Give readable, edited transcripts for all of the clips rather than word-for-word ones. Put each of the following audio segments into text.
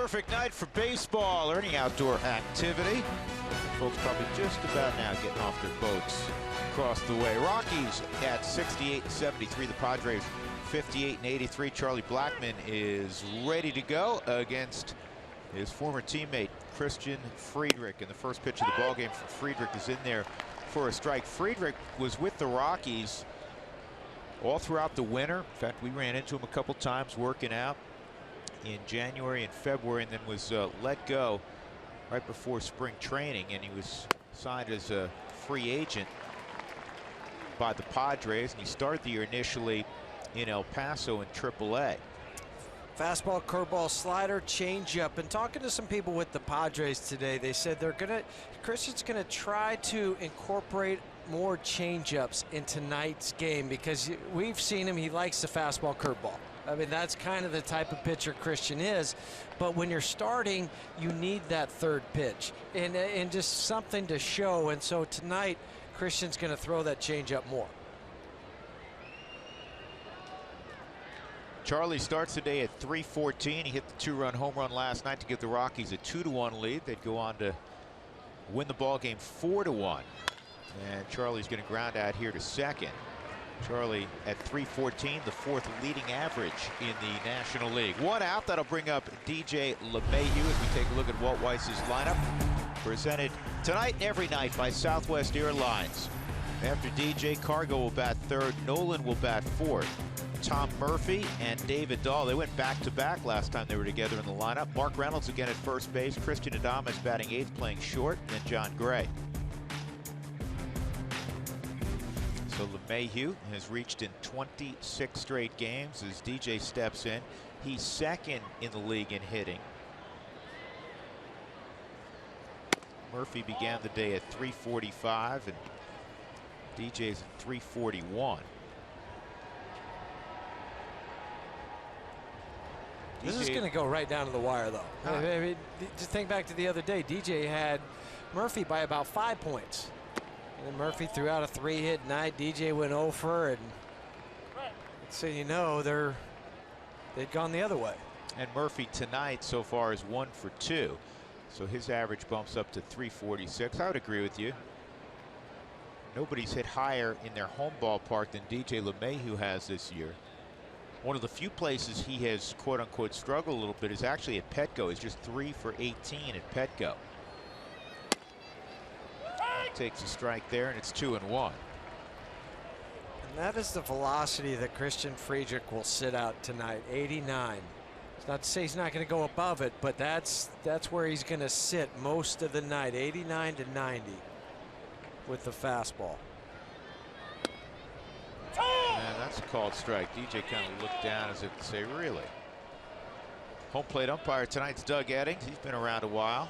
perfect night for baseball or any outdoor activity. Folks probably just about now getting off their boats across the way. Rockies at 68-73. The Padres 58-83. Charlie Blackmon is ready to go against his former teammate Christian Friedrich. And the first pitch of the ballgame for Friedrich is in there for a strike. Friedrich was with the Rockies all throughout the winter. In fact, we ran into him a couple times working out in January and February, and then was let go right before spring training, and he was signed as a free agent by the Padres, and he started the year initially in El Paso in AAA. Fastball, curveball, slider, changeup. And talking to some people with the Padres today, they said Christian's gonna try to incorporate more changeups in tonight's game, because we've seen him, he likes the fastball, curveball. I mean, that's kind of the type of pitcher Christian is. But when you're starting, you need that third pitch and just something to show. And so tonight, Christian's going to throw that changeup more. Charlie starts the day at 314. He hit the two-run home run last night to give the Rockies a 2-1 lead. They'd go on to win the ball game 4-1. And Charlie's going to ground out here to second. Charlie at 314, the fourth leading average in the National League. One out. That'll bring up DJ LeMahieu as we take a look at Walt Weiss's lineup. Presented tonight and every night by Southwest Airlines. After DJ, Cargo will bat third. Nolan will bat fourth. Tom Murphy and David Dahl, they went back-to-back last time they were together in the lineup. Mark Reynolds again at first base. Christian Adames batting eighth, playing short, and then John Gray. So LeMahieu has reached in 26 straight games as DJ steps in. He's second in the league in hitting. Murphy began the day at 345 and DJ's at 341. This is going to go right down to the wire, though. I mean, just think back to the other day. DJ had Murphy by about 5 points. And Murphy threw out a 3-hit night. DJ went 0 for, and so you know they'd gone the other way. And Murphy tonight so far is 1 for 2, so his average bumps up to 346. I would agree with you. Nobody's hit higher in their home ballpark than DJ LeMahieu has this year. One of the few places he has quote-unquote struggled a little bit is actually at Petco. He's just 3 for 18 at Petco. Takes a strike there, and it's 2-1. And that is the velocity that Christian Friedrich will sit out tonight. 89. It's not to say he's not going to go above it, but that's where he's going to sit most of the night. 89 to 90 with the fastball. And that's a called strike. DJ kind of looked down as if to say, really? Home plate umpire tonight's Doug Eddings. He's been around a while.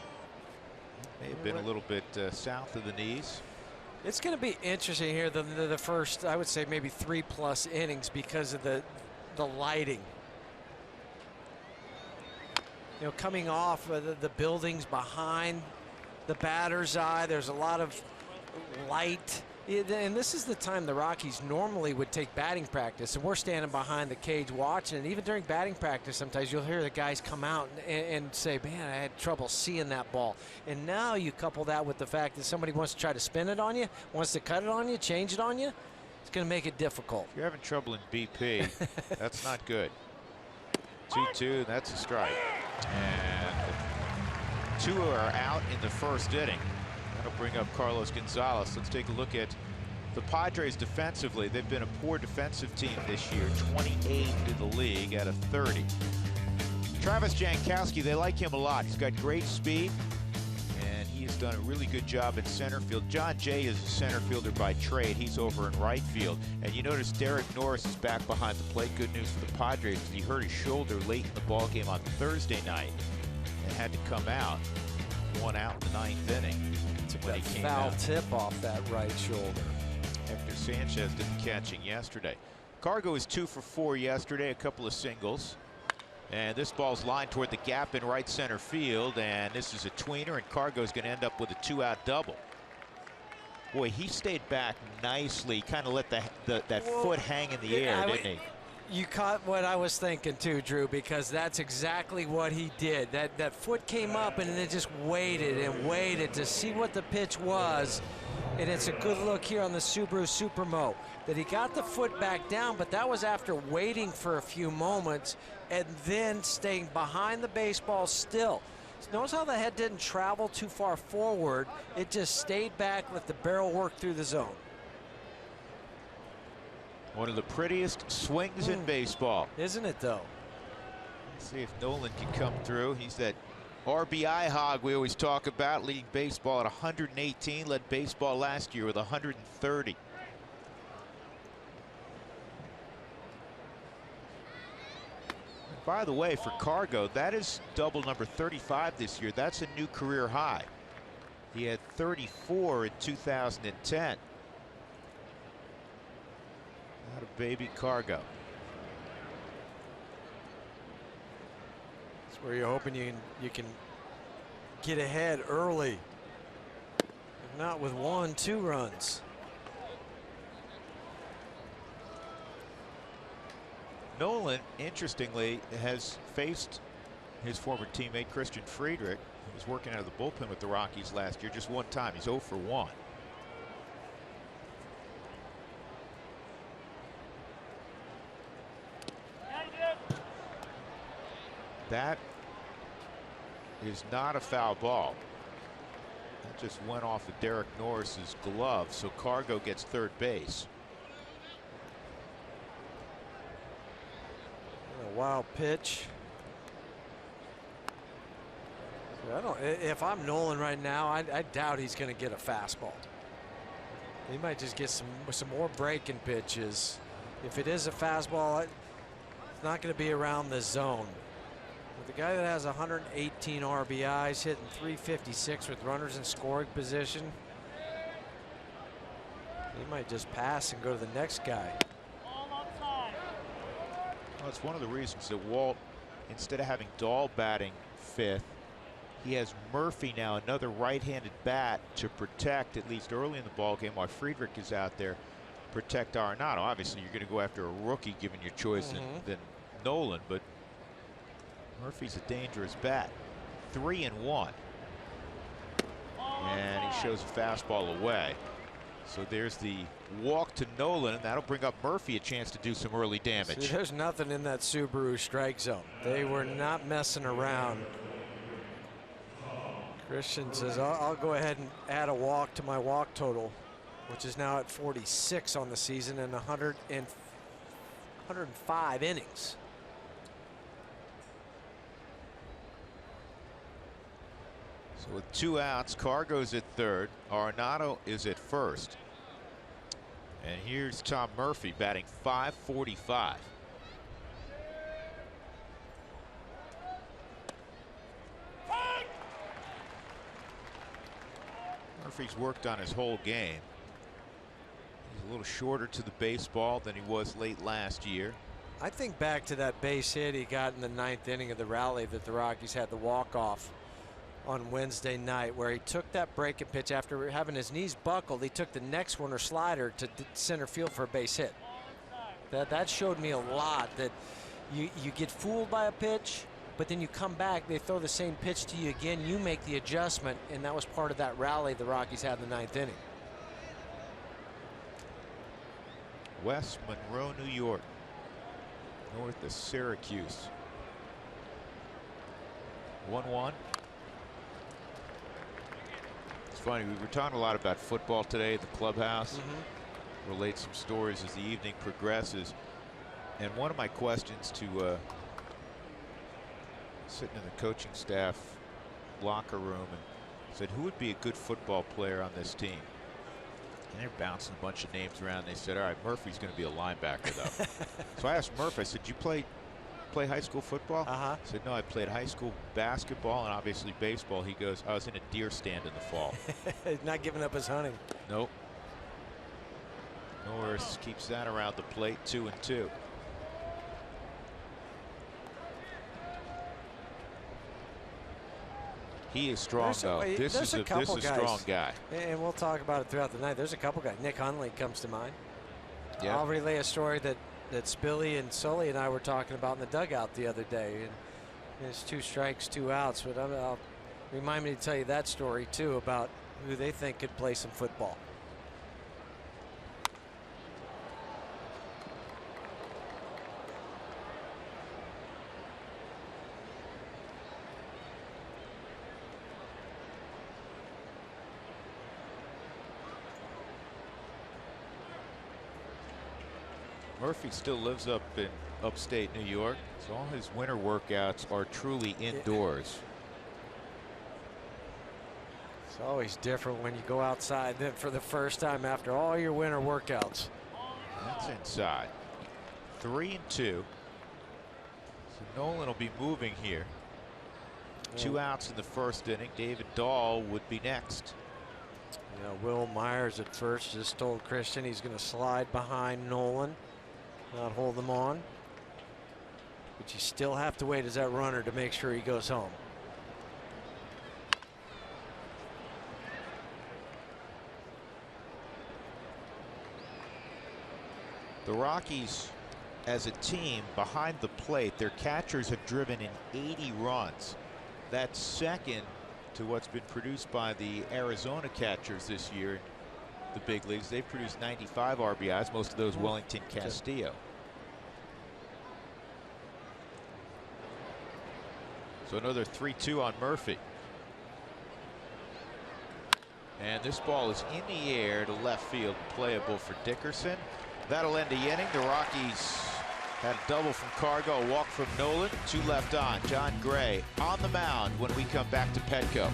May have been a little bit south of the knees. It's going to be interesting here, the first, I would say, maybe 3+ innings because of the lighting. You know, coming off the buildings behind the batter's eye, there's a lot of light. And this is the time the Rockies normally would take batting practice, and we're standing behind the cage watching. And even during batting practice, sometimes you'll hear the guys come out and say, man, I had trouble seeing that ball. And now you couple that with the fact that somebody wants to try to spin it on you, wants to cut it on you, change it on you. It's going to make it difficult. If you're having trouble in BP, that's not good. 2-2, that's a strike. And 2 are out in the first inning. That'll bring up Carlos Gonzalez. Let's take a look at the Padres defensively. They've been a poor defensive team this year, 28th in the league out of 30. Travis Jankowski, they like him a lot. He's got great speed, and he has done a really good job in center field. John Jay is a center fielder by trade. He's over in right field. And you notice Derek Norris is back behind the plate. Good news for the Padres. He hurt his shoulder late in the ballgame on Thursday night and had to come out. 1 out in the 9th inning. When he came foul out. Tip off that right shoulder. Hector Sanchez didn't catch him yesterday. Cargo is 2 for 4 yesterday, a couple of singles. And this ball's lined toward the gap in right center field, and this is a tweener, and Cargo's going to end up with a 2-out double. Boy, he stayed back nicely, kind of let that foot hang in the air, didn't he? You caught what I was thinking too, Drew, because that's exactly what he did. That foot came up and it just waited and waited to see what the pitch was. And it's a good look here on the Subaru Supermo that he got the foot back down, but that was after waiting for a few moments and then staying behind the baseball still. Notice how the head didn't travel too far forward. It just stayed back, let the barrel work through the zone. One of the prettiest swings in baseball. Isn't it, though? Let's see if Nolan can come through. He's that RBI hog we always talk about, leading baseball at 118, led baseball last year with 130. By the way, for Cargo, that is double number 35 this year. That's a new career high. He had 34 in 2010. Not a baby Cargo. That's where you're hoping you can get ahead early. If not with 1-2 runs. Nolan, interestingly, has faced his former teammate Christian Friedrich, who was working out of the bullpen with the Rockies last year, just one time. He's 0 for 1. That is not a foul ball. That just went off of Derek Norris's glove, so Cargo gets third base. A wild pitch. If I'm Nolan right now, I doubt he's going to get a fastball. He might just get some more breaking pitches. If it is a fastball, it's not going to be around the zone. But the guy that has 118 RBIs, hitting 356 with runners in scoring position, he might just pass and go to the next guy. Well, it's one of the reasons that Walt, instead of having Dahl batting fifth, he has Murphy now, another right-handed bat, to protect, at least early in the ballgame, while Friedrich is out there, protect Arenado. Obviously, you're going to go after a rookie, given your choice than Nolan, but Murphy's a dangerous bat. 3-1. And he shows a fastball away. So there's the walk to Nolan, and that'll bring up Murphy a chance to do some early damage. See, there's nothing in that Subaru strike zone. They were not messing around. Christian says, I'll go ahead and add a walk to my walk total, which is now at 46 on the season and 105 innings. So with 2 outs, Cargo's at third, Arenado is at first. And here's Tom Murphy batting .545. Murphy's worked on his whole game. He's a little shorter to the baseball than he was late last year. I think back to that base hit he got in the 9th inning of the rally that the Rockies had the walk-off on Wednesday night, where he took that breaking pitch after having his knees buckled. He took the next one or slider to center field for a base hit. That showed me a lot that you get fooled by a pitch, but then you come back, they throw the same pitch to you again, you make the adjustment, and that was part of that rally the Rockies had in the 9th inning. West Monroe, New York, north of Syracuse. 1-1. It's funny, we were talking a lot about football today at the clubhouse. Relate some stories as the evening progresses. And one of my questions to sitting in the coaching staff locker room and said, who would be a good football player on this team? And they're bouncing a bunch of names around. They said, all right, Murphy's going to be a linebacker, though. So I asked Murphy, I said, did you play high school football? He said, no, I played high school basketball and obviously baseball. He goes, I was in a deer stand in the fall. Not giving up his hunting. Nope. Norris keeps that around the plate. 2-2. He is strong, though. This is a strong guy. And we'll talk about it throughout the night. There's a couple guys. Nick Hundley comes to mind. Yeah. I'll relay a story that that Spilly and Sully and I were talking about in the dugout the other day. And it's 2 strikes, 2 outs. But I'll remind me to tell you that story too about who they think could play some football. Murphy still lives up in upstate New York, so all his winter workouts are truly indoors. It's always different when you go outside then for the first time after all your winter workouts. That's inside. 3-2. So Nolan will be moving here. 2 outs in the first inning. David Dahl would be next. Yeah, Will Myers at first just told Christian he's going to slide behind Nolan, not hold them on. But you still have to wait as that runner to make sure he goes home. The Rockies, as a team behind the plate, their catchers have driven in 80 runs. That's second to what's been produced by the Arizona catchers this year in the big leagues. They've produced 95 RBIs, most of those Wellington Castillo. So another 3-2 on Murphy. And this ball is in the air to left field, playable for Dickerson. That'll end the inning. The Rockies had a double from Cargo, a walk from Nolan, 2 left on. John Gray on the mound when we come back to Petco.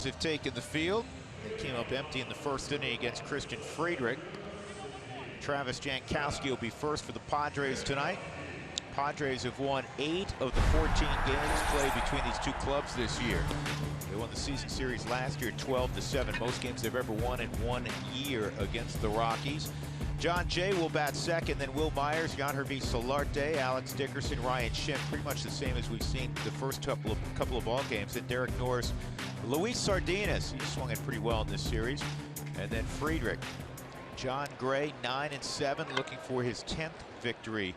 Have taken the field. They came up empty in the first inning against Christian Friedrich. Travis Jankowski will be first for the Padres tonight. Padres have won 8 of the 14 games played between these 2 clubs this year. They won the season series last year 12-7, most games they've ever won in 1 year against the Rockies. John Jay will bat second, then Will Myers, Yangervis Solarte, Alex Dickerson, Ryan Schimpf, pretty much the same as we've seen the first couple of ball games. And Derek Norris, Luis Sardinas, he swung it pretty well in this series. And then Friedrich. John Gray, 9-7, looking for his 10th victory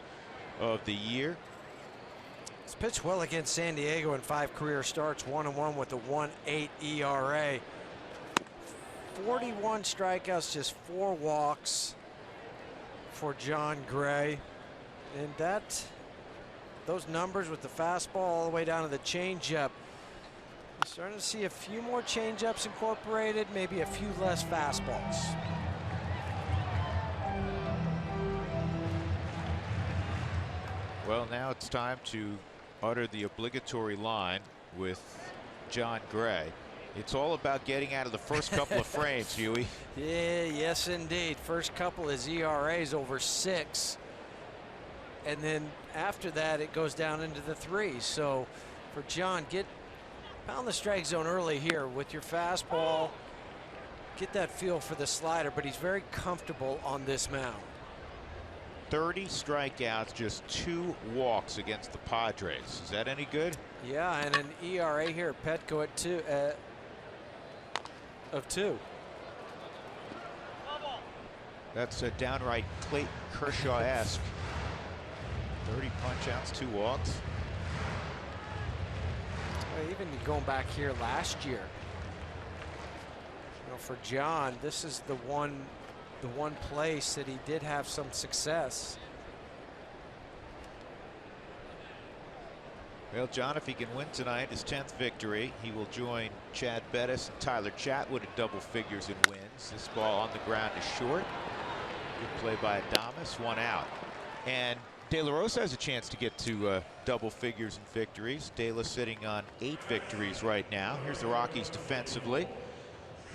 of the year. He's pitched well against San Diego in 5 career starts, 1-1 with a 1.8 ERA. 41 strikeouts, just 4 walks for John Gray. And those numbers with the fastball all the way down to the changeup. We're starting to see a few more changeups incorporated, maybe a few less fastballs. Well, now it's time to utter the obligatory line with John Gray. It's all about getting out of the first couple of frames, Huey. Yeah, yes, indeed. First couple, his ERA is over 6. And then after that, it goes down into the 3s. So for John, pound the strike zone early here with your fastball get that feel for the slider, but he's very comfortable on this mound. 30 strikeouts, just 2 walks against the Padres. Is that any good? Yeah, and an ERA here at Petco at 2 of 2. That's a downright Clayton Kershaw-esque. 30 punch-outs, 2 walks. Well, even going back here last year, you know, for John, this is the one place that he did have some success. Well, John, if he can win tonight, his 10th victory, he will join Chad Bettis and Tyler Chatwood at double figures in wins. This ball on the ground is short. Good play by Adames, 1 out. And De La Rosa has a chance to get to double figures in victories. De La sitting on 8 victories right now. Here's the Rockies defensively.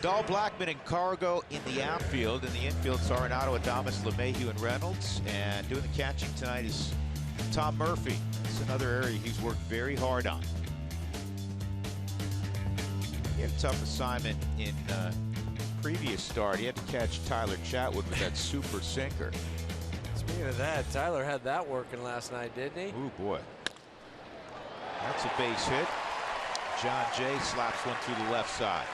Dahl, Blackman, and Cargo in the outfield. In the infield, Arenado, Adames, LeMahieu, and Reynolds. And doing the catching tonight is Tom Murphy. That's another area he's worked very hard on. He had a tough assignment in previous start. He had to catch Tyler Chatwood with that super sinker. Speaking of that, Tyler had that working last night, didn't he? Ooh, boy. That's a base hit. John Jay slaps one through the left side.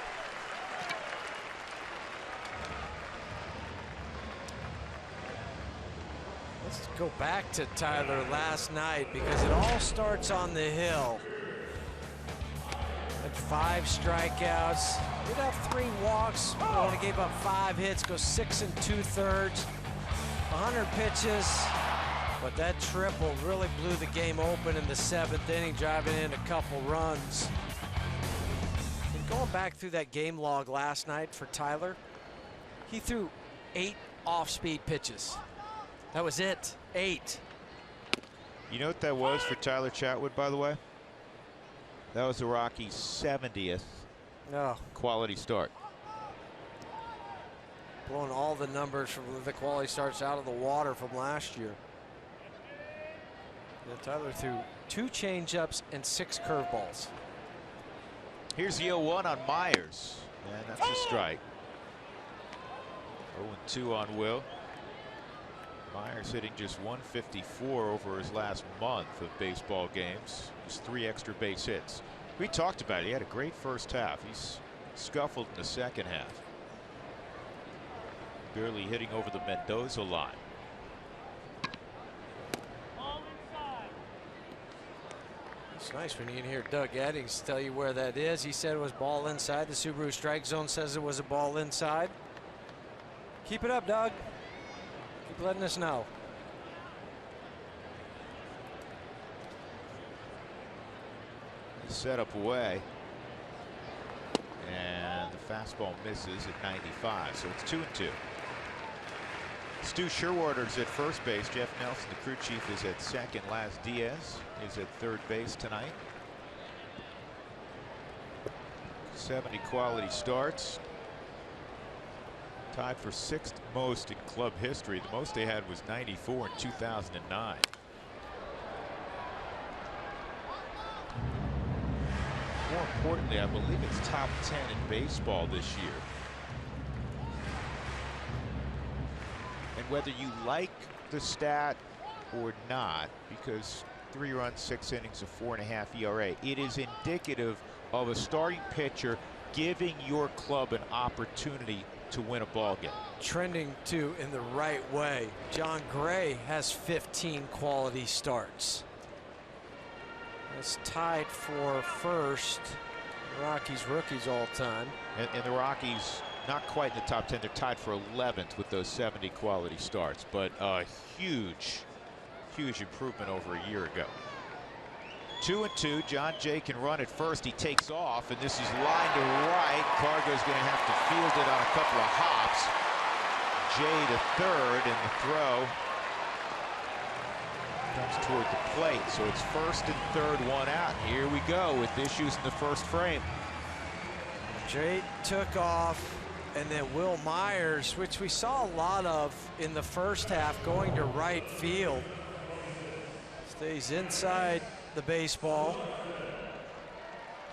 Let's go back to Tyler last night because it all starts on the hill. Had 5 strikeouts. Did have 3 walks. Only gave up 5 hits. Goes 6 2/3. 100 pitches. But that triple really blew the game open in the 7th inning, driving in a couple runs. And going back through that game log last night for Tyler, he threw 8 off-speed pitches. That was it. 8. You know what that was for Tyler Chatwood, by the way? That was the Rockies' 70th quality start. Blowing all the numbers from the quality starts out of the water from last year. Yeah, Tyler threw 2 changeups and 6 curveballs. Here's the 0-1 on Myers. And that's a strike. 0-2 on Will. Myers hitting just 154 over his last month of baseball games. Just 3 extra base hits. We talked about it. He had a great first half. He's scuffled in the second half. Barely hitting over the Mendoza line. It's nice when you can hear Doug Eddings tell you where that is. He said it was ball inside. The Subaru strike zone says it was a ball inside. Keep it up, Doug. Keep letting us know. Set up away. And the fastball misses at 95. So it's 2-2. Stu Sherwater's at first base. Jeff Nelson, the crew chief, is at second. Laz Diaz is at third base tonight. 70 quality starts. Tied for 6th most in club history. The most they had was 94 in 2009. More importantly, I believe it's top 10 in baseball this year. And whether you like the stat or not, because 3 runs, 6 innings, a 4.5 ERA, it is indicative of a starting pitcher giving your club an opportunity to win a ball game. Trending in the right way. John Gray has 15 quality starts. It's tied for first Rockies rookies all time. And the Rockies not quite in the top 10. They're tied for 11th with those 70 quality starts, but a huge improvement over a year ago. 2-2. John Jay can run at first. He takes off, and this is line to right. Cargo's going to have to field it on a couple of hops. Jay to third, and the throw comes toward the plate. So it's first and third, 1 out. Here we go with issues in the first frame. Jay took off, and then Will Myers, which we saw a lot of in the first half, going to right field. Stays inside the baseball.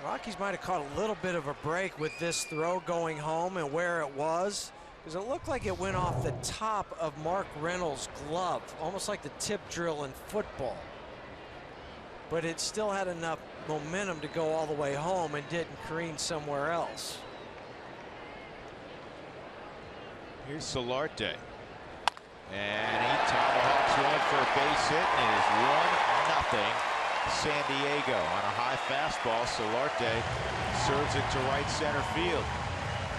Rockies might have caught a little bit of a break with this throw going home and where it was, because it looked like it went off the top of Mark Reynolds' glove, almost like the tip drill in football. But it still had enough momentum to go all the way home and didn't careen somewhere else. Here's Solarte. And he tomahawks one for a base hit, and it is 1-0 San Diego on a high fastball. Solarte serves it to right center field.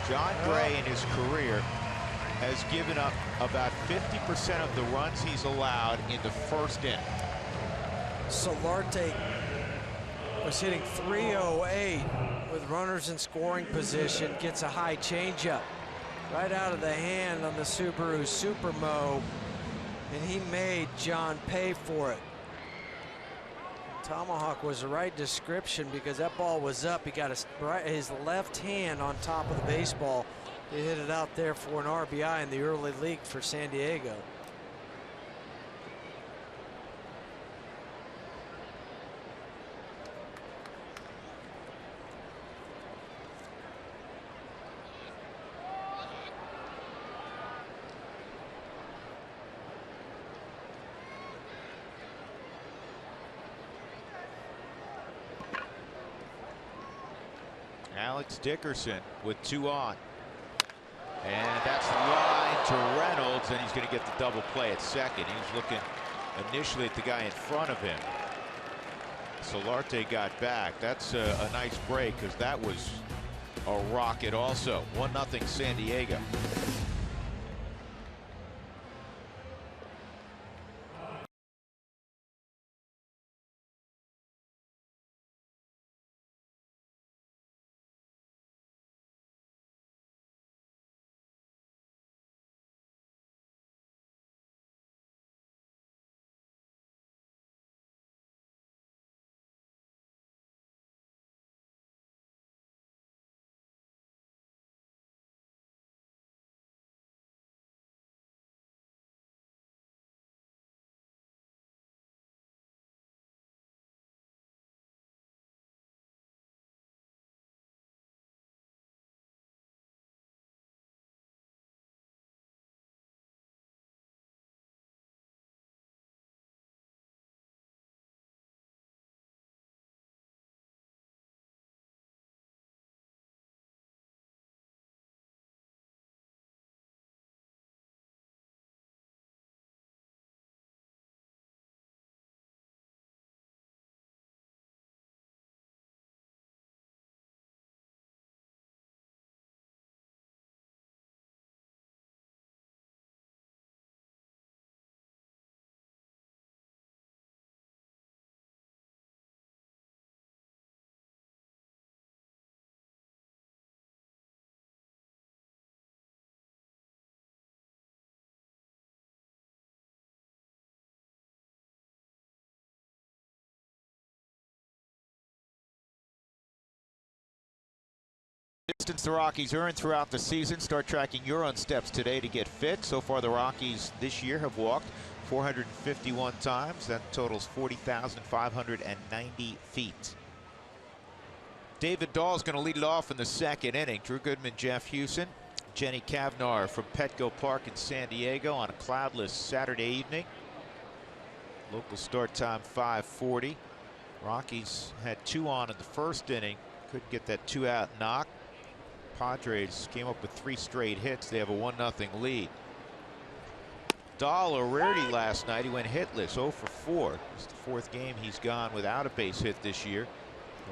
John Gray in his career has given up about 50% of the runs he's allowed in the first inning. Solarte was hitting .308 with runners in scoring position, gets a high changeup right out of the hand on the Subaru Supermo, and he made John pay for it. Tomahawk was the right description because that ball was up. He got his left hand on top of the baseball. He hit it out there for an RBI in the early league for San Diego. Alex Dickerson with 2 on. And that's line to Reynolds, and he's going to get the double play at second. He was looking initially at the guy in front of him. Solarte got back. That's a nice break because that was a rocket also. 1-0 San Diego. Distance the Rockies earned throughout the season. Start tracking your own steps today to get fit. So far, the Rockies this year have walked 451 times. That totals 40,590 feet. David Dahl is going to lead it off in the second inning. Drew Goodman, Jeff Hewson, Jenny Cavnar from Petco Park in San Diego on a cloudless Saturday evening. Local start time 5:40. Rockies had 2 on in the first inning. Couldn't get that 2-out knock. Padres came up with 3 straight hits. They have a 1-0 lead. Dahl, a rarity last night. He went hitless, 0 for 4. It's the 4th game he's gone without a base hit this year.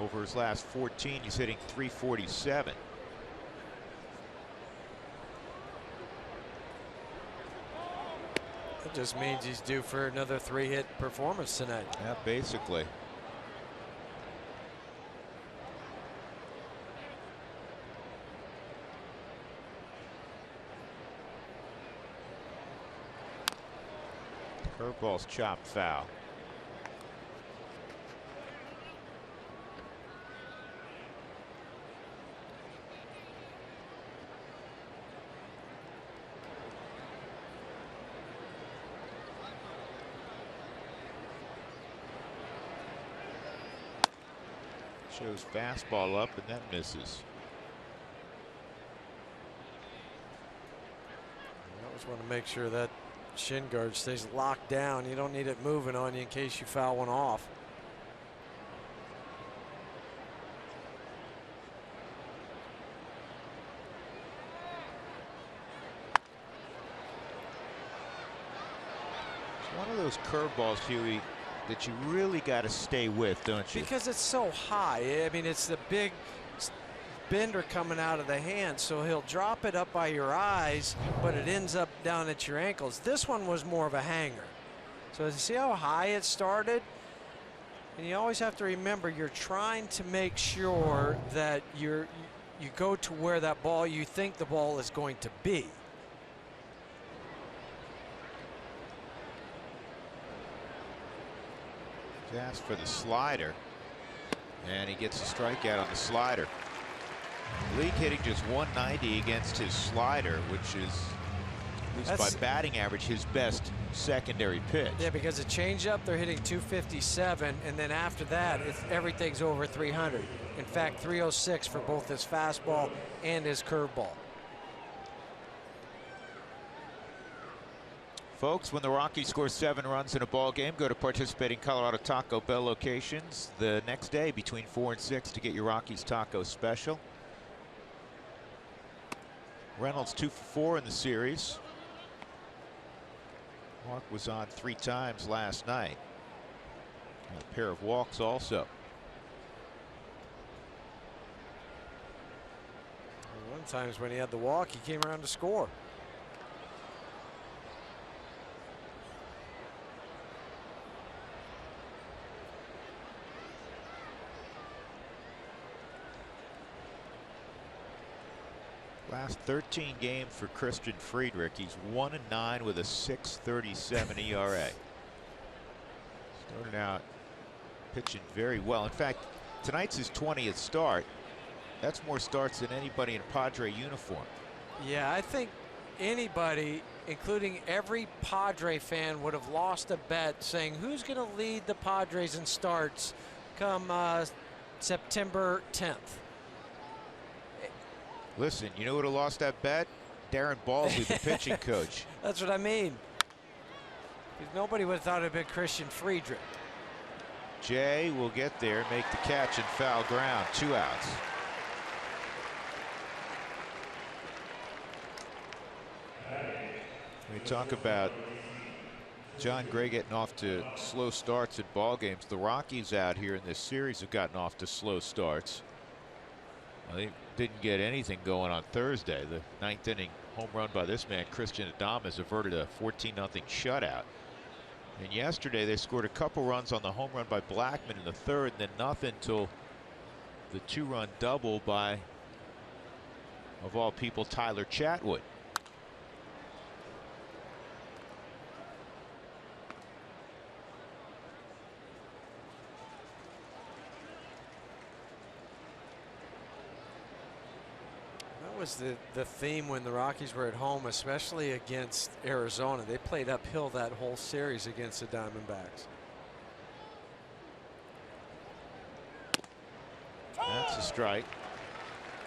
Over his last 14, he's hitting .347. It just means he's due for another 3-hit performance tonight. Yeah, basically. Curveball's chopped foul. Shows fastball up and that misses. You always want to make sure that shin guard stays locked down. You don't need it moving on you in case you foul one off. It's one of those curveballs, Huey, that you really got to stay with, don't you? Because it's so high. I mean, it's the big bender coming out of the hand, so he'll drop it up by your eyes, but it ends up down at your ankles. This one was more of a hanger. So see how high it started? And you always have to remember you're trying to make sure that you go to where that ball, you think the ball is going to be. Asked for the slider, and he gets a strikeout on the slider. League hitting just 190 against his slider, which is, at least by batting average, his best secondary pitch. Yeah, because the changeup, they're hitting 257, and then after that, everything's over 300. In fact, 306 for both his fastball and his curveball. Folks, when the Rockies score 7 runs in a ball game, go to participating Colorado Taco Bell locations the next day between 4 and 6 to get your Rockies taco special. Reynolds 2 for 4 in the series. Mark was on 3 times last night. A pair of walks also. One times when he had the walk, he came around to score. Last 13 games for Christian Friedrich. He's 1-9 with a 6.37 ERA. Started out pitching very well. In fact, tonight's his 20th start. That's more starts than anybody in Padre uniform. Yeah, I think anybody, including every Padre fan, would have lost a bet saying who's going to lead the Padres in starts come September 10th. Listen, you know who would have lost that bet? Darren Balsley, the pitching coach. That's what I mean. Nobody would have thought it would have been Christian Friedrich. Jay will get there, make the catch in foul ground. 2 outs. We talk about John Gray getting off to slow starts at ball games. The Rockies out here in this series have gotten off to slow starts. Well, they didn't get anything going on Thursday. The 9th inning home run by this man, Christian Adames, averted a 14-0 shutout. And yesterday they scored a couple runs on the home run by Blackman in the 3rd, and then nothing till the 2-run double by, of all people, Tyler Chatwood. Was the theme when the Rockies were at home, especially against Arizona. They played uphill that whole series against the Diamondbacks. That's a strike.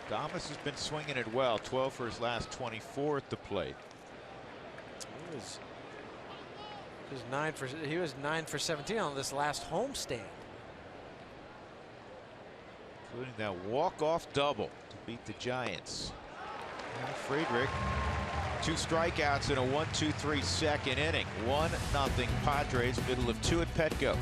Adames has been swinging it well. 12 for his last 24 at the plate. He was 9 for 17 on this last homestand, including that walk-off double to beat the Giants. And Friedrich, 2 strikeouts in a 1-2-3 second inning. 1-0 Padres, middle of 2 at Petco.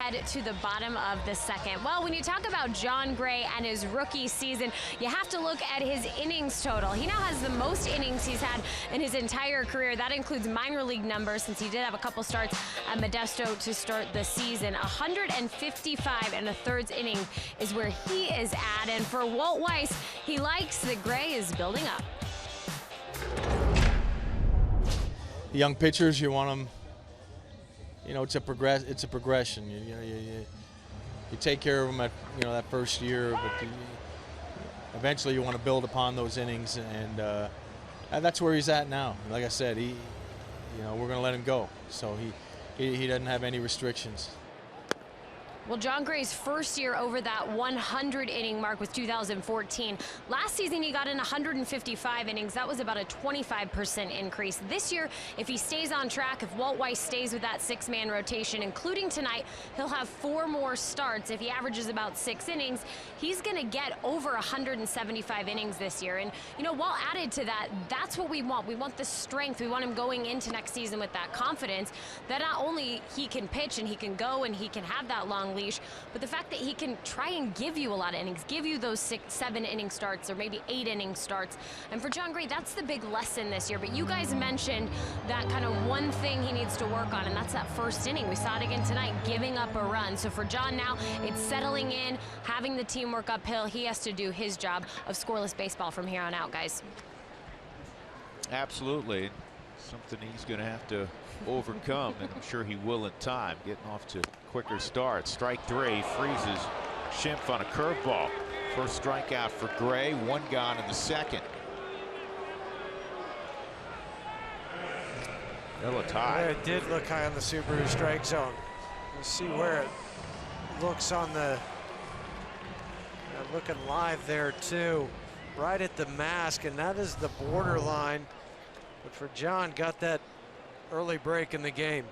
To the bottom of the second. Well, when you talk about Jon Gray and his rookie season, you have to look at his innings total. He now has the most innings he's had in his entire career. That includes minor league numbers, since he did have a couple starts at Modesto to start the season. 155 and a thirds inning is where he is at. And for Walt Weiss, he likes that Gray is building up. Young pitchers, you want them. You know, it's a progression. You take care of them at that first year, but eventually you want to build upon those innings, and that's where he's at now. Like I said, we're going to let him go, so he doesn't have any restrictions. Well, Jon Gray's first year over that 100 inning mark was 2014. Last season, he got in 155 innings. That was about a 25% increase. This year, if he stays on track, if Walt Weiss stays with that 6-man rotation, including tonight, he'll have 4 more starts. If he averages about 6 innings, he's going to get over 175 innings this year. And, Walt added to that, that's what we want. We want the strength. We want him going into next season with that confidence that not only he can pitch and he can go and he can have that long leash, but the fact that he can try and give you a lot of innings, give you those 6-7 inning starts or maybe 8 inning starts. And for Jon Gray, that's the big lesson this year. But you guys mentioned that kind of one thing he needs to work on, and that's that first inning. We saw it again tonight, giving up a run. So for Jon now, it's settling in, having the team work uphill. He has to do his job of scoreless baseball from here on out, guys. Absolutely. Something he's going to have to overcome, and I'm sure he will in time, getting off to quicker starts. Strike 3, freezes Schimpf on a curveball. First strikeout for Gray, 1 gone in the second. Still a tie. Yeah, it did look high on the Subaru strike zone. Let's see where it looks on the looking live there too, right at the mask, and that is the borderline. But for Jon, got that early break in the game.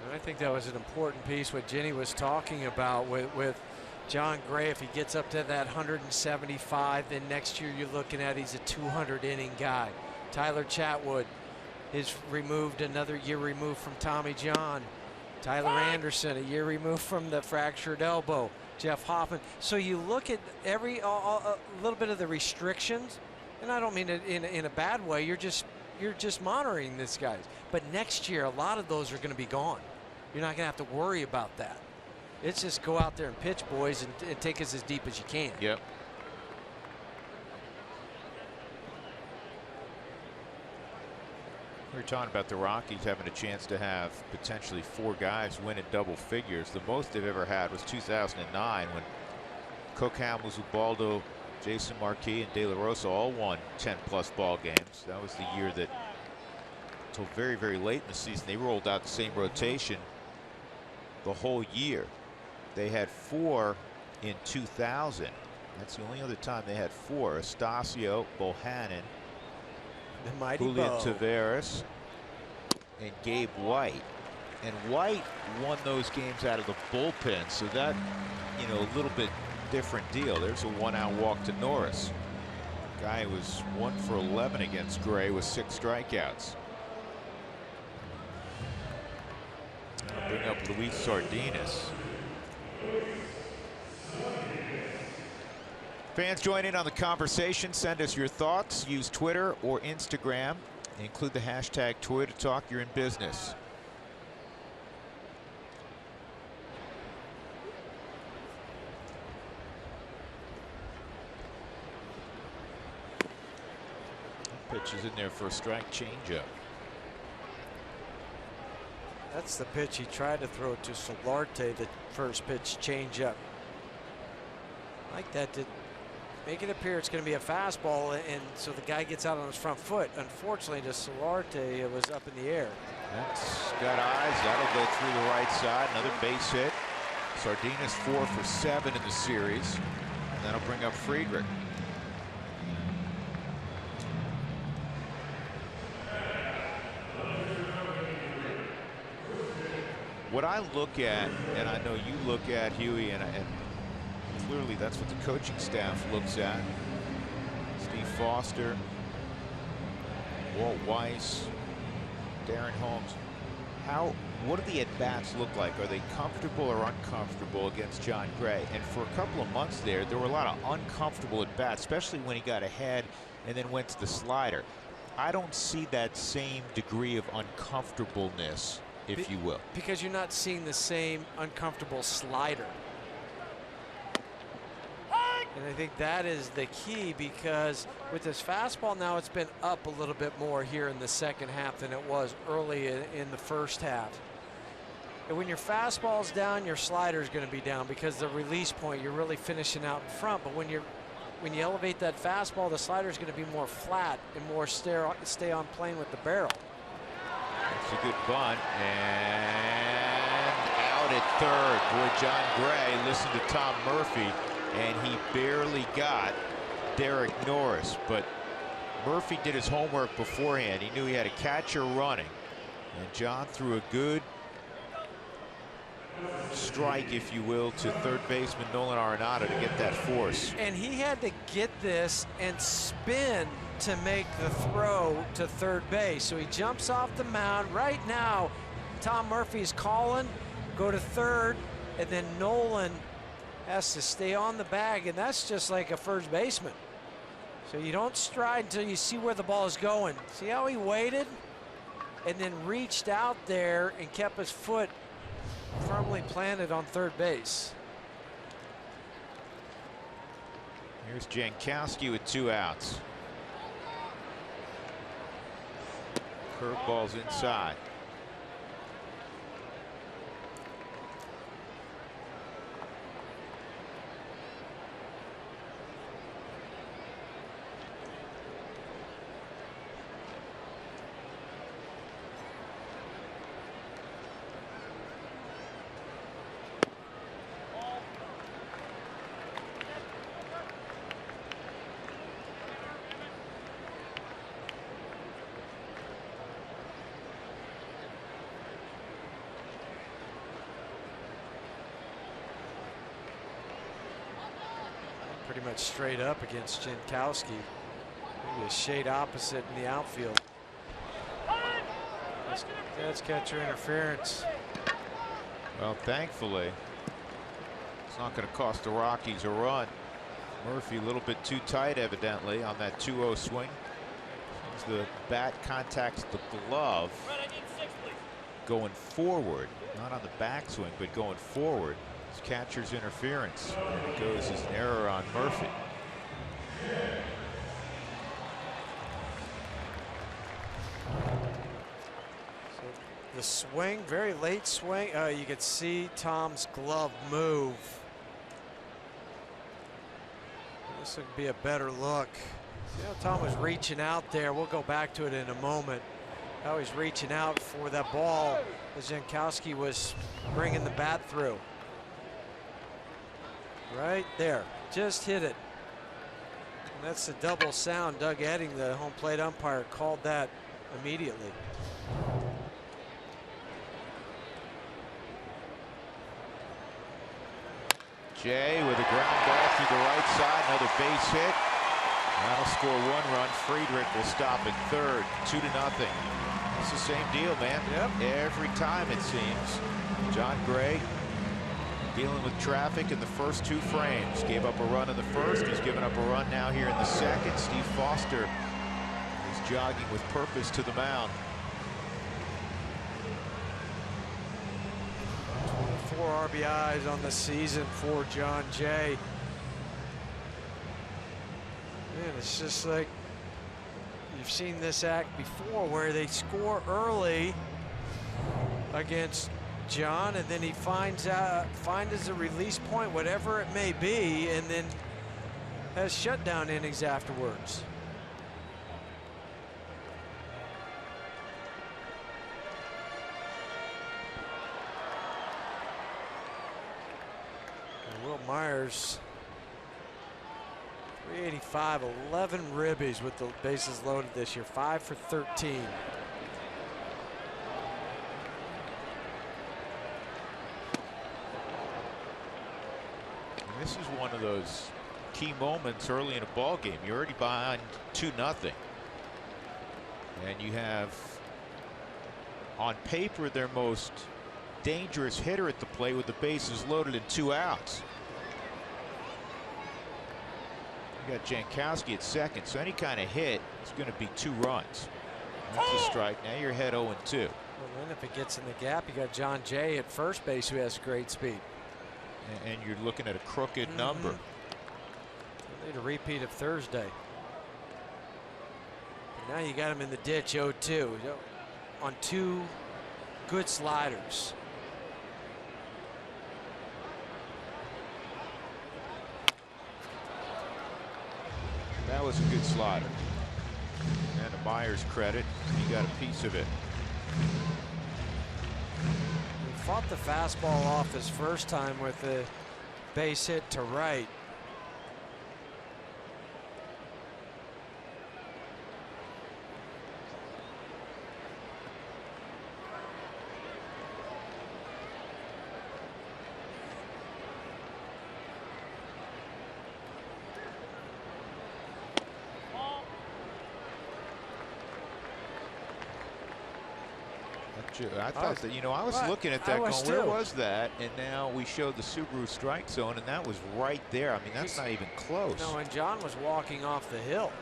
And I think that was an important piece what Jenny was talking about with Jon Gray. If he gets up to that 175, then next year you're looking at he's a 200 inning guy. Tyler Chatwood is removed, another year removed from Tommy John. Tyler Anderson, a year removed from the fractured elbow. Jeff Hoffman. So you look at every a little bit of the restrictions, and I don't mean it in a bad way. You're just monitoring this guys. But next year, a lot of those are going to be gone. You're not going to have to worry about that. It's just go out there and pitch, boys, and take us as deep as you can. Yep. We were talking about the Rockies having a chance to have potentially 4 guys win in double figures. The most they've ever had was 2009 when Cook, Hamels, Ubaldo, Jason Marquis, and De La Rosa all won 10+ ball games. That was the year that, until very, very late in the season, they rolled out the same rotation the whole year. They had 4 in 2000. That's the only other time they had 4. Estacio, Bohannon, the mighty Julian Bo. Taveras, and Gabe White. And White won those games out of the bullpen, so that, a little bit different deal. There's a 1-out walk to Norris. Guy was 1 for 11 against Gray with 6 strikeouts. I'll bring up Luis Sardinas. Fans join in on the conversation. Send us your thoughts. Use Twitter or Instagram. Include the hashtag Toyota Talk. You're in business. Pitch is in there for a strike changeup. That's the pitch he tried to throw to Solarte, the first pitch changeup. Like that did make it appear it's going to be a fastball, and so the guy gets out on his front foot. Unfortunately, to Solarte, it was up in the air. That's got eyes. That'll go through the right side. Another base hit. Sardinas 4 for 7 in the series. And that'll bring up Friedrich. What I look at, and I know you look at, Huey, and clearly that's what the coaching staff looks at. Steve Foster, Walt Weiss, Darren Holmes. What do the at-bats look like? Are they comfortable or uncomfortable against John Gray? And for a couple of months there were a lot of uncomfortable at-bats, especially when he got ahead and then went to the slider. I don't see that same degree of uncomfortableness, if you will. Because you're not seeing the same uncomfortable slider. And I think that is the key, because with this fastball now, it's been up a little bit more here in the second half than it was early in the first half. And when your fastball's down, your slider's going to be down, because the release point, you're really finishing out in front. But when you elevate that fastball, the slider's going to be more flat and more stay on plane with the barrel. It's a good bunt, and out at third. Boy, John Gray listened to Tom Murphy, and he barely got Derek Norris. But Murphy did his homework beforehand. He knew he had a catcher running, and John threw a good strike, if you will, to third baseman Nolan Arenado to get that force. And he had to get this and spin to make the throw to third base. So he jumps off the mound. Right now, Tom Murphy's calling, go to third, and then Nolan has to stay on the bag, and that's just like a first baseman. So you don't stride until you see where the ball is going. See how he waited and then reached out there and kept his foot firmly planted on third base. Here's Jankowski with 2 outs. Curveball's inside. Pretty much straight up against Jankowski. Maybe a shade opposite in the outfield. That's catcher interference. Well, thankfully, it's not going to cost the Rockies a run. Murphy a little bit too tight, evidently, on that 2-0 swing. As the bat contacts the glove going forward, not on the backswing, but going forward. It's catcher's interference. And it goes as an error on Murphy. So the swing, very late swing. You could see Tom's glove move. This would be a better look. See how Tom was reaching out there. We'll go back to it in a moment. How he's reaching out for that ball as Jankowski was bringing the bat through. Right there, just hit it. And that's the double sound. Doug Edding, the home plate umpire, called that immediately. Jay with a ground ball through the right side, another base hit. That'll score 1 run. Friedrich will stop at third, 2-0. It's the same deal, man. Yep. Every time it seems. John Gray dealing with traffic in the first 2 frames. Gave up a run in the first. He's given up a run now here in the second. Steve Foster is jogging with purpose to the mound. 4 RBIs on the season for John Jay. Man, it's just like you've seen this act before, where they score early against John, and then he finds a release point, whatever it may be, and then has shutdown innings afterwards. And Will Myers, 385, 11 ribbies with the bases loaded this year, 5 for 13. This is one of those key moments early in a ball game. You're already behind 2-0, and you have on paper their most dangerous hitter at the plate with the bases loaded and 2 outs. You got Jankowski at second, so any kind of hit is going to be 2 runs. That's a strike. Now you're ahead 0-2. Well, then if it gets in the gap, you got John Jay at first base who has great speed. And you're looking at a crooked number. Need a repeat of Thursday. And now you got him in the ditch 0-2 on 2 good sliders. That was a good slider. And to Myers' credit, he got a piece of it. He fought the fastball off his first time with a base hit to right. I thought that, I was looking at that going, where was that? And now we showed the Subaru strike zone, and that was right there. I mean, that's not even close. No, and John was walking off the hill.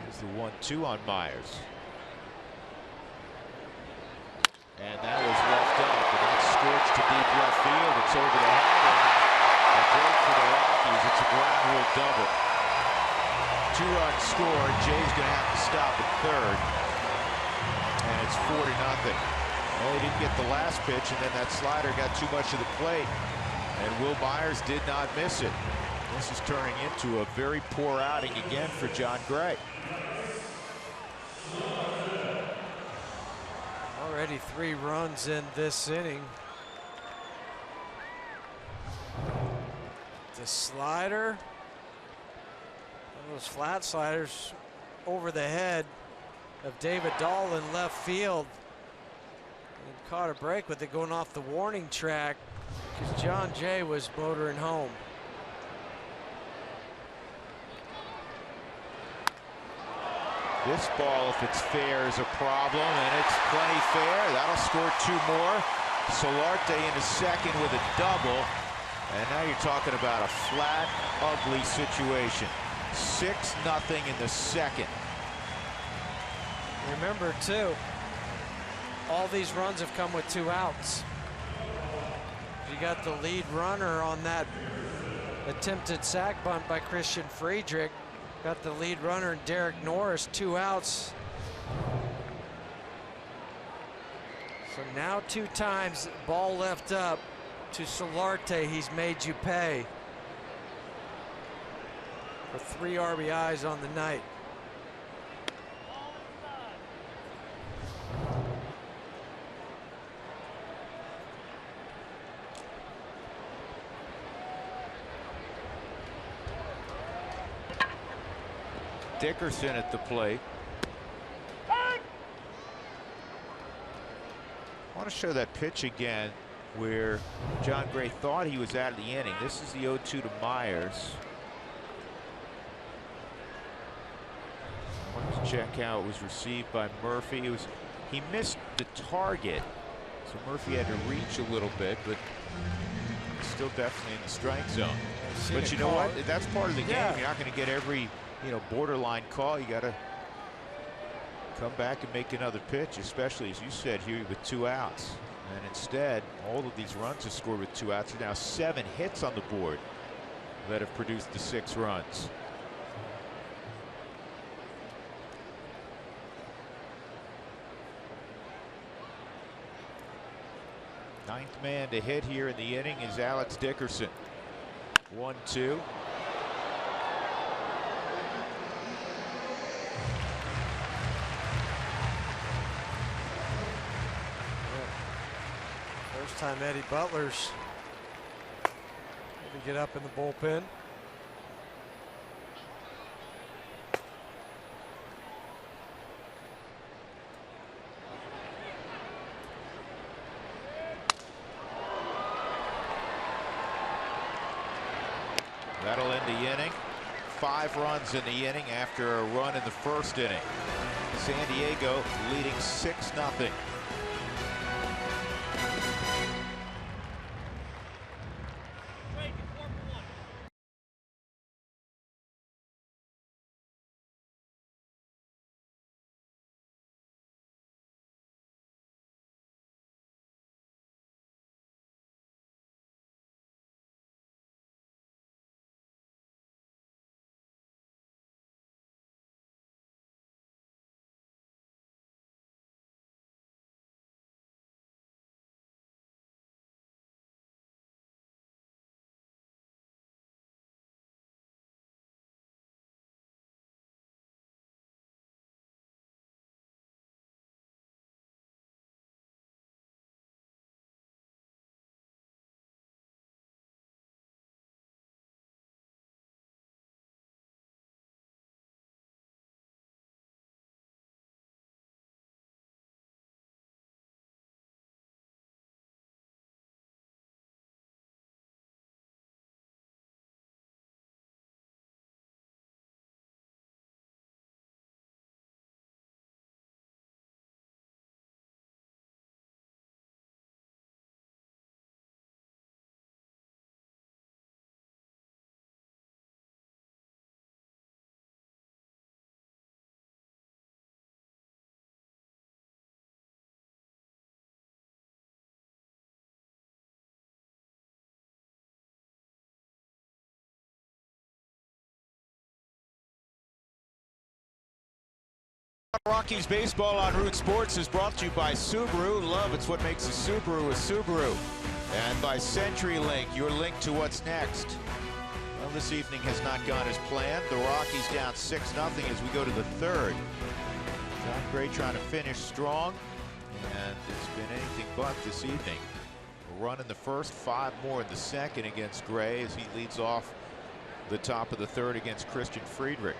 Here's the 1-2 on Myers. And that was left up, and that's scorched to deep left field. It's over the head. A break for the Rockies. It's a ground rule double. 2 runs scored. Jay's going to have to stop at third. And it's 4-0. Well, he didn't get the last pitch, and then that slider got too much of the plate. And Will Myers did not miss it. This is turning into a very poor outing again for John Gray. Already 3 runs in this inning. The slider, those flat sliders over the head of David Dahl in left field, and caught a break with it going off the warning track because John Jay was motoring home. This ball, if it's fair, is a problem, and it's plenty fair. That'll score 2 more. Solarte into second with a double. And now you're talking about a flat, ugly situation. 6-0 in the second. Remember, too, all these runs have come with 2 outs. You got the lead runner on that attempted sac bunt by Christian Friedrich. Got the lead runner in Derek Norris, 2 outs. So now 2 times, ball left up to Solarte. He's made you pay for 3 RBIs on the night. Dickerson at the plate. I want to show that pitch again where John Gray thought he was out of the inning. This is the 0-2 to Myers. I want to check how it was received by Murphy. He missed the target, so Murphy had to reach a little bit, but still definitely in the strike zone. But you know what? That's part of the game. You're not going to get every borderline call. You got to come back and make another pitch, especially as you said here with 2 outs. And instead, all of these runs are scored with 2 outs. There are now 7 hits on the board that have produced the 6 runs. Ninth man to hit here in the inning is Alex Dickerson. 1-2. Time Eddie Butler's going to get up in the bullpen. the inning. 5 runs in the inning after a run in the first inning. San Diego leading 6-0. Rockies baseball on Root Sports is brought to you by Subaru. Love, it's what makes a Subaru a Subaru. And by CenturyLink, your link to what's next. Well, this evening has not gone as planned. The Rockies down 6-0 as we go to the third. John Gray trying to finish strong, and it's been anything but this evening. A run in the first, 5 more in the second against Gray as he leads off the top of the third against Christian Friedrich.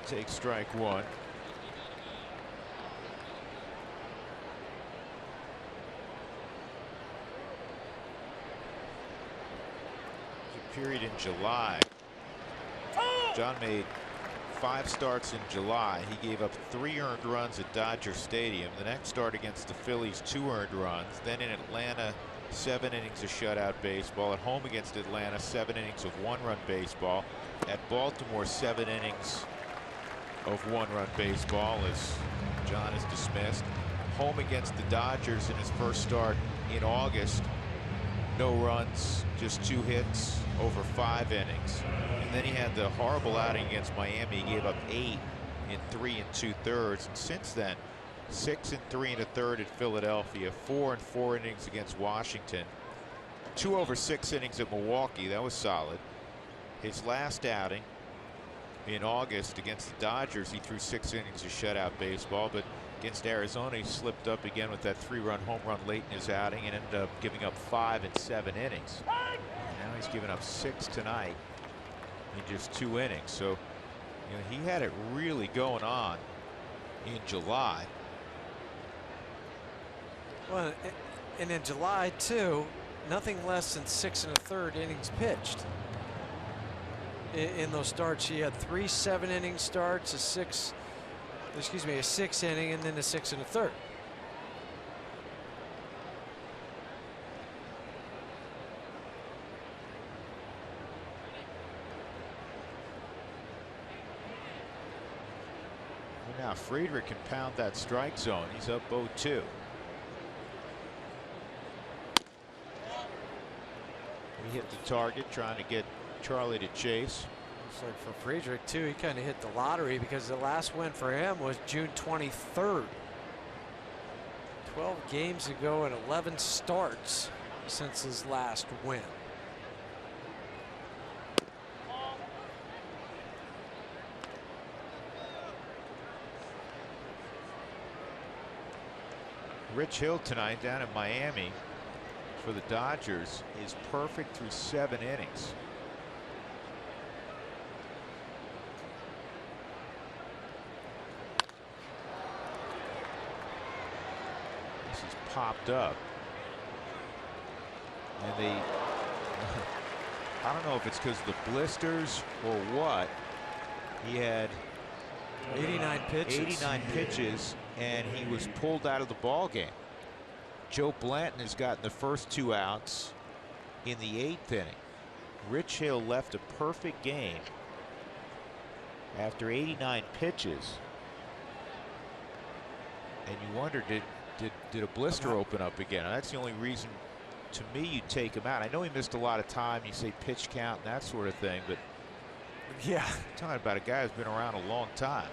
Take strike 1. There's a period in July. John made 5 starts in July. He gave up 3 earned runs at Dodger Stadium. The next start against the Phillies, 2 earned runs. Then in Atlanta, 7 innings of shutout baseball. At home against Atlanta, 7 innings of 1-run baseball. At Baltimore, 7 innings of 1-run baseball as John is dismissed. Home against the Dodgers in his first start in August. No runs, just 2 hits over 5 innings. And then he had the horrible outing against Miami. He gave up 8 in 3 2/3. And since then, 6 3 1/3 at Philadelphia, 4 4 innings against Washington, 2 over 6 innings at Milwaukee. That was solid. His last outing in August against the Dodgers, he threw 6 innings of shutout baseball, but against Arizona, he slipped up again with that 3-run home run late in his outing and ended up giving up 5 in 7 innings. And now he's given up 6 tonight in just 2 innings. So, you know, he had it really going on in July. Well, and in July too, nothing less than 6 1/3 innings pitched. In those starts, he had 3 7-inning starts, a 6 inning, and then a 6 1/3. Now Friedrich can pound that strike zone. He's up 0-2. He hit the target, trying to get Charlie to chase. Looks like for Friedrich too, he kind of hit the lottery because the last win for him was June 23rd. 12 games ago and 11 starts since his last win. Rich Hill tonight down in Miami for the Dodgers is perfect through 7 innings. popped up. And they, I don't know if it's because of the blisters or what. He had 89 pitches. 89 pitches, and he was pulled out of the ball game. Joe Blanton has gotten the first 2 outs in the 8th inning. Rich Hill left a perfect game after 89 pitches. And you wonder, did a blister open up again? That's the only reason, to me, you take him out. I know he missed a lot of time. You say pitch count and that sort of thing, but yeah, talking about a guy who's been around a long time.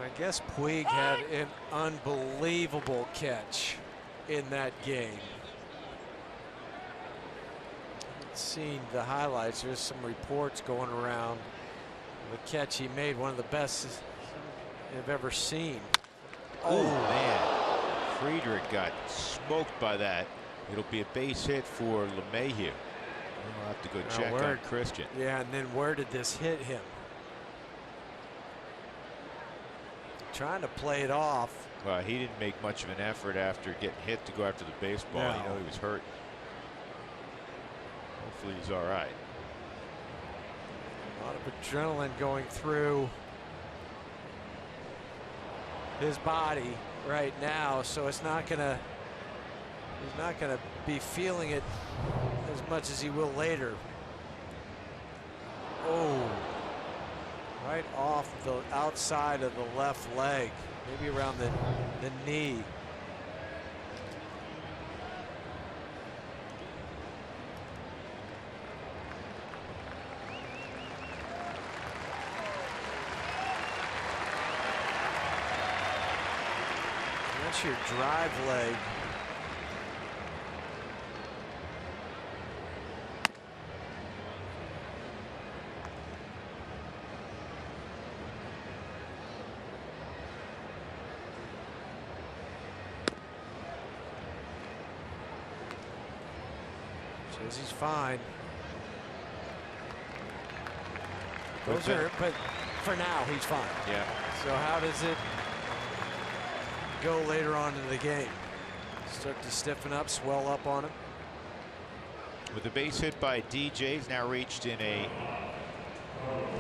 I guess Puig had an unbelievable catch in that game. Seen the highlights. There's some reports going around. The catch he made, one of the best I've ever seen. Oh man, Friedrich got smoked by that. It'll be a base hit for LeMahieu. We'll have to go check on Christian. Yeah, and then where did this hit him? Trying to play it off. Well, he didn't make much of an effort after getting hit to go after the baseball. No. You know he was hurt. Hopefully he's all right. A lot of adrenaline going through his body right now, so it's not gonna, he's not gonna be feeling it as much as he will later. Oh, right off the outside of the left leg, maybe around the knee. That's your drive leg. Says he's fine. Those are, but for now he's fine. Yeah. So how does it go later on in the game? Start to stiffen up, swell up on him. With the base hit by DJ, he's now reached in a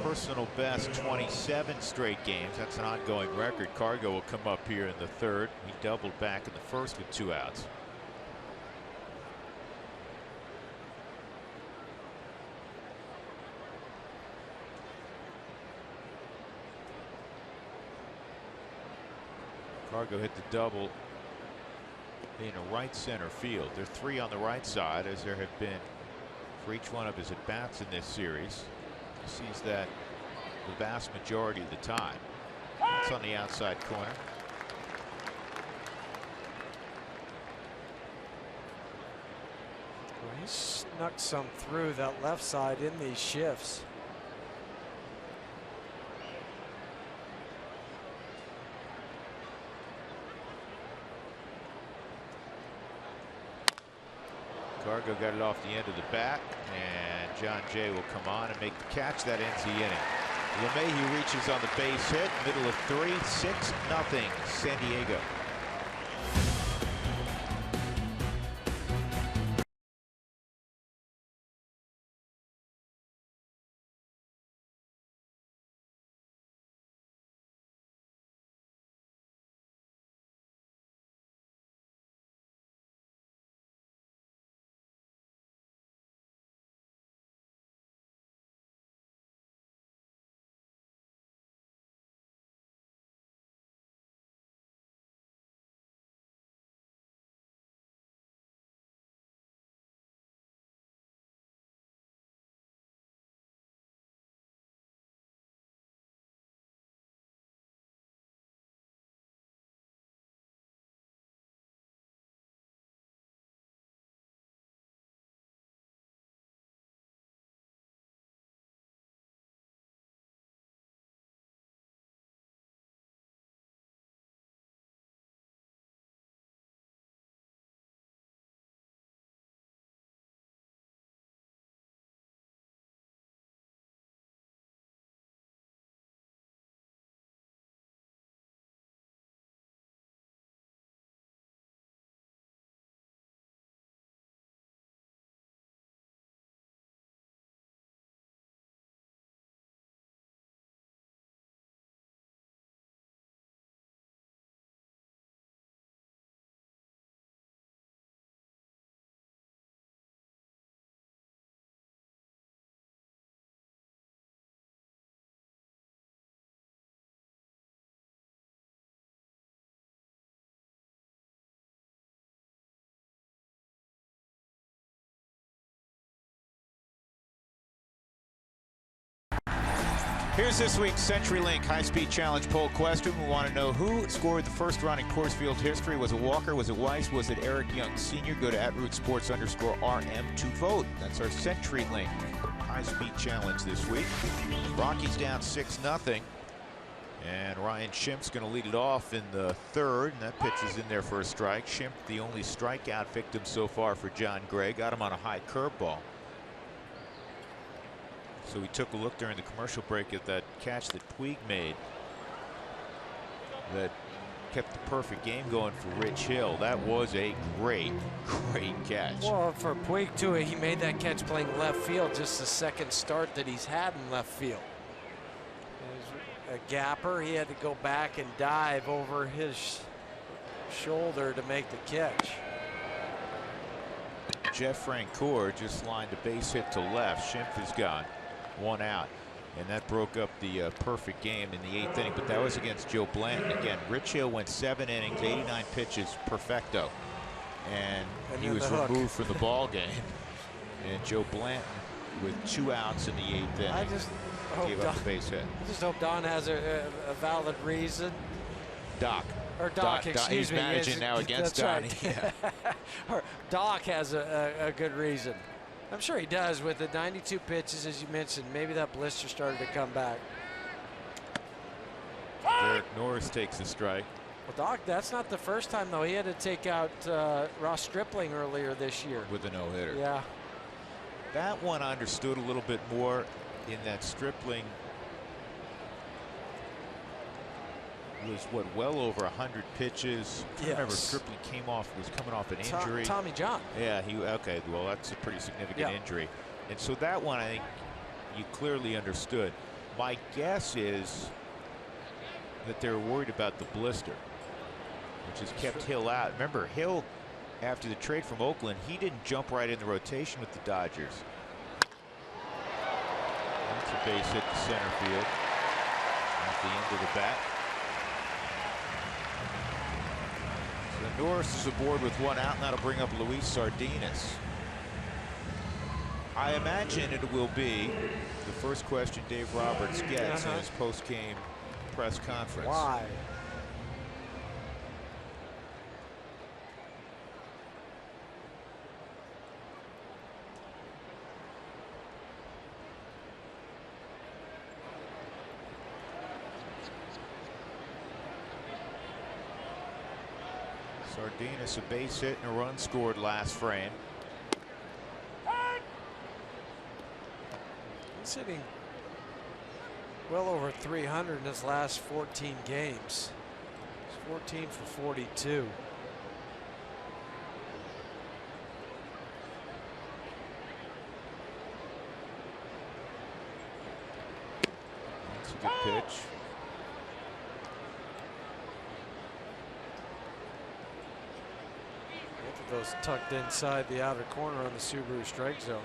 personal best 27 straight games. That's an ongoing record. Cargo will come up here in the 3rd. He doubled back in the 1st with 2 outs. Cargo hit the double in a right center field. There are 3 on the right side, as there have been for each one of his at bats in this series. He sees that the vast majority of the time. It's on the outside corner. Well, he snuck some through that left side in these shifts. Cargo got it off the end of the bat, and John Jay will come on and make the catch. That ends the inning. LeMahieu reaches on the base hit, middle of 3, 6-0 San Diego. Here's this week's CenturyLink high-speed challenge poll question. We want to know who scored the first run in Coors Field history. Was it Walker? Was it Weiss? Was it Eric Young Sr.? Go to @RootSports_RM to vote. That's our CenturyLink high-speed challenge this week. Rockies down 6-0. And Ryan Schimpf's going to lead it off in the third, and that pitch is in there for a strike. Schimpf, the only strikeout victim so far for John Gray, got him on a high curveball. So we took a look during the commercial break at that catch that Puig made that kept the perfect game going for Rich Hill. That was a great catch. Well, for Puig too, he made that catch playing left field, just the second start that he's had in left field. A gapper, he had to go back and dive over his shoulder to make the catch. Jeff Francoeur just lined a base hit to left. Schimpf is gone. 1 out, and that broke up the perfect game in the 8th inning, but that was against Joe Blanton. Again, Rich Hill went 7 innings, 89 pitches, perfecto, and he was removed from the ball game. And Joe Blanton with 2 outs in the 8th inning. I just gave up the base hit. I just hope Don has a valid reason. Doc. Or Doc, excuse he's me. Managing now against Donnie. Right. Yeah. Or Doc has a good reason. I'm sure he does with the 92 pitches, as you mentioned. Maybe that blister started to come back. Derek Norris takes a strike. Well, Doc, that's not the first time, though. He had to take out Ross Stripling earlier this year. With a no-hitter. Yeah. That one I understood a little bit more in that Stripling was well over 100 pitches. I remember Stripling was coming off an injury. Tommy John. Yeah, okay, well that's a pretty significant injury. And so that one I think you clearly understood. My guess is that they're worried about the blister, which has kept Hill out. Remember, Hill, after the trade from Oakland, he didn't jump right in the rotation with the Dodgers. That's a base hit to center field at the end of the bat. So Norris is aboard with 1 out, and that'll bring up Luis Sardinas. I imagine it will be the first question Dave Roberts gets in his post-game press conference. Why? Sardinas, a base hit and a run scored last frame. He's hitting well over 300 in his last 14 games. He's 14 for 42. That's a good pitch. Those tucked inside the outer corner on the Subaru strike zone.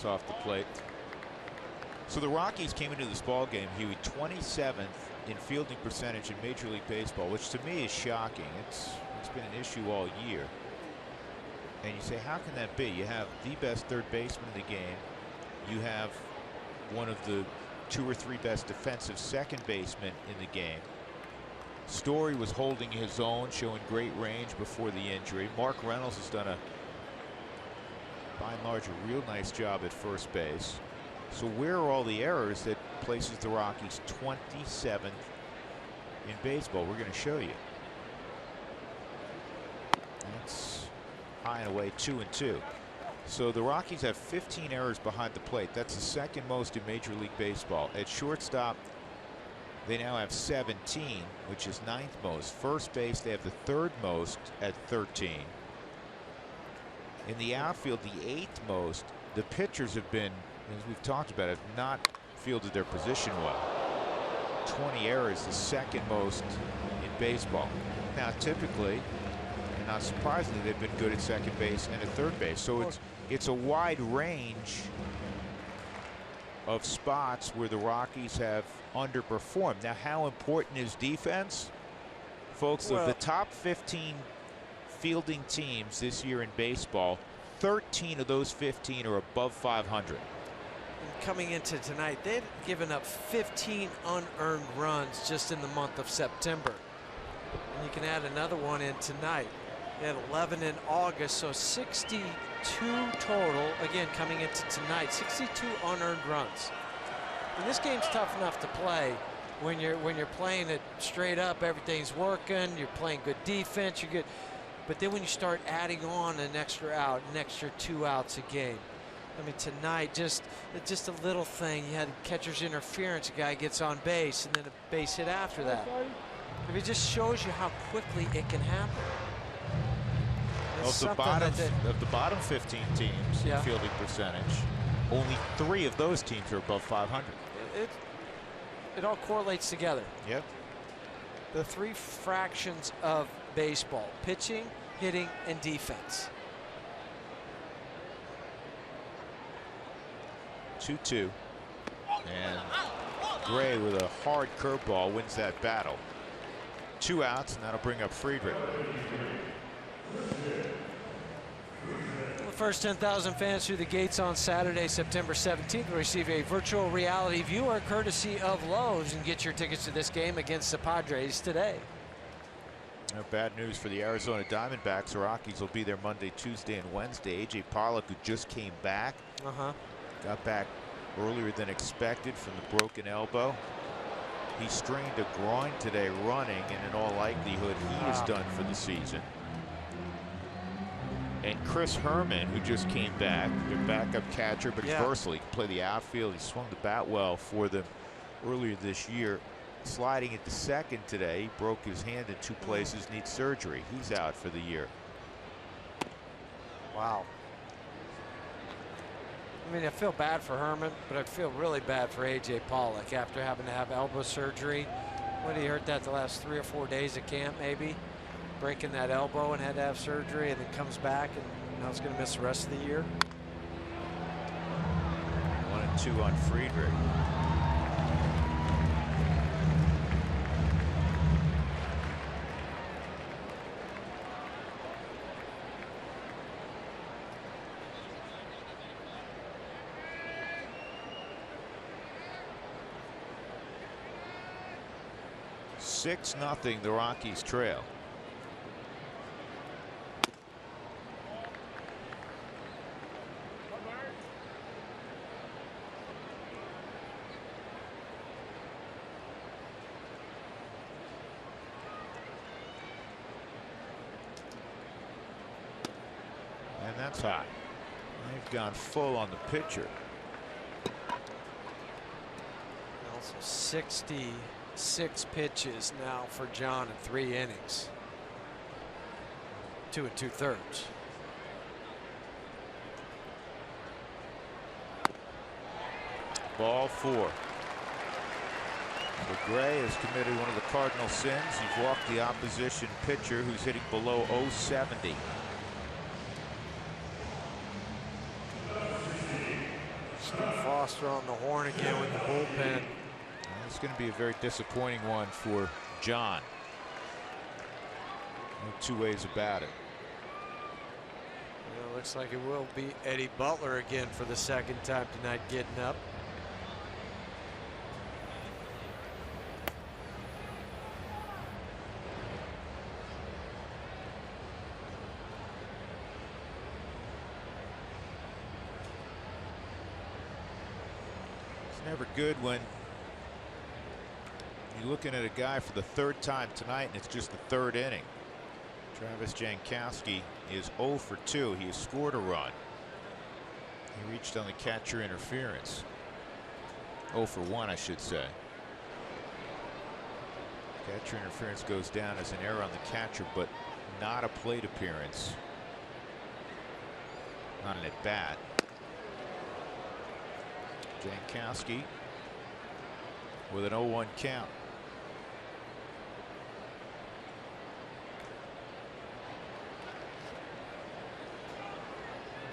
Off the plate. So the Rockies came into this ball game, Huey, 27th in fielding percentage in Major League Baseball, which to me is shocking. It's been an issue all year. And you say, how can that be? You have the best third baseman in the game. You have one of the 2 or 3 best defensive second basemen in the game. Story was holding his own, showing great range before the injury. Mark Reynolds has done by and large a real nice job at first base. So where are all the errors that places the Rockies 27th in baseball? We're going to show you. That's high and away, 2-2. So the Rockies have 15 errors behind the plate. That's the second most in Major League Baseball. At shortstop, They now have 17, which is 9th most. First base, they have the 3rd most at 13. In the outfield, the 8th most. The pitchers have been, as we've talked about, have not fielded their position well. 20 errors, the 2nd most in baseball. Now, typically, and not surprisingly, they've been good at 2nd base and at 3rd base. So it's a wide range of spots where the Rockies have underperformed. Now, how important is defense? Folks, of the top 15 fielding teams this year in baseball, 13 of those 15 are above 500. Coming into tonight, they'd given up 15 unearned runs just in the month of September. And you can add another one in tonight. They had 11 in August, so 62 total. Again, coming into tonight, 62 unearned runs. And this game's tough enough to play when you're playing it straight up. Everything's working. You're playing good defense. You're good. But then when you start adding on an extra out, an extra 2 outs a game. I mean, tonight, just a little thing. You had catcher's interference. A guy gets on base, and then a base hit after that. I mean, it just shows you how quickly it can happen. Of the bottom 15 teams in fielding percentage, only 3 of those teams are above 500. It all correlates together. Yep. The 3 fractions of baseball: pitching, hitting, and defense. 2-2. And Gray with a hard curveball wins that battle. 2 outs, and that'll bring up Friedrich. The first 10,000 fans through the gates on Saturday, September 17th, will receive a virtual reality viewer courtesy of Lowe's, and get your tickets to this game against the Padres today. Bad news for the Arizona Diamondbacks. The Rockies will be there Monday, Tuesday, and Wednesday. A.J. Pollock, who just came back, got back earlier than expected from the broken elbow. He strained a groin today running, and in all likelihood, he is done for the season. And Chris Herman, who just came back, their backup catcher, but he's versatile. He can play the outfield. He swung the bat well for them earlier this year. Sliding into second today. He broke his hand in 2 places, needs surgery. He's out for the year. Wow. I mean, I feel bad for Herman, but I feel really bad for A.J. Pollock after having to have elbow surgery. When he hurt that the last 3 or 4 days at camp, maybe breaking that elbow and had to have surgery, and then comes back and now he's going to miss the rest of the year. 1-2 on Friedrich. Six nothing, the Rockies trail. And that's hot. They've gone full on the pitcher. Also 66 pitches now for John in 3 innings. 2 2/3. Ball 4. So Gray has committed one of the cardinal sins. He's walked the opposition pitcher, who's hitting below .070. Foster on the horn again with the bullpen. It's going to be a very disappointing one for John. No 2 ways about it. Well, looks like it will be Eddie Butler again for the 2nd time tonight, getting up. It's never good when you're looking at a guy for the 3rd time tonight, and it's just the 3rd inning. Travis Jankowski is 0 for 2. He has scored a run. He reached on the catcher interference. 0 for 1, I should say. Catcher interference goes down as an error on the catcher, but not a plate appearance. Not an at bat. Jankowski with an 0-1 count.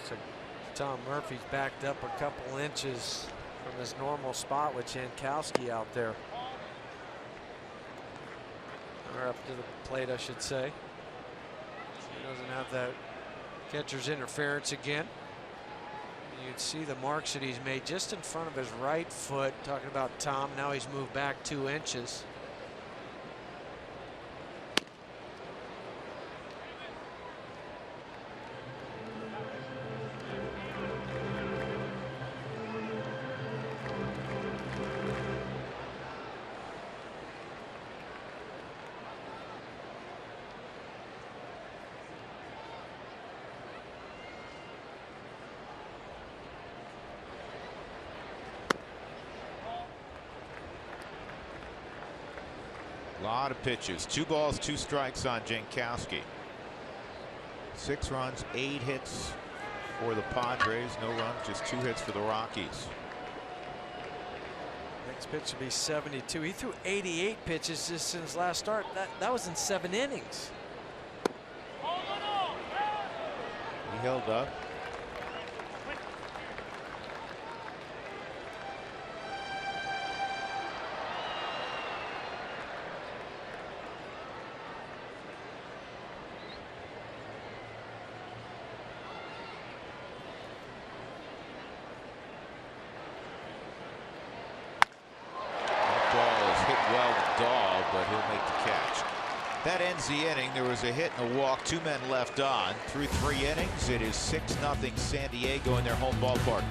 So Tom Murphy's backed up a couple inches from his normal spot with Jankowski out there. Or up to the plate, I should say. He doesn't have that catcher's interference again. You can see the marks that he's made just in front of his right foot. Talking about Tom, now he's moved back 2 inches. A lot of pitches. 2 balls, 2 strikes on Jankowski. 6 runs, 8 hits for the Padres. No runs, just 2 hits for the Rockies. Next pitch will be 72. He threw 88 pitches just in his last start. That was in 7 innings. He held up. But he'll make the catch. That ends the inning. There was a hit and a walk, 2 men left on. Through 3 innings, it is 6-0 San Diego in their home ballpark.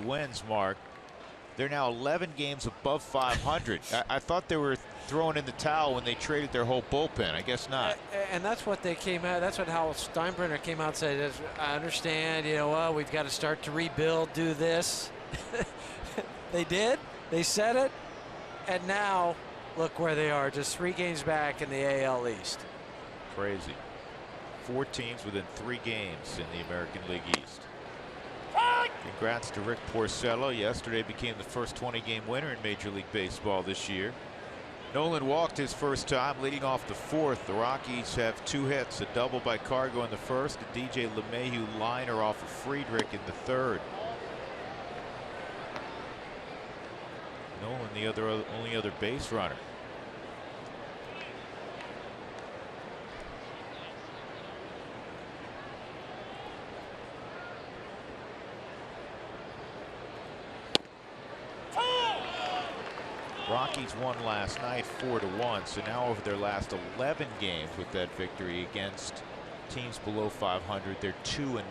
Wins, Mark. They're now 11 games above 500. I thought they were throwing in the towel when they traded their whole bullpen. I guess not. And that's what they came out. That's what Hal Steinbrenner came out and said. I understand. You know, well, we've got to start to rebuild, do this. They did. They said it. And now, look where they are. Just 3 games back in the AL East. Crazy. 4 teams within 3 games in the American League East. Congrats to Rick Porcello. Yesterday became the first 20-game winner in Major League Baseball this year. Nolan walked his first time, leading off the fourth. The Rockies have 2 hits, a double by Cargo in the first, a DJ LeMahieu liner off of Friedrich in the third. Nolan, the only other base runner. Rockies won last night 4-1, so now over their last 11 games with that victory against teams below 500, they're 2-9.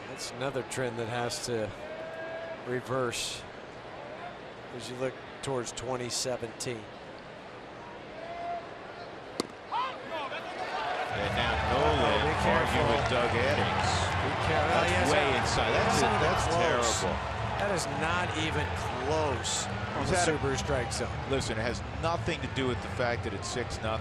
That's another trend that has to reverse as you look towards 2017. And now Nolan arguing with Doug Eddings. That's way inside. That's terrible. That is not even close on the Subaru strike zone. Listen, it has nothing to do with the fact that it's 6-0.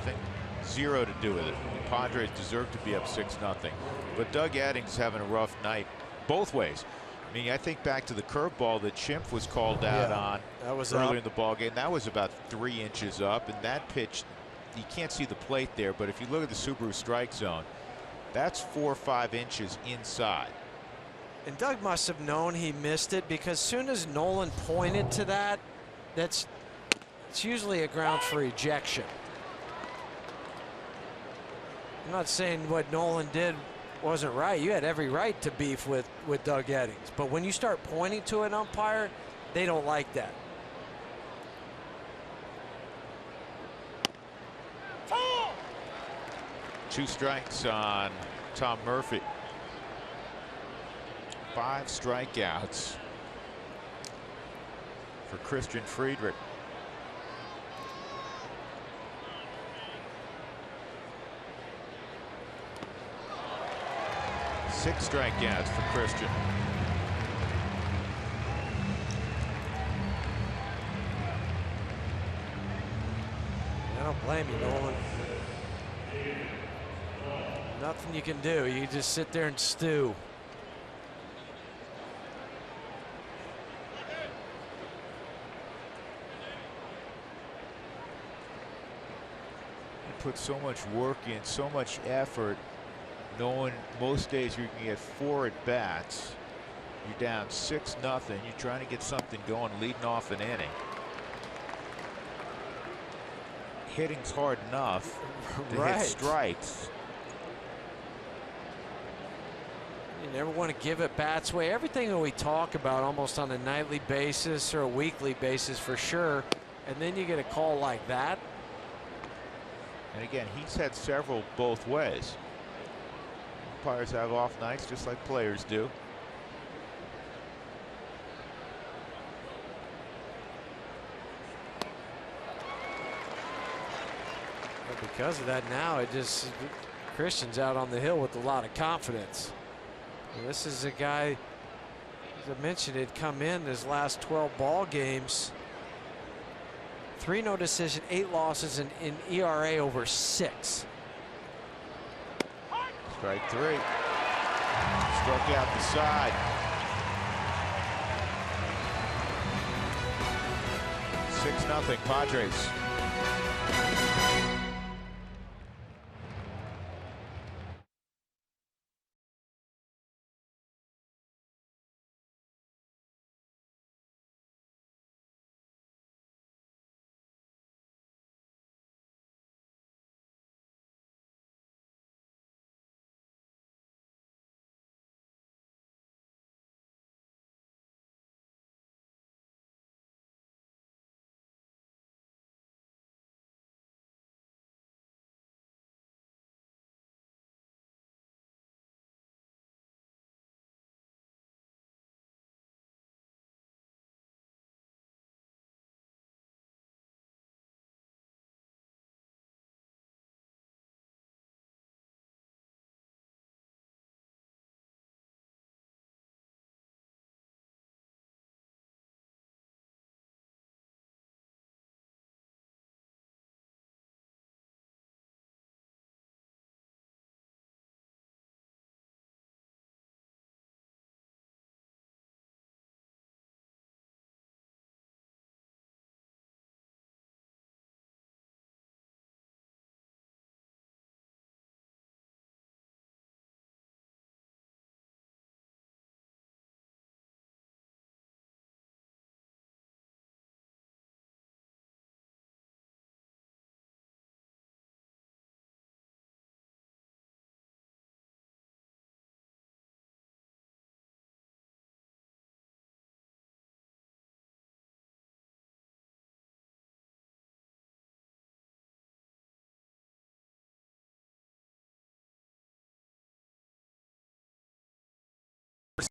Zero to do with it. The Padres deserve to be up 6-0. But Doug Eddings is having a rough night both ways. I mean, I think back to the curveball that Schimpf was called out on earlier in the ball game. That was about 3 inches up, and that pitch, you can't see the plate there, but if you look at the Subaru strike zone, that's 4 or 5 inches inside. And Doug must have known he missed it, because as soon as Nolan pointed to that, it's usually a ground for ejection. I'm not saying what Nolan did wasn't right. You had every right to beef with Doug Eddings. But when you start pointing to an umpire, they don't like that. Two strikes on Tom Murphy. 5 strikeouts for Christian Friedrich. Six strikeouts for Christian. I don't blame you, Nolan. Nothing you can do. You just sit there and stew. Put so much work in, so much effort, knowing most days you can get 4 at bats. You're down 6-0. You're trying to get something going, leading off an inning. Hitting's hard enough to hit strikes. You never want to give it bats away. Everything that we talk about almost on a nightly basis or a weekly basis for sure, and then you get a call like that. And again, he's had several both ways. Umpires have off nights just like players do. But because of that, now Christian's out on the hill with a lot of confidence. And this is a guy, as I mentioned, had come in his last 12 ball games. 3 no decision, 8 losses, and in ERA over 6. Strike 3. Struck out the side. 6-0 Padres.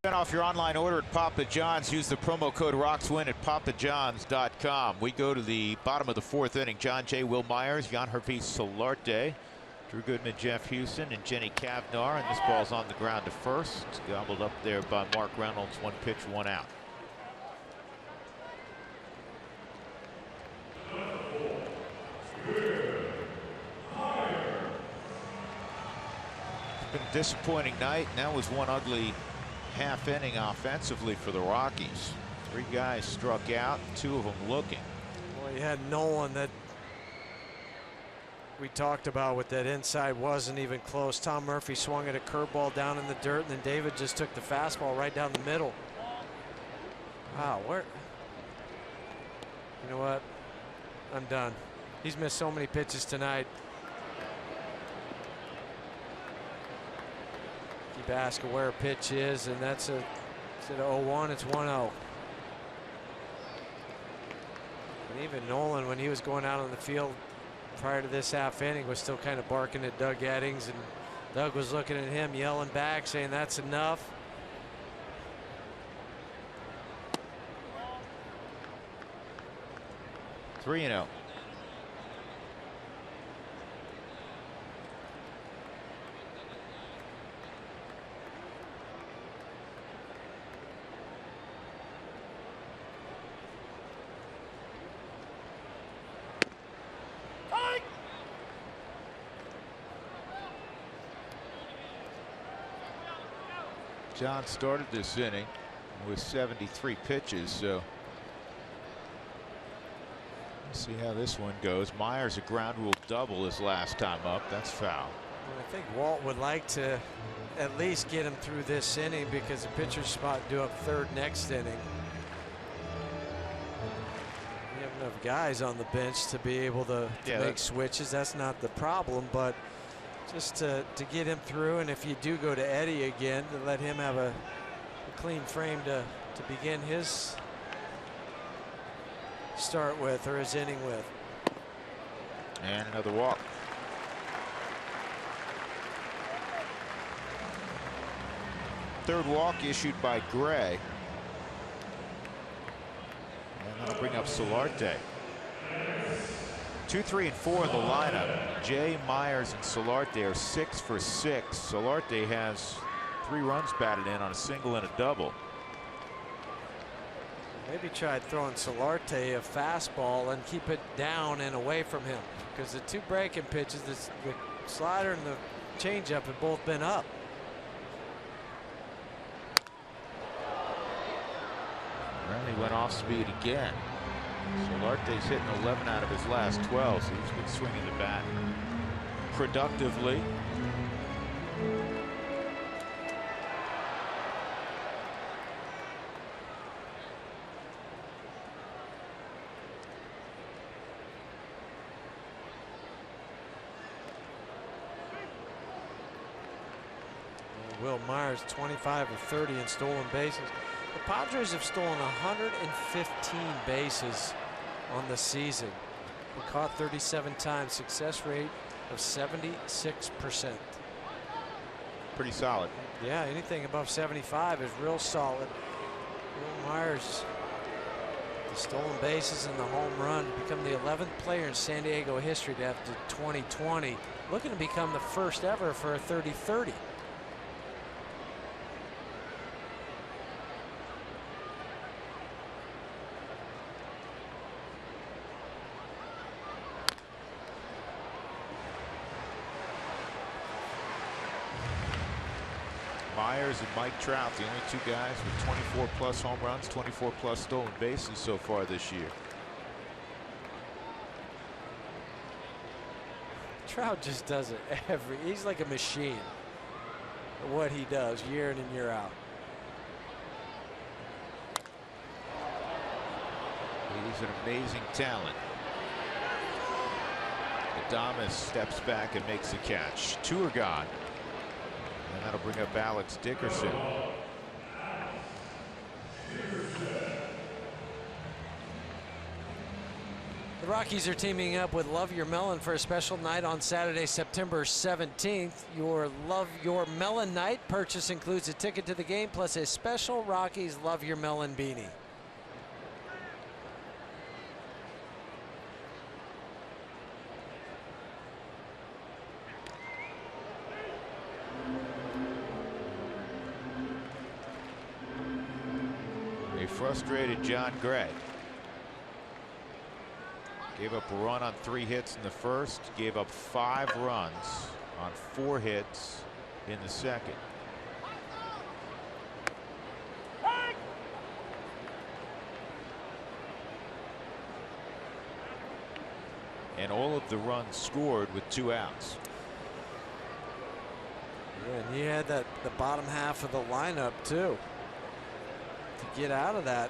20% off your online order at Papa John's. Use the promo code ROXWIN at papajohns.com. We go to the bottom of the 4th inning. John Jay, Will Myers, Jan Hervé Solarte, Drew Goodman, Jeff Houston, and Jenny Cavnar. And this ball's on the ground to first. Gobbled up there by Mark Reynolds. 1 pitch, 1 out. Been a disappointing night. And that was one ugly half inning offensively for the Rockies. 3 guys struck out, 2 of them looking. Well, you had Nolan that we talked about with that inside, wasn't even close. Tom Murphy swung at a curveball down in the dirt, and then David just took the fastball right down the middle. Wow, where? You know what? I'm done. He's missed so many pitches tonight. Keep asking where a pitch is, and that's a, instead of 0-1, it's 1-0. And even Nolan, when he was going out on the field prior to this half inning, was still kind of barking at Doug Eddings, and Doug was looking at him, yelling back, saying that's enough. Three and out. John started this inning with 73 pitches, so let's see how this one goes. Myers, a ground rule double his last time up. That's foul. Well, I think Walt would like to at least get him through this inning, because the pitcher's spot due up 3rd next inning. We have enough guys on the bench to be able to make switches. That's not the problem, but just to get him through, and if you do go to Eddie again, to let him have a clean frame to begin his start with, or his inning with. And another walk. Third walk issued by Gray. And that'll bring up Solarte. 2, 3, and 4 in the lineup. Jay, Myers, and Solarte are 6 for 6. Solarte has 3 runs batted in on a single and a double. Maybe try throwing Solarte a fastball and keep it down and away from him, because the 2 breaking pitches, the slider and the changeup, have both been up. Well, he went off speed again. Solarte's hitting 11 out of his last 12, so he's been swinging the bat productively. Will Myers 25 of 30 in stolen bases. The Padres have stolen 115 bases on the season. They caught 37 times. Success rate of 76%. Pretty solid. Yeah, anything above 75 is real solid. Will Myers, the stolen bases and the home run, become the 11th player in San Diego history to have the 2020. Looking to become the first ever for a 30-30. Myers and Mike Trout, the only 2 guys with 24+ home runs, 24+ stolen bases so far this year. Trout just does it he's like a machine at what he does year in and year out. He's an amazing talent. Adames steps back and makes the catch. 2 are gone. And that'll bring up Alex Dickerson. The Rockies are teaming up with Love Your Melon for a special night on Saturday, September 17th. Your Love Your Melon night purchase includes a ticket to the game plus a special Rockies Love Your Melon beanie. A frustrated John Gray. Gave up a run on 3 hits in the first, gave up 5 runs on 4 hits in the second. And all of the runs scored with 2 outs. Yeah, and he had the bottom half of the lineup too to get out of that.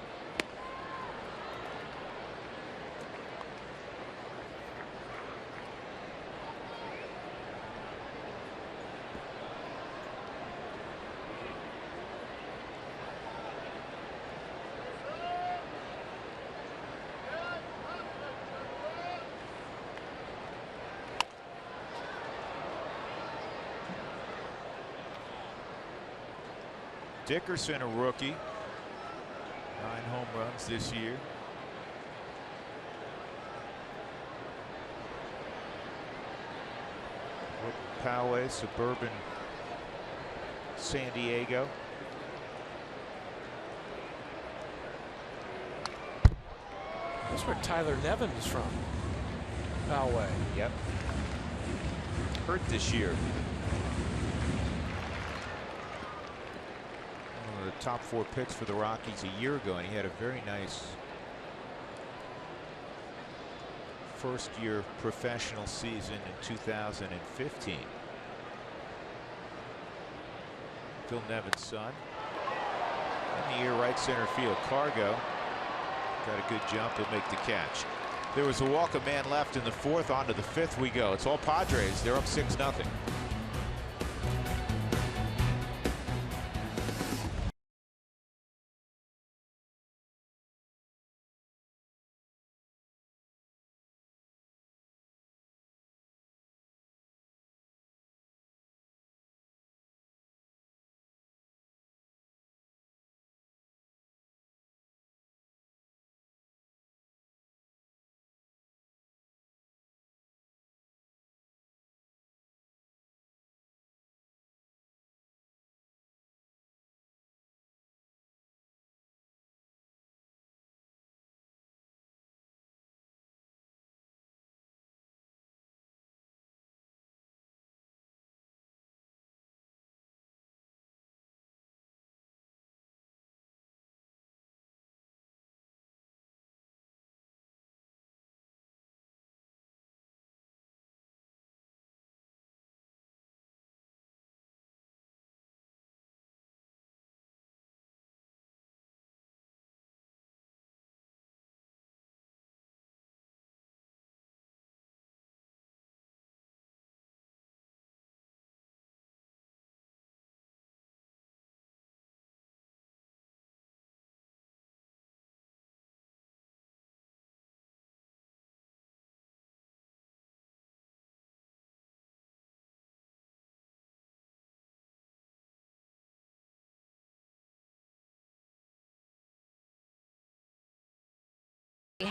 Dickerson, a rookie, 9 home runs this year. Poway, suburban San Diego. That's where Tyler Nevin is from. Poway. Yep. Hurt this year. One of the top 4 picks for the Rockies a year ago, and he had a very nice first-year professional season in 2015. Phil Nevin's son. In the air, right center field. Cargo got a good jump. He'll make the catch. There was a walk, a man left in the 4th. On to the 5th we go. It's all Padres. They're up 6-0.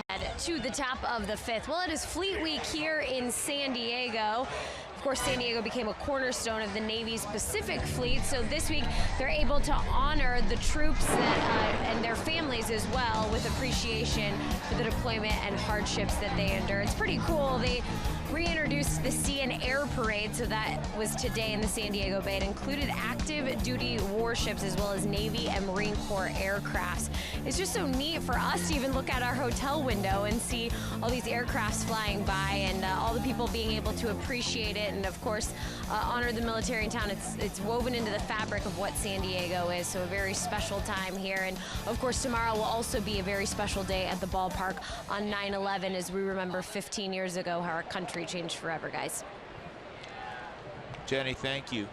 Head to the top of the 5th. Well, it is Fleet Week here in San Diego. Of course, San Diego became a cornerstone of the Navy's Pacific Fleet, so this week they're able to honor the troops and their families as well with appreciation for the deployment and hardships that they endure. It's pretty cool. They reintroduced the Sea and Air Parade, so that was today in the San Diego Bay. It included active duty warships as well as Navy and Marine Corps aircrafts. It's just so neat for us to even look out our hotel window and see all these aircrafts flying by and all the people being able to appreciate it and, of course, honor the military in town. It's woven into the fabric of what San Diego is, so a very special time here. And, of course, tomorrow will also be a very special day at the ballpark on 9/11 as we remember 15 years ago how our country changed forever, guys. Jenny, thank you.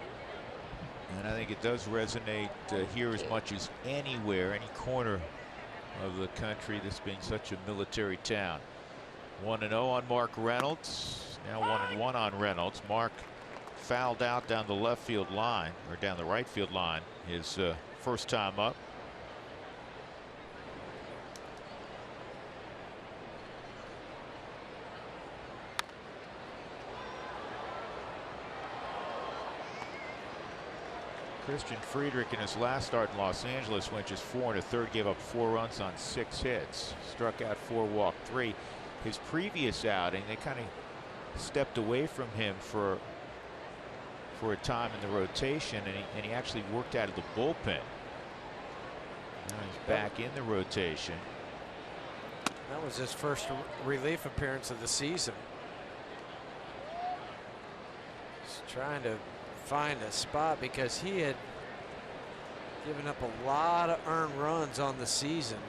And I think it does resonate here as much as anywhere, any corner of the country, this being such a military town. 1-0 on Mark Reynolds. Now 1-1 on Reynolds. Mark fouled out down the left field line, or down the right field line, his first time up. Christian Friedrich in his last start in Los Angeles went just 4 1/3, gave up 4 runs on 6 hits, struck out 4, walked 3. His previous outing, they kind of stepped away from him for a time in the rotation, and he actually worked out of the bullpen. Now he's back in the rotation. That was his first relief appearance of the season. Just trying to find a spot because he had given up a lot of earned runs on the season.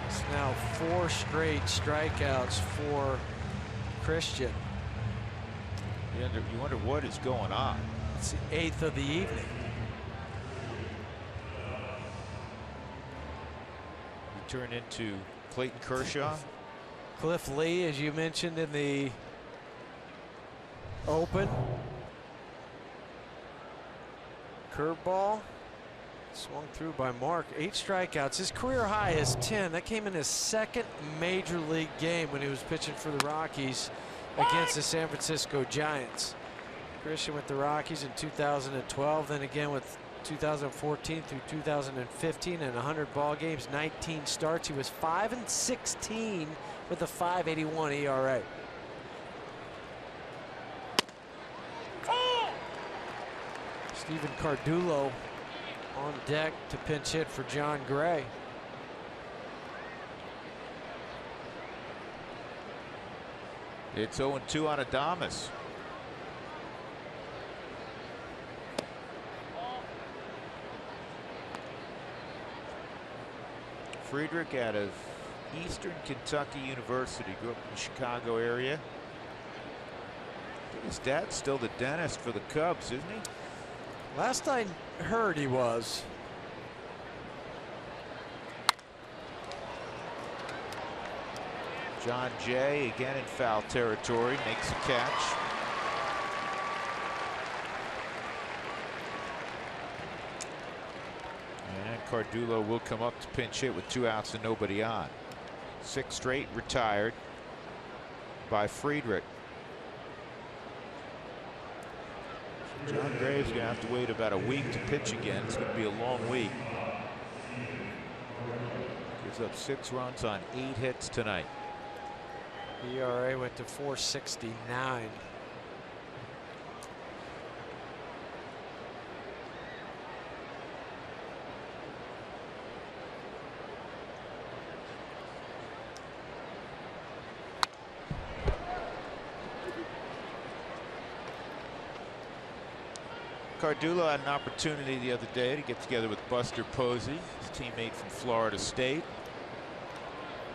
It's now 4 straight strikeouts for Christian. You wonder what is going on. It's the 8th of the evening. Turn into Clayton Kershaw. Cliff Lee, as you mentioned in the open. Curveball swung through by Mark. 8 strikeouts. His career high is 10. That came in his second major league game when he was pitching for the Rockies against the San Francisco Giants. Christian with the Rockies in 2012, then again with 2014 through 2015 and 100 ball games, 19 starts. He was 5-16 with a 5.81 ERA. Stephen Cardullo on deck to pinch hit for John Gray. It's 0-2 on Adames. Friedrich out of Eastern Kentucky University, grew up in the Chicago area. His dad's still the dentist for the Cubs, isn't he? Last I heard he was. John Jay again in foul territory, makes a catch. Cardullo will come up to pinch hit with 2 outs and nobody on. 6 straight retired by Friedrich. John Graves going to have to wait about a week to pitch again. It's going to be a long week. Gives up 6 runs on 8 hits tonight. ERA went to 4.69. Cardullo had an opportunity the other day to get together with Buster Posey, his teammate from Florida State.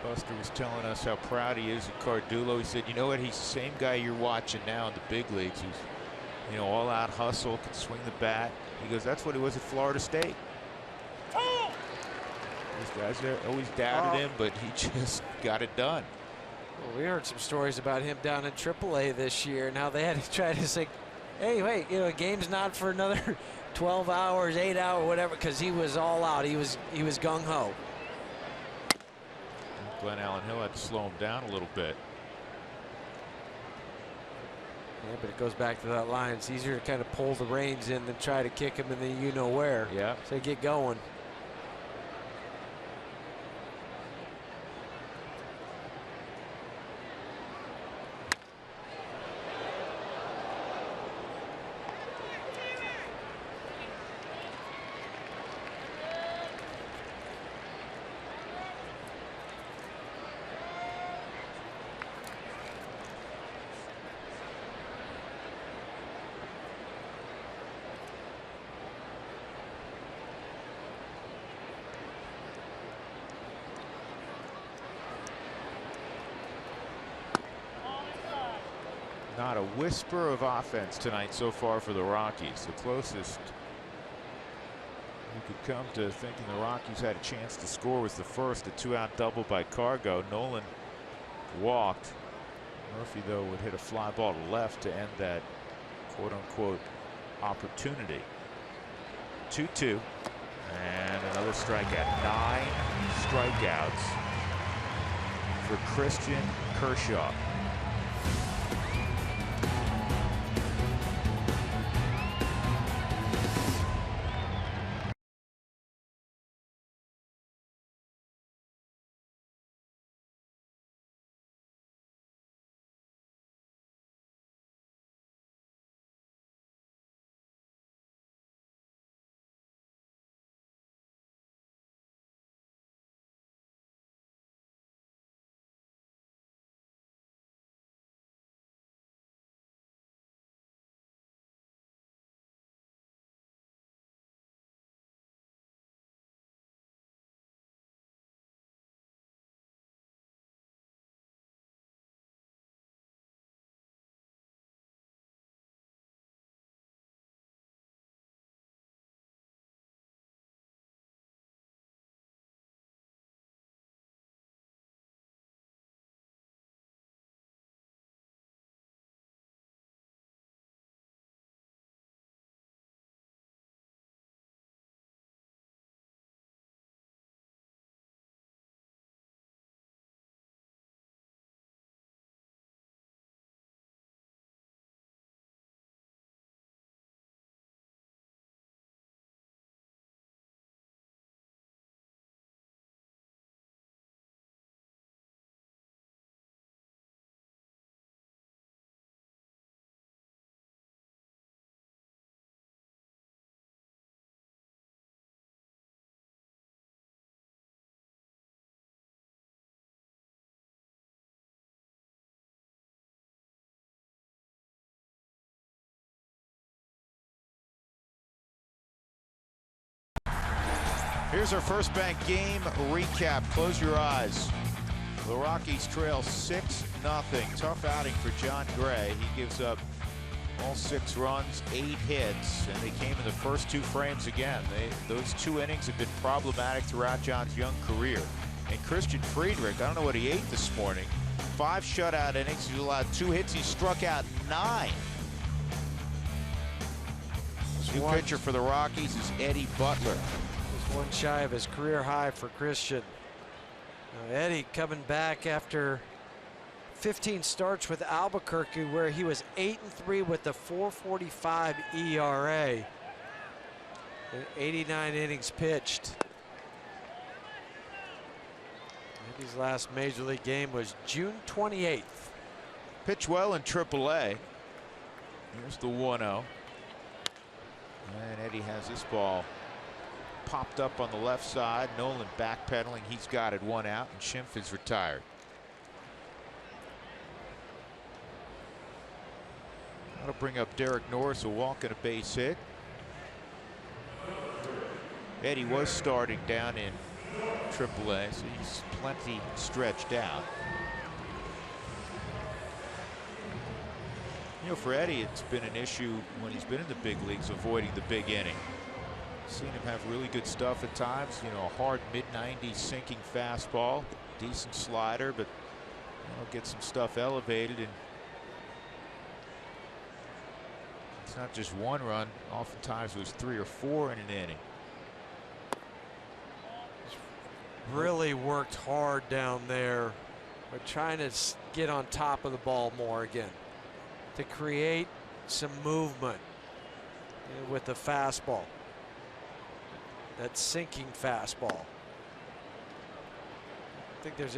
Buster was telling us how proud he is of Cardullo. He said, you know what, he's the same guy you're watching now in the big leagues. He's, you know, all out hustle, can swing the bat. He goes, that's what he was at Florida State. These guys always doubted him, but he just got it done. Well, we heard some stories about him down in AAA this year and how they had to try to say, hey, wait, you know, a game's not for another 12 hours, 8 hours, whatever, because he was all out. He was gung-ho. Glenn Allen Hill had to slow him down a little bit. Yeah, but it goes back to that line. It's easier to kind of pull the reins in than try to kick him in the you-know-where. Yeah. So get going. Not a whisper of offense tonight so far for the Rockies. The closest Could come to thinking the Rockies had a chance to score was the first. A 2-out double by Cargo. Nolan walked. Murphy, though, would hit a fly ball to left to end that quote-unquote opportunity. 2-2. And another strikeout. 9 strikeouts for Christian Kershaw. Here's our first bank game recap. Close your eyes. The Rockies trail 6-0. Tough outing for John Gray. He gives up all 6 runs, 8 hits, and they came in the first 2 frames again. Those 2 innings have been problematic throughout John's young career. And Christian Friedrich, I don't know what he ate this morning. 5 shutout innings. He allowed 2 hits. He struck out 9. New pitcher for the Rockies is Eddie Butler. One shy of his career high for Christian. Now Eddie coming back after 15 starts with Albuquerque, where he was 8-3 with a 4.45 ERA. And 89 innings pitched. Eddie's last major league game was June 28th. Pitched well in AAA. Here's the 1-0. And Eddie has this ball popped up on the left side. Nolan backpedaling. He's got it 1 out, and Schimpf is retired. That'll bring up Derek Norris, a walk and a base hit. Eddie was starting down in AAA, so he's plenty stretched out. You know, for Eddie, it's been an issue when he's been in the big leagues, avoiding the big inning. Seen him have really good stuff at times. You know, a hard mid-90s sinking fastball, decent slider, but get some stuff elevated, and it's not just 1 run. Oftentimes it was 3 or 4 in an inning. Really worked hard down there, but trying to get on top of the ball more again to create some movement with the fastball. That sinking fastball. I don't think there's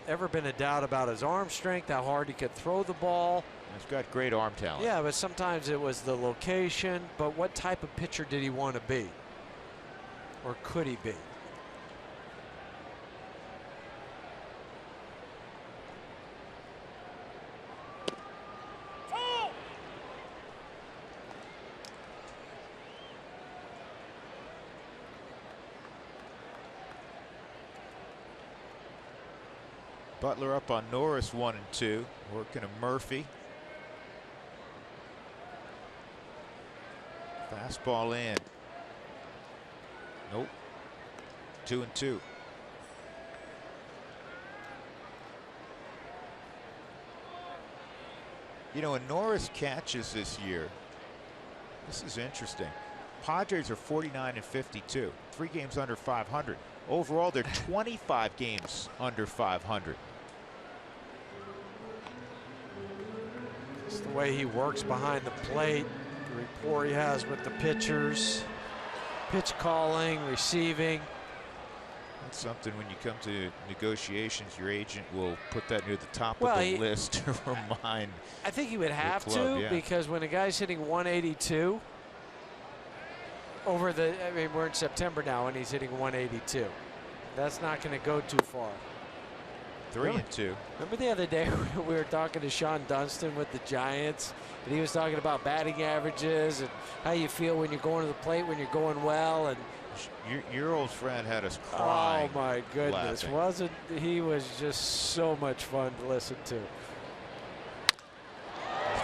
ever been a doubt about his arm strength, how hard he could throw the ball. He's got great arm talent. Yeah, but sometimes it was the location. But what type of pitcher did he want to be? Or could he be? Butler up on Norris 1-2, working to Murphy. Fastball in. Nope. 2-2. You know, when Norris catches this year, this is interesting. Padres are 49-52, 3 games under 500. Overall, they're 25 games under 500. It's the way he works behind the plate, the rapport he has with the pitchers, pitch calling, receiving. That's something when you come to negotiations, your agent will put that near the top of the list to remind. I think he would have club, to, yeah. because when a guy's hitting 182 over the, I mean, we're in September now and he's hitting 182. That's not going to go too far. 3-2. Remember the other day we were talking to Sean Dunston with the Giants, and he was talking about batting averages and how you feel when you're going to the plate, when you're going well, and your old friend had us crying. Oh my goodness, laughing. He was just so much fun to listen to. This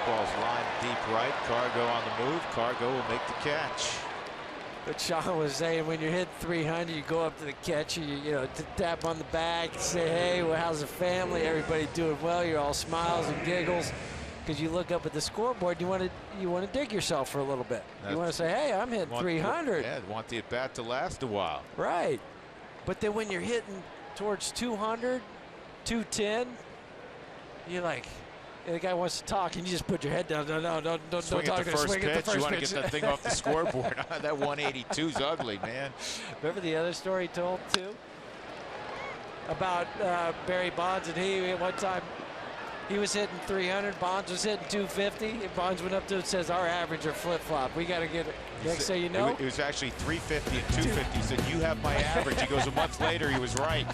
ball's lined deep right. Cargo on the move. Cargo will make the catch. But Sean was saying, when you're hitting 300, you go up to the catcher, you know, to tap on the back, say, hey, well, how's the family? Everybody doing well? You're all smiles and giggles. Because you look up at the scoreboard, you want to dig yourself for a little bit. You want to say, hey, I'm hitting 300. Yeah, want the at-bat to last a while. Right. But then when you're hitting towards 200, 210, you're like, the guy wants to talk, and you just put your head down. Don't Swing talk. at the first pitch. You want to get that thing off the scoreboard. That 182's ugly, man. Remember the other story he told, too? About Barry Bonds and he, at one time, he was hitting 300, Bonds was hitting 250, and Bonds went up to him and says, our average are flip-flop. We got to get it. Next thing you know. It was actually 350 and 250. He said, you have my average. He goes, a month later, he was right.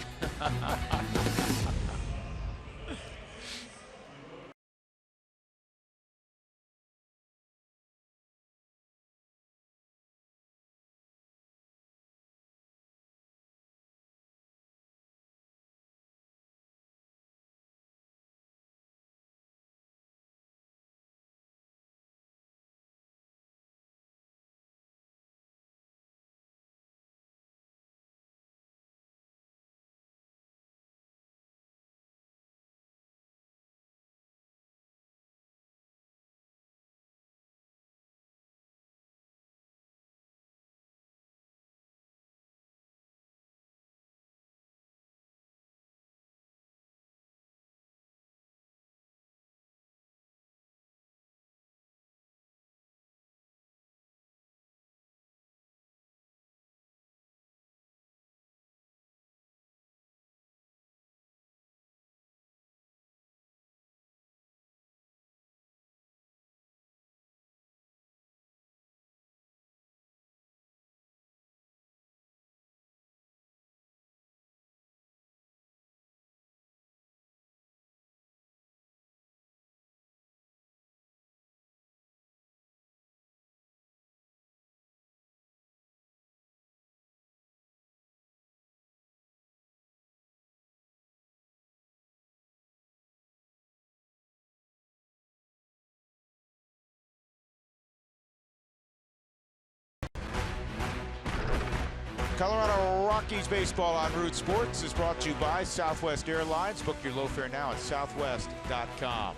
Colorado Rockies baseball on Root Sports is brought to you by Southwest Airlines. Book your low fare now at southwest.com.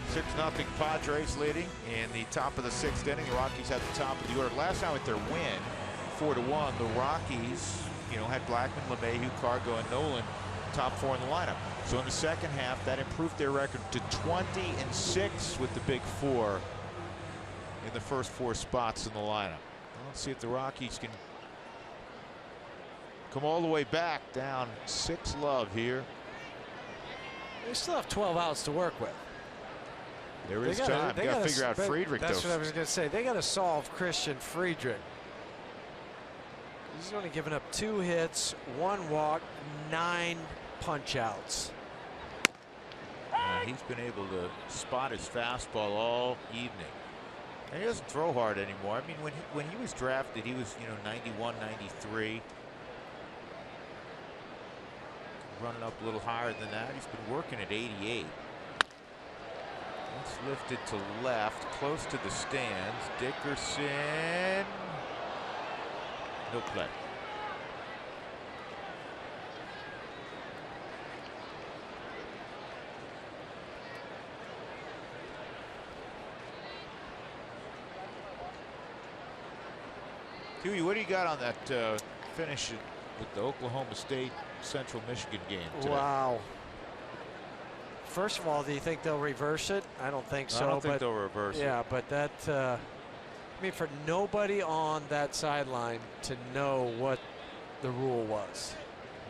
Six 0 Padres leading in the top of the 6th inning. The Rockies at the top of the order. Last night with their win, 4-1, the Rockies, had Blackman, LeMahieu, Cargo, and Nolan top 4 in the lineup. So in the second half, that improved their record to 20-6 with the big 4 in the first 4 spots in the lineup. Let's see if the Rockies can come all the way back, down 6-0 here. They still have 12 outs to work with. There is time. They got to figure out Friedrich, That's though. what I was going to say. They got to solve Christian Friedrich. He's only given up 2 hits, 1 walk, 9 punch outs. He's been able to spot his fastball all evening. And he doesn't throw hard anymore. I mean, when he was drafted, he was 91, 93. Running up a little higher than that. He's been working at 88. It's lifted to left, close to the stands. Dickerson. No play. Huey, what do you got on that finish with the Oklahoma State Central Michigan game today? Wow. First of all, do you think they'll reverse it? I don't think so. I don't think they'll reverse it. Yeah, but that, I mean, for nobody on that sideline to know what the rule was.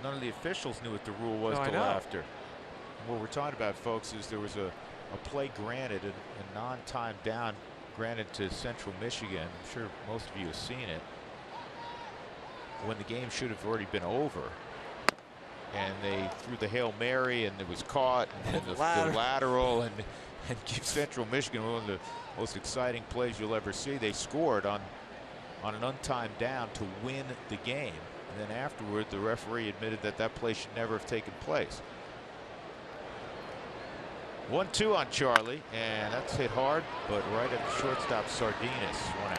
None of the officials knew what the rule was till after. What we're talking about, folks, is there was a play granted, a non-time down granted to Central Michigan. I'm sure most of you have seen it, when the game should have already been over. And they threw the Hail Mary, and it was caught, and the lateral, and give Central Michigan one of the most exciting plays you'll ever see. They scored on an untimed down to win the game. And then afterward, the referee admitted that that play should never have taken place. 1-2 on Charlie, and that's hit hard, but right at the shortstop, Sardinas, 1 out.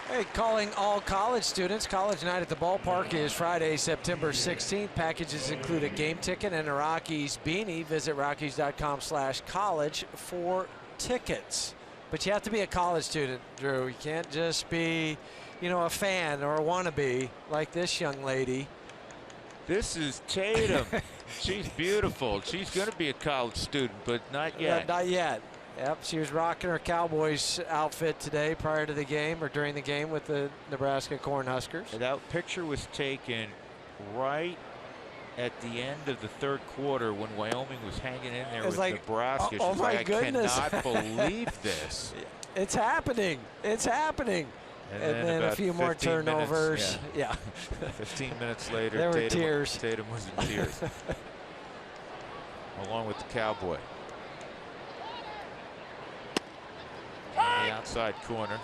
Hey, calling all college students. College night at the ballpark is Friday, September 16th. Packages include a game ticket and a Rockies beanie. Visit Rockies.com/college for tickets. But you have to be a college student, Drew. You can't just be, you know, a fan or a wannabe like this young lady. This is Tatum. She's beautiful. She's going to be a college student, but not yet. Not yet. Yep, she was rocking her Cowboys outfit today prior to the game or during the game with the Nebraska Cornhuskers. That picture was taken right at the end of the third quarter when Wyoming was hanging in there with Nebraska. Oh She's my like, goodness. I cannot believe this. It's happening. It's happening. And then a few more turnovers. Minutes, yeah. 15 minutes later, there were tears. Tatum was in tears. Along with the Cowboy. On the outside corner.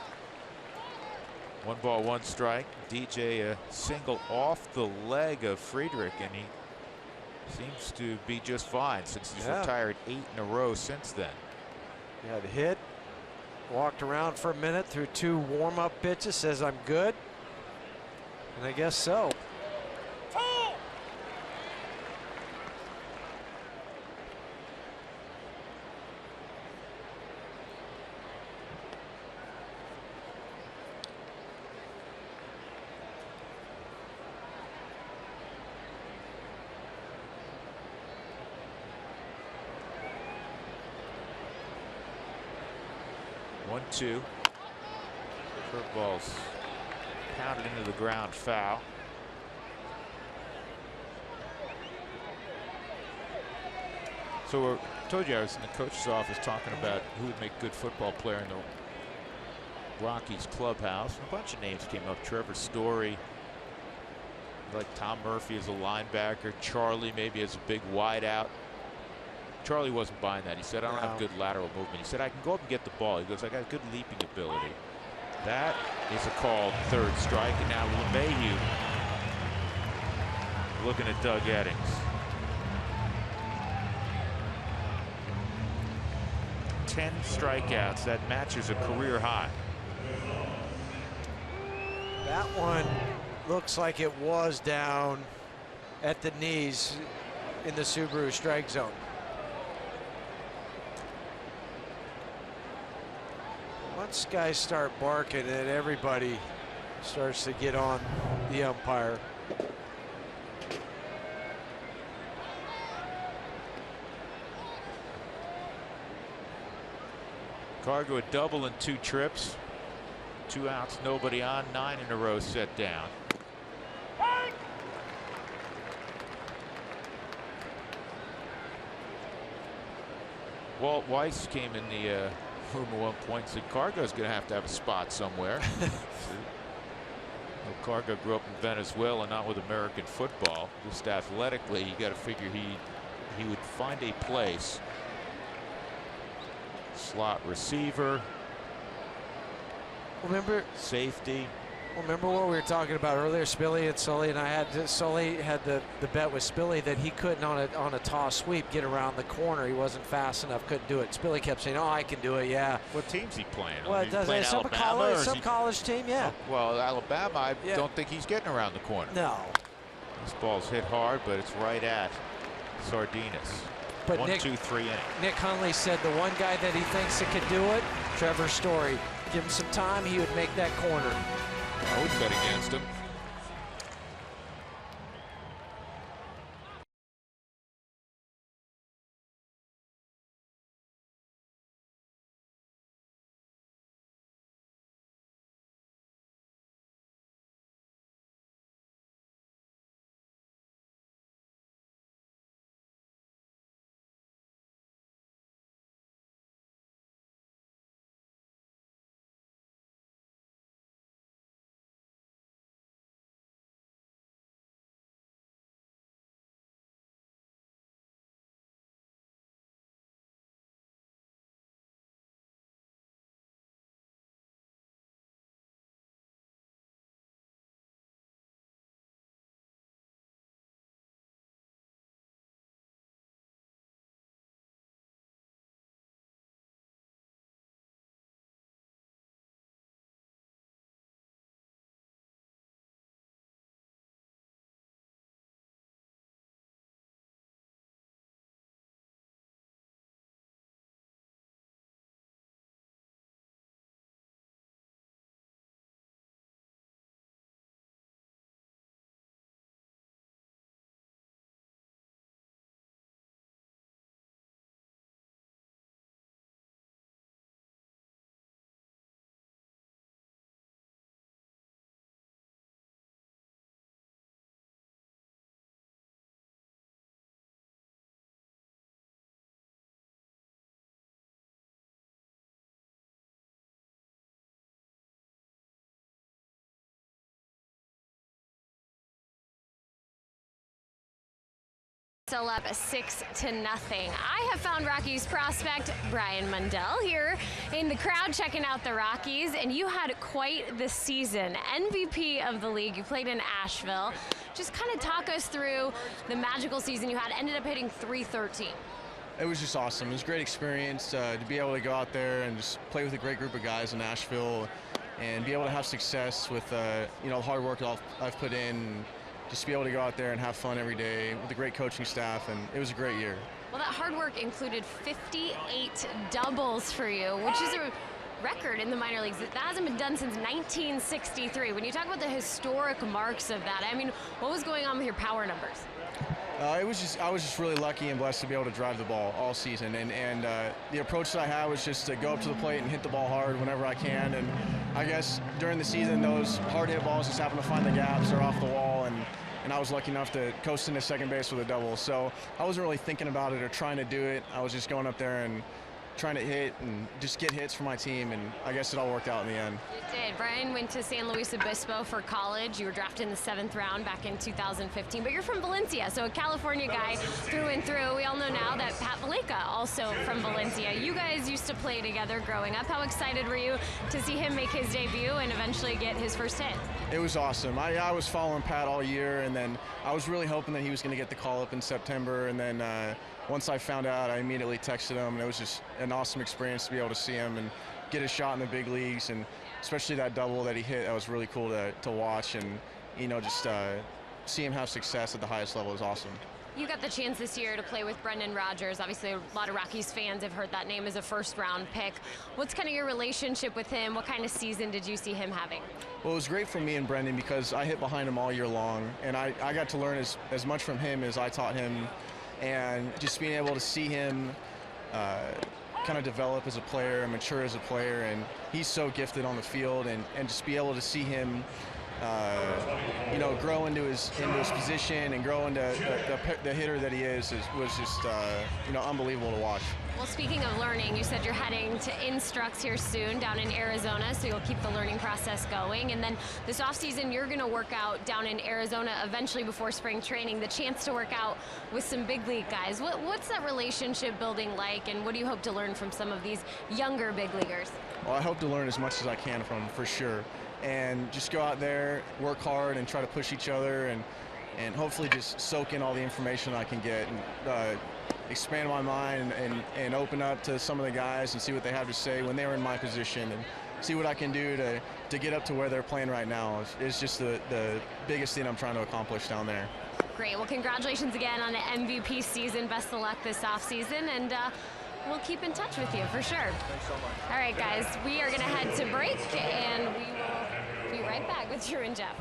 1 ball, 1 strike. DJ a single off the leg of Friedrich, and he seems to be just fine since he's retired 8 in a row since then. He had a hit, walked around for a minute, threw 2 warm-up pitches, says I'm good, and I guess so. Two. Curveballs pounded into the ground, foul. So I told you I was in the coach's office talking about who would make a good football player in the Rockies clubhouse. A bunch of names came up. Trevor Story, like Tom Murphy as a linebacker. Charlie maybe as a big wideout. Charlie wasn't buying that. He said, I don't have good lateral movement. He said, I can go up and get the ball. He goes, I got good leaping ability. That is a called 3rd strike. And now LeMahieu looking at Doug Eddings. Ten strikeouts. That matches a career high. That one looks like it was down at the knees in the Subaru strike zone. Once guys start barking, and everybody starts to get on the umpire. Cargo a double in 2 trips. 2 outs, nobody on. 9 in a row set down. Walt Weiss came in the room at one point and said Cargo's going to have a spot somewhere. Cargo grew up in Venezuela, not with American football. Just athletically, you got to figure he would find a place. Slot receiver. Remember, safety. Well, remember what we were talking about earlier, Spilly and Sully, and Sully had the bet with Spilly that he couldn't on a toss sweep get around the corner. He wasn't fast enough, couldn't do it. Spilly kept saying, "Oh, I can do it, yeah." What team's he playing? Well, it does some college team, yeah. Well, Alabama, I don't think he's getting around the corner. No. This ball's hit hard, but it's right at Sardinas. But 1, 2, 3 inning. Nick Hundley said the one guy that he thinks that could do it, Trevor Story. Give him some time, he would make that corner. I wouldn't bet against him. Still up 6-0. I have found Rockies prospect Brian Mundell here in the crowd checking out the Rockies, and you had quite the season. MVP of the league. You played in Asheville. Just kind of talk us through the magical season you had. Ended up hitting .313. It was just awesome. It was a great experience to be able to go out there and just play with a great group of guys in Nashville and be able to have success with you know, the hard work I've put in. Just to be able to go out there and have fun every day with a great coaching staff, and it was a great year. Well, that hard work included 58 doubles for you, which is a record in the minor leagues. That hasn't been done since 1963. When you talk about the historic marks of that, I mean, what was going on with your power numbers? I was just really lucky and blessed to be able to drive the ball all season, and the approach that I had was just to go up to the plate and hit the ball hard whenever I can. And I guess during the season, those hard hit balls just happen to find the gaps or off the wall, and I was lucky enough to coast into second base with a double. So I wasn't really thinking about it or trying to do it. I was just going up there and trying to hit and just get hits for my team, and I guess it all worked out in the end. It did. Brian went to San Luis Obispo for college. You were drafted in the 7th round back in 2015, but you're from Valencia, so a California guy through and through. We all know now that Pat Valleca, also from Valencia. You guys used to play together growing up. How excited were you to see him make his debut and eventually get his first hit? It was awesome. I was following Pat all year, and then I was really hoping that he was going to get the call-up in September, and then once I found out, I immediately texted him, and it was just an awesome experience to be able to see him and get a shot in the big leagues, and especially that double that he hit. That was really cool to watch, and you know, just see him have success at the highest level is awesome. You got the chance this year to play with Brendan Rodgers. Obviously, a lot of Rockies fans have heard that name as a first-round pick. What's kind of your relationship with him? What kind of season did you see him having? Well, it was great for me and Brendan because I hit behind him all year long, and I got to learn as much from him as I taught him. And just being able to see him kind of develop as a player and mature as a player, and he's so gifted on the field, and just be able to see him you know, grow into his position and grow into the hitter that he was just you know, unbelievable to watch. Well, speaking of learning, you said you're heading to Instructs here soon down in Arizona, so you'll keep the learning process going. And then this offseason, you're going to work out down in Arizona eventually before spring training, the chance to work out with some big league guys. What's that relationship building like, and what do you hope to learn from some of these younger big leaguers? Well, I hope to learn as much as I can from them, for sure. and just go out there, work hard, and try to push each other, and hopefully just soak in all the information I can get, and expand my mind and open up to some of the guys and see what they have to say when they were in my position, and see what I can do to get up to where they're playing right now. It's just the biggest thing I'm trying to accomplish down there. Great. Well, congratulations again on the MVP season. Best of luck this offseason, and we'll keep in touch with you for sure. Thanks so much. All right, guys, we are going to head to break, and we will be right back with Drew and Jeff.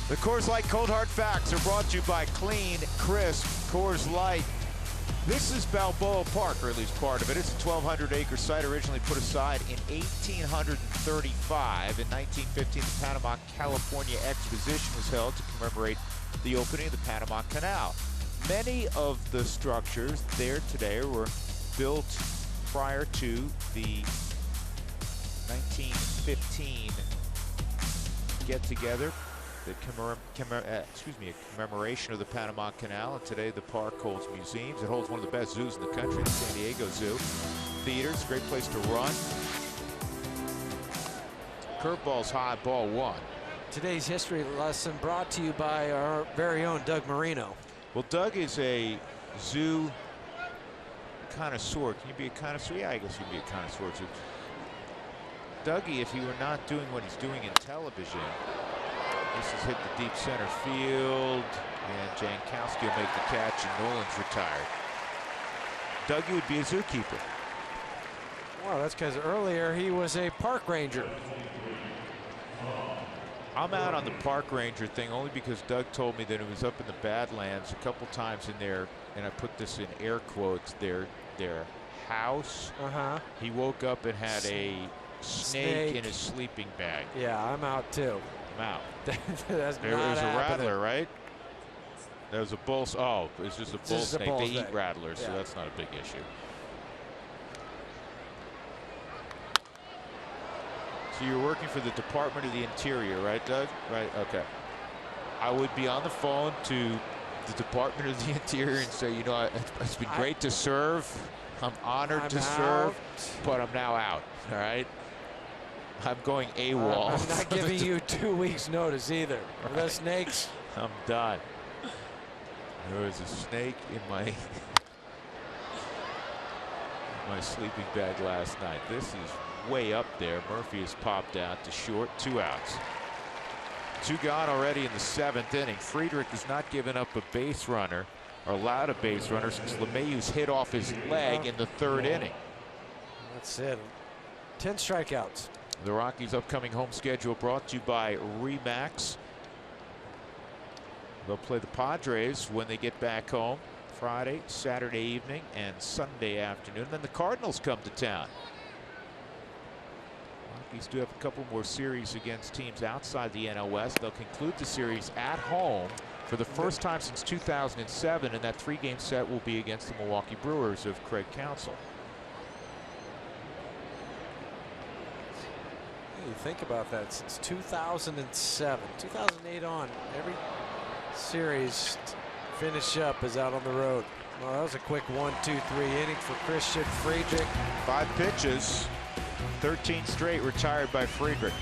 The Coors Light Cold Hard Facts are brought to you by Clean, Crisp, Coors Light. This is Balboa Park, or at least part of it. It's a 1,200-acre site originally put aside in 1835. In 1915, the Panama, California Exposition was held to commemorate the opening of the Panama Canal. Many of the structures there today were built prior to the 1915 get-together. The commemoration of the Panama Canal, and today the park holds museums. It holds one of the best zoos in the country, the San Diego Zoo. Theaters, great place to run. Curveball's high, ball one. Today's history lesson brought to you by our very own Doug Marino. Well, Doug is a zoo connoisseur. Can you be a connoisseur? Yeah, I guess you can be a connoisseur too. Dougie, if he were not doing what he's doing in television, this has hit the deep center field, and Jankowski will make the catch, and Nolan's retired. Dougie would be a zookeeper. Well, that's because earlier he was a park ranger. I'm out on the park ranger thing only because Doug told me that it was up in the Badlands a couple times in there, and I put this in air quotes, their house. He woke up and had a snake in his sleeping bag. Yeah, I'm out too. I'm out. That's there was a rattler, right? There was a bull. Oh, it's just a bull snake. They eat rattlers, so that's not a big issue. So you're working for the Department of the Interior, right, Doug? Right. Okay. I would be on the phone to the Department of the Interior and say, you know, it's been great to serve. I'm honored to serve, but I'm now out. All right. I'm going AWOL. I'm not giving you 2 weeks notice either. Right. The snakes. I'm done. There was a snake in my sleeping bag last night. This is way up there. Murphy has popped out to short. 2 outs. 2 gone already in the 7th inning. Friedrich has not given up a base runner or allowed a base runner since LeMahieu's hit off his leg in the 3rd inning. That's it. 10 strikeouts. The Rockies' upcoming home schedule brought to you by Remax. They'll play the Padres when they get back home Friday, Saturday evening, and Sunday afternoon. Then the Cardinals come to town. Rockies do have a couple more series against teams outside the NL West. They'll conclude the series at home for the first time since 2007, and that 3-game set will be against the Milwaukee Brewers of Craig Counsell. You think about that, since 2007, 2008 on, every series finish up is out on the road. Well, that was a quick 1, 2, 3 inning for Christian Friedrich. 5 pitches, 13 straight retired by Friedrich.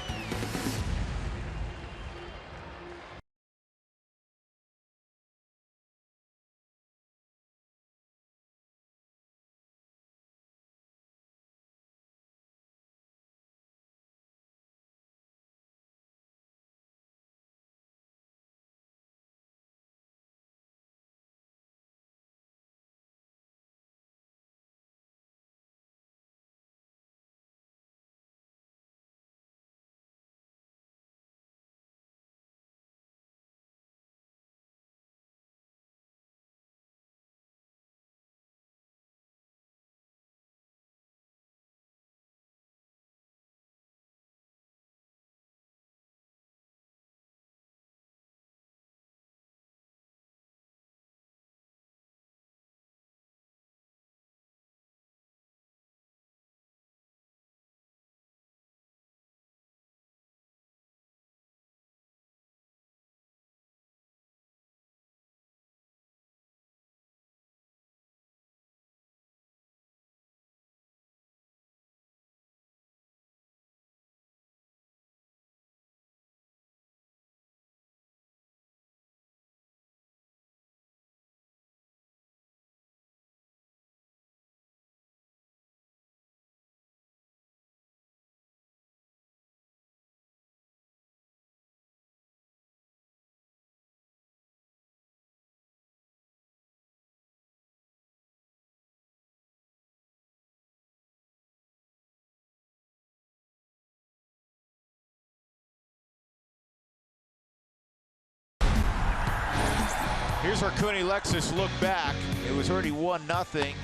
Here's where Cooney Lexus look back. It was already 1-0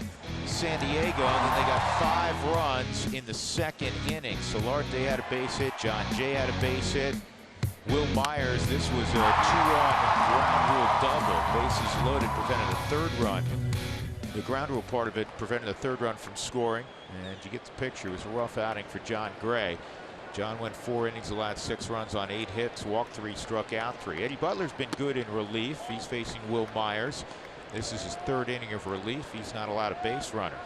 San Diego, and then they got 5 runs in the 2nd inning. Solarte had a base hit, John Jay had a base hit. Will Myers, this was a 2-run ground rule double. Bases loaded, prevented a 3rd run. The ground rule part of it prevented the 3rd run from scoring, and you get the picture. It was a rough outing for John Gray. John went 4 innings, allowed 6 runs on 8 hits, walked 3, struck out 3. Eddie Butler's been good in relief. He's facing Will Myers. This is his 3rd inning of relief. He's not allowed a base runner.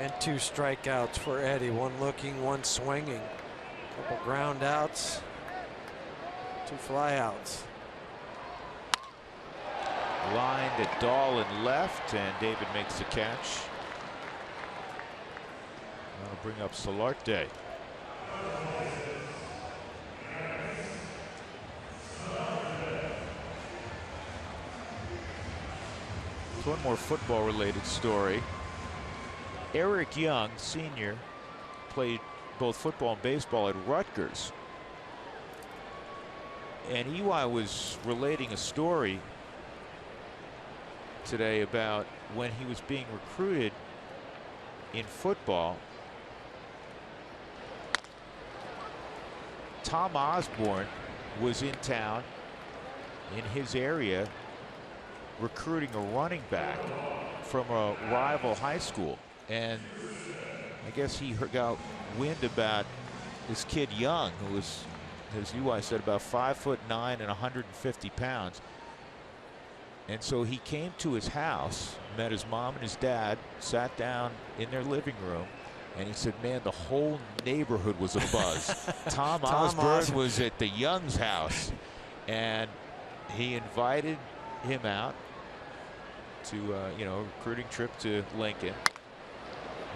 And 2 strikeouts for Eddie. 1 looking, 1 swinging. Couple ground outs, 2 flyouts. Line to Dahl and left, and David makes the catch. That'll bring up Solarte. One more football-related story. Eric Young, senior, played both football and baseball at Rutgers. And EY was relating a story today about when he was being recruited in football. Tom Osborne was in town in his area recruiting a running back from a rival high school, and I guess he got wind about this kid Young, who was, as UI said, about 5'9" and 150 pounds. And so he came to his house, met his mom and his dad, sat down in their living room, and he said, man, the whole neighborhood was abuzz. Tom Osborne was at the Young's house, and he invited him out to, you know, a recruiting trip to Lincoln.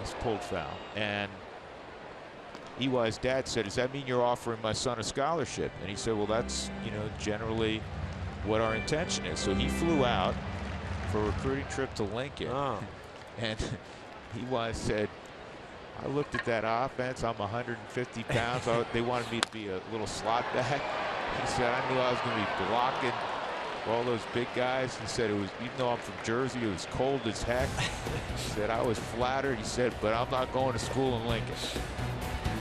It's pulled foul. And EY's dad said, does that mean you're offering my son a scholarship? And he said, well, that's, you know, generally what our intention is. So he flew out for a recruiting trip to Lincoln. And EY said, I looked at that offense. I'm 150 pounds. They wanted me to be a little slot back. He said, I knew I was going to be blocking all those big guys. He said, it was, even though I'm from Jersey, it was cold as heck. He said, I was flattered. He said, but I'm not going to school in Lincoln.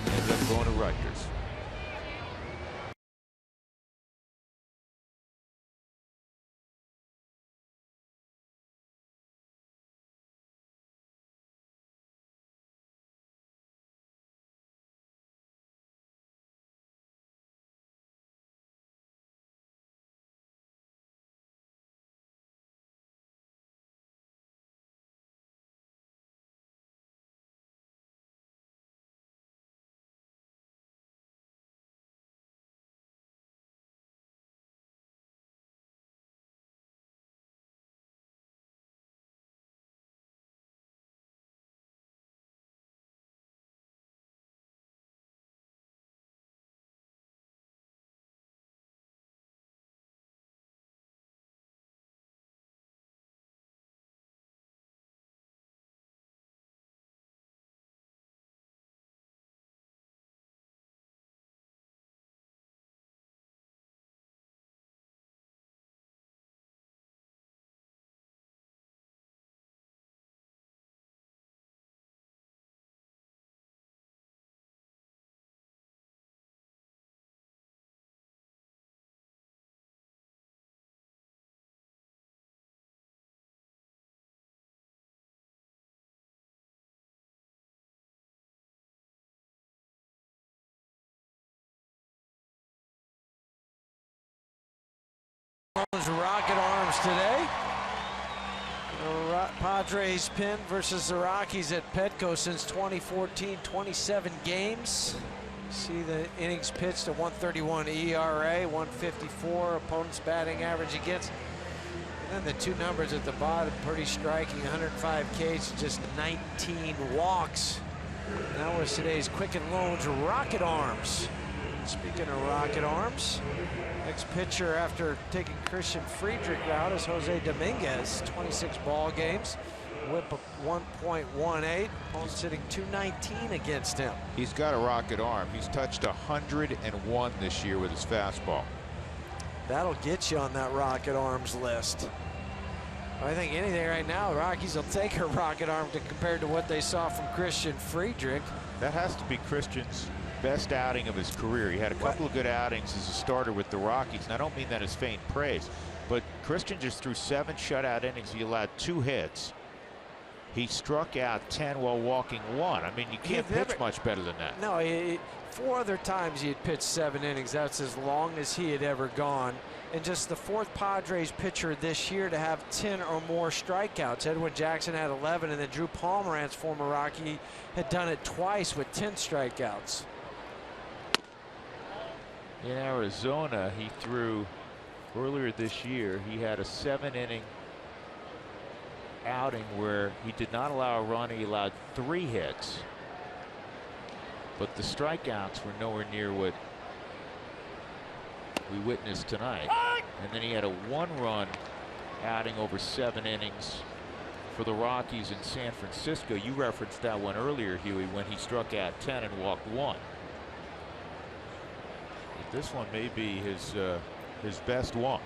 Ended up going to Rutgers. Rocket arms today. Padres pin versus the Rockies at Petco since 2014, 27 games. See the innings pitched, a 131 ERA, 154 opponent's batting average against. And then the two numbers at the bottom, pretty striking, 105 Ks, just 19 walks. That was today's Quicken Loans Rocket Arms. Speaking of Rocket Arms, next pitcher after taking Christian Friedrich out is Jose Dominguez. 26 ball games, whip of 1.18. Opponent sitting 219 against him. He's got a rocket arm. He's touched 101 this year with his fastball. That'll get you on that Rocket Arms list. I think anything right now, Rockies will take a rocket arm compared to what they saw from Christian Friedrich. That has to be Christian's best outing of his career. He had a couple of good outings as a starter with the Rockies, and I don't mean that as faint praise, but Christian just threw 7 shutout innings. He allowed 2 hits. He struck out 10 while walking 1. I mean, you can't pitch much better than that. No, 4 other times he had pitched 7 innings. That's as long as he had ever gone. And just the 4th Padres pitcher this year to have 10 or more strikeouts. Edwin Jackson had 11, and then Drew Pomeranz, former Rocky, had done it twice with 10 strikeouts. In Arizona, he threw earlier this year. He had a 7-inning outing where he did not allow a run. He allowed 3 hits, but the strikeouts were nowhere near what we witnessed tonight. And then he had a 1-run outing over 7 innings for the Rockies in San Francisco. You referenced that one earlier, Huey, when he struck out 10 and walked 1. But this one may be his best one.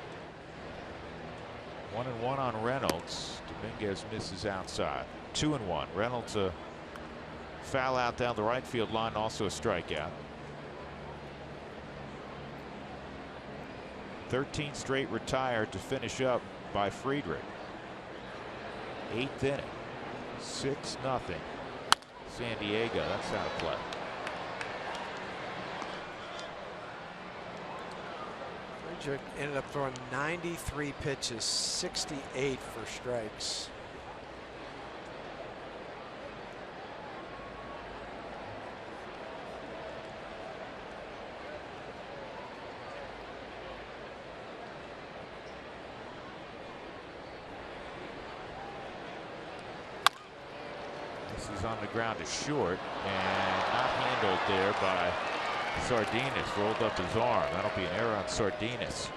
1-1 on Reynolds. Dominguez misses outside. 2-1. Reynolds a foul out down the right field line, also a strikeout. 13 straight retired to finish up by Friedrich. 8th inning. 6-0. San Diego. That's out of play. Friedrich ended up throwing 93 pitches, 68 for strikes. On the ground is short and not handled there by Sardinas. Rolled up his arm. That'll be an error on Sardinas.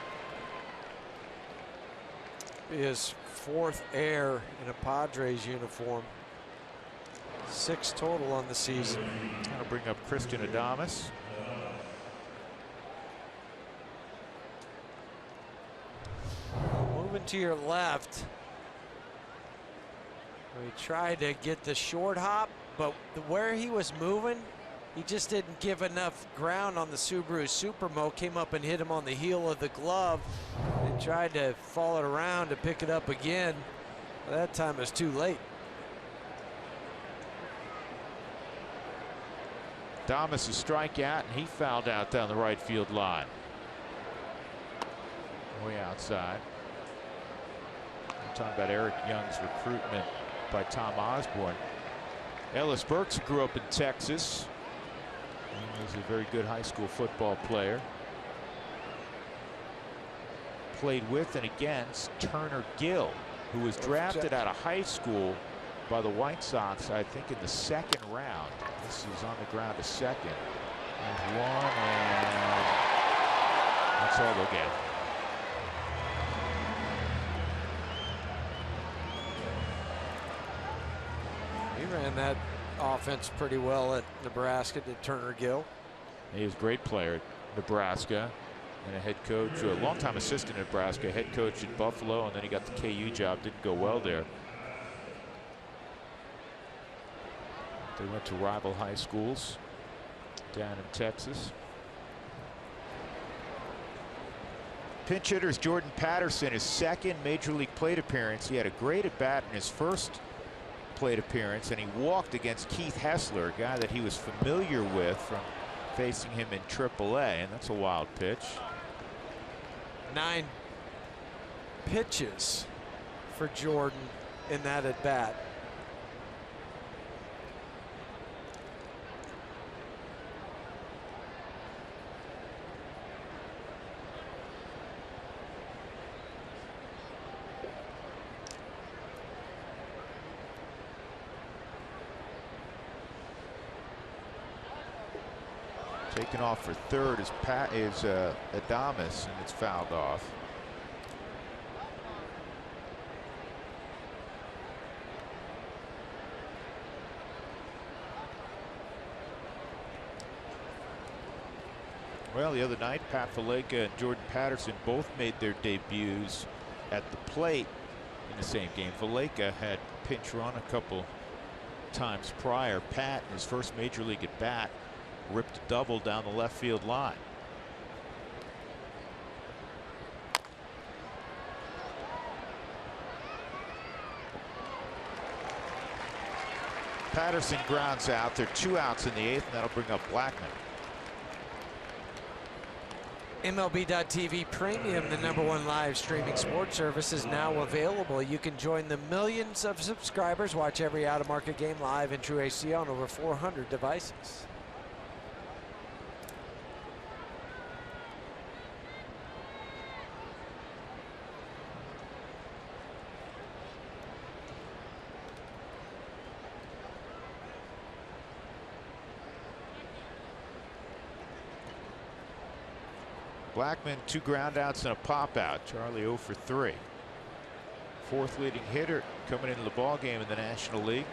His 4th error in a Padres uniform. 6 total on the season. That'll bring up Christian Adames. Moving to your left. We tried to get the short hop, but where he was moving, He just didn't give enough ground on the Subaru Supermo. Came up and hit him on the heel of the glove and tried to fall it around to pick it up again. That time it was too late. Thomas' strikeout, and he fouled out down the right field line. Way outside. I'm talking about Eric Young's recruitment by Tom Osborne. Ellis Burks grew up in Texas. He was a very good high school football player. Played with and against Turner Gill, who was drafted out of high school by the White Sox, I think, in the second round. This is on the ground to second. And one, and that's all they'll get. He ran that offense pretty well at Nebraska, did Turner Gill. He was a great player at Nebraska and a head coach, a longtime assistant at Nebraska, head coach at Buffalo, and then he got the KU job. Didn't go well there. They went to rival high schools down in Texas. Pinch hitter is Jordan Patterson, his second major league plate appearance. He had a great at bat in his first plate appearance, and he walked against Keith Hessler, a guy that he was familiar with from facing him in AAA, and that's a wild pitch. 9 pitches for Jordan in that at bat. Taken off for third is Adames, and it's fouled off. Well, the other night, Pat Valaika and Jordan Patterson both made their debuts at the plate in the same game. Valaika had pinch run a couple times prior. Pat, in his first major league at bat, ripped a double down the left field line. Patterson grounds out. There are 2 outs in the 8th, and that'll bring up Blackman. MLB.TV Premium, the #1 live streaming sports service, is now available. You can join the millions of subscribers, watch every out-of-market game live in True HD on over 400 devices. Blackman, 2 groundouts and a pop out. Charlie 0 for 3. 4th leading hitter coming into the ball game in the National League.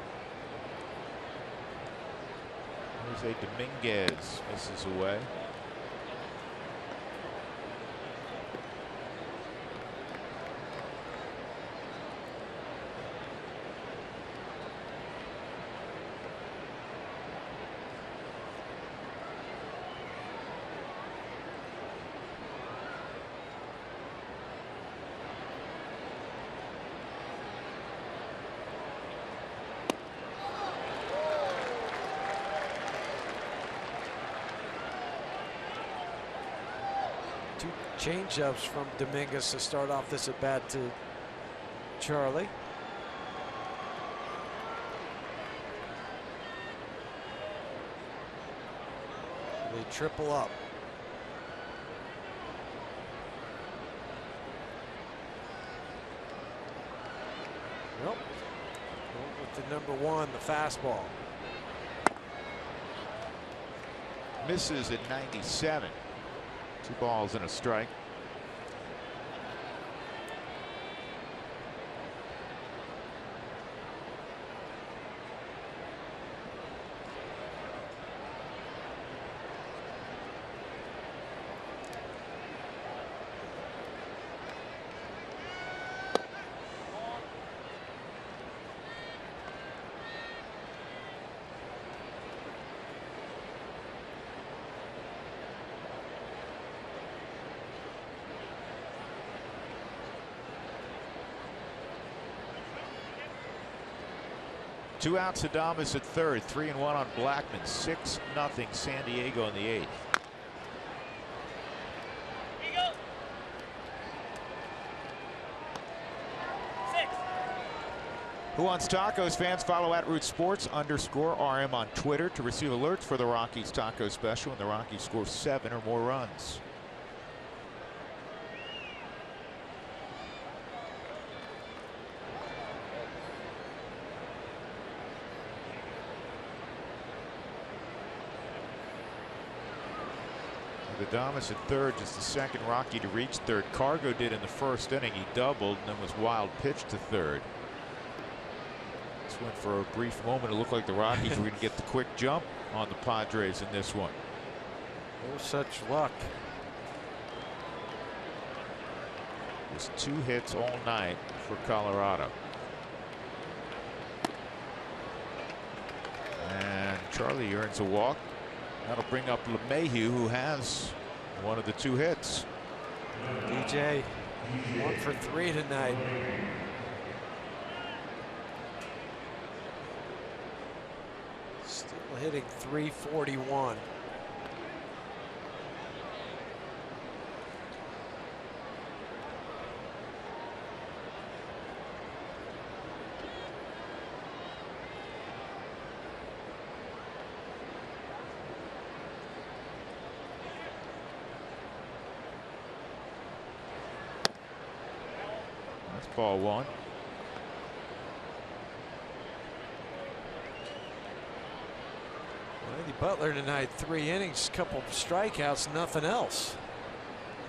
Jose Dominguez misses away. Change-ups from Dominguez to start off this at bat to Charlie. They triple up. Nope. With the #1, the fastball. Misses at 97. 2 balls and a strike. Two outs, Adames at third. 3-1 on Blackman. 6-0 San Diego in the 8th. Who Wants Tacos? Fans follow at @RootsSports_RM on Twitter to receive alerts for the Rockies taco special when the Rockies score 7 or more runs. Adames at third, just the second Rocky to reach third. Cargo did in the first inning. He doubled and then was wild pitch to third. This went for a brief moment. It looked like the Rockies were going to get the quick jump on the Padres in this one. No such luck. Just 2 hits all night for Colorado. And Charlie earns a walk. That'll bring up LeMahieu, who has one of the 2 hits. DJ 1 for 3 tonight. Still hitting .341. Ball 1. Eddie Butler tonight, 3 innings, couple of strikeouts, nothing else.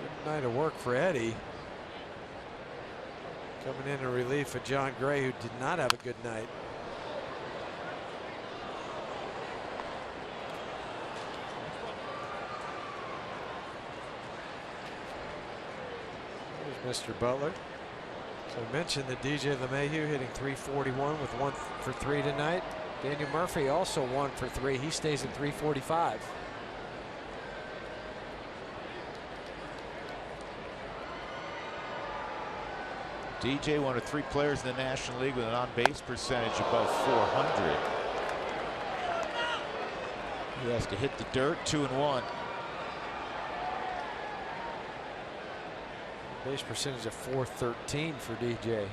Good night of work for Eddie. Coming in relief of John Gray, who did not have a good night. There's Mr. Butler. So I mentioned that DJ LeMahieu hitting .341 with 1 for 3 tonight. Daniel Murphy also 1 for 3. He stays at .345. DJ, one of 3 players in the National League with an on-base percentage above .400. He has to hit the dirt. 2-1. Base percentage of .413 for DJ.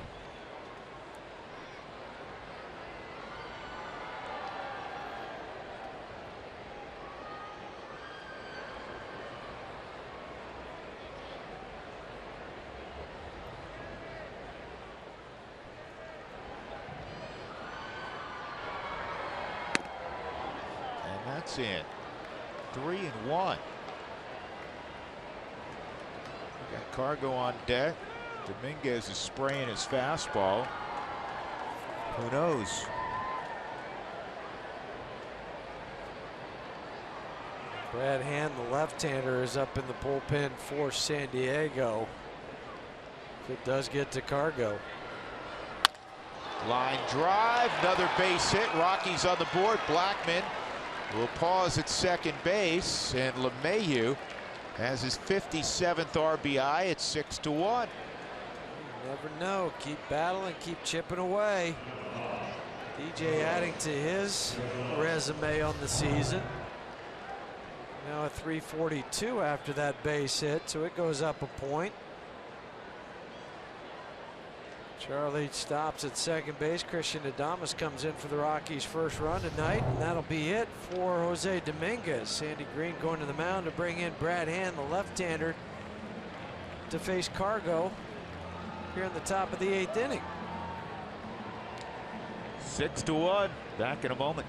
And that's in. 3-1. Got Cargo on deck. Dominguez is spraying his fastball. Who knows? Brad Hand, the left-hander, is up in the bullpen for San Diego. If it does get to Cargo. Line drive, another base hit. Rockies on the board. Blackman will pause at second base, and LeMahieu has his 57th RBI at 6-1. You never know. Keep battling, keep chipping away. DJ adding to his resume on the season. Now at .342 after that base hit, so it goes up a point. Charlie stops at second base. Christian Adames comes in for the Rockies' first run tonight, and that'll be it for Jose Dominguez. Sandy Green going to the mound to bring in Brad Hand, the left-hander, to face Cargo here in the top of the 8th inning. 6-1. Back in a moment.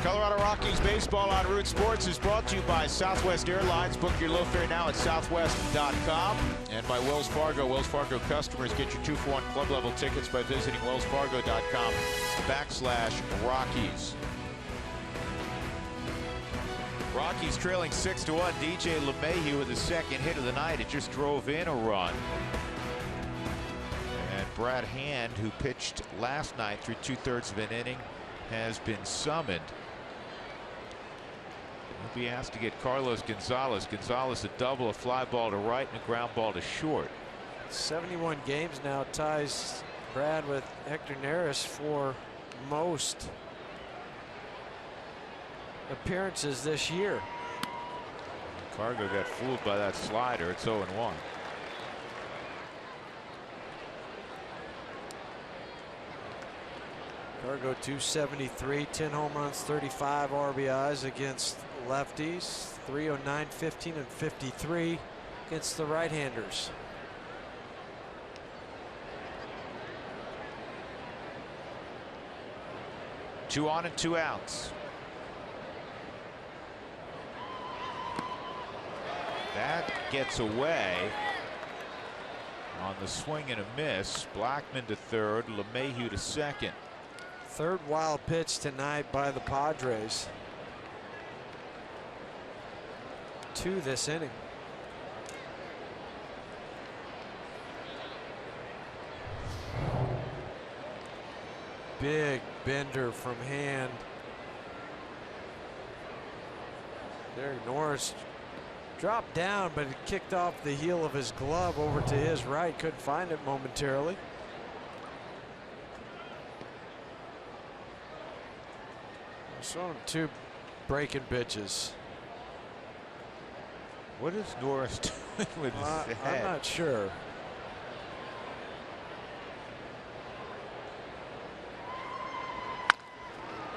Colorado Rockies baseball on Root Sports is brought to you by Southwest Airlines. Book your low fare now at southwest.com. And by Wells Fargo. Wells Fargo customers get your 2-for-1 club level tickets by visiting wellsfargo.com/Rockies. Rockies trailing 6-1. DJ LeMahieu with the second hit of the night. It just drove in a run. And Brad Hand, who pitched last night through 2/3 of an inning, has been summoned. He'll be asked to get Carlos Gonzalez. Gonzalez a double, a fly ball to right, and a ground ball to short. 71 games now ties Brad with Hector Neris for most appearances this year. Cargo got fooled by that slider. It's 0-1. Cargo 273, 10 home runs, 35 RBIs against lefties, 309, 15, and 53 against the right-handers. Two on and 2 outs. That gets away on the swing and a miss. Blackman to third, LeMahieu to second. Third wild pitch tonight by the Padres. 2 this inning. Big bender from Hand. Derek Norris dropped down, but it kicked off the heel of his glove over to his right. Couldn't find it momentarily. Showing him 2 breaking pitches. What is Norris doing with his head? I'm not sure.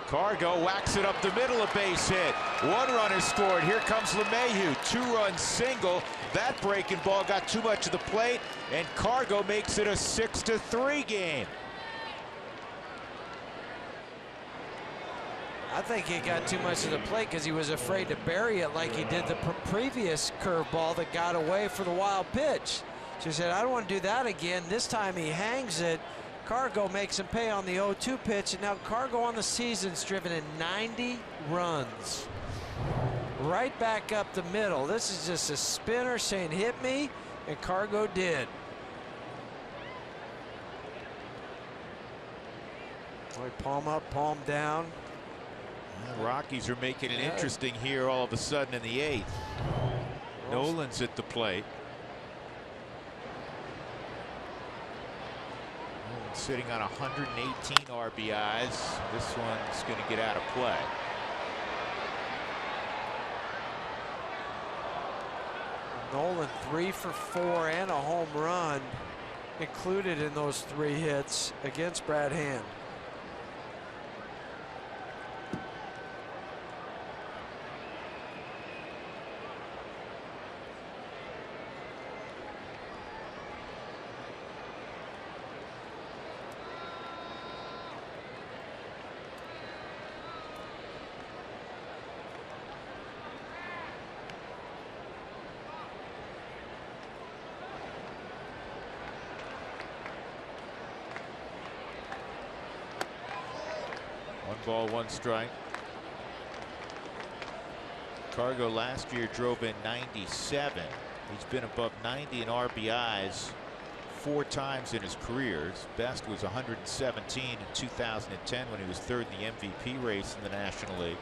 Cargo whacks it up the middle, a base hit. 1 run is scored. Here comes LeMahieu. 2-run single. That breaking ball got too much of the plate, and Cargo makes it a 6-3 game. I think he got too much of the plate because he was afraid to bury it like he did the previous curveball that got away for the wild pitch. So he said, I don't want to do that again. This time he hangs it. Cargo makes him pay on the 0-2 pitch, and now Cargo on the season's driven in 90 runs. Right back up the middle. This is just a spinner saying, hit me, and Cargo did. Boy, palm up, palm down. The Rockies are making it interesting here all of a sudden in the 8th. Nolan's at the plate. Nolan sitting on 118 RBIs. This one's going to get out of play. Nolan 3 for 4 and a home run included in those 3 hits against Brad Hand. Ball, 1 strike. Cargo last year drove in 97. He's been above 90 in RBIs 4 times in his career. His best was 117 in 2010 when he was 3rd in the MVP race in the National League.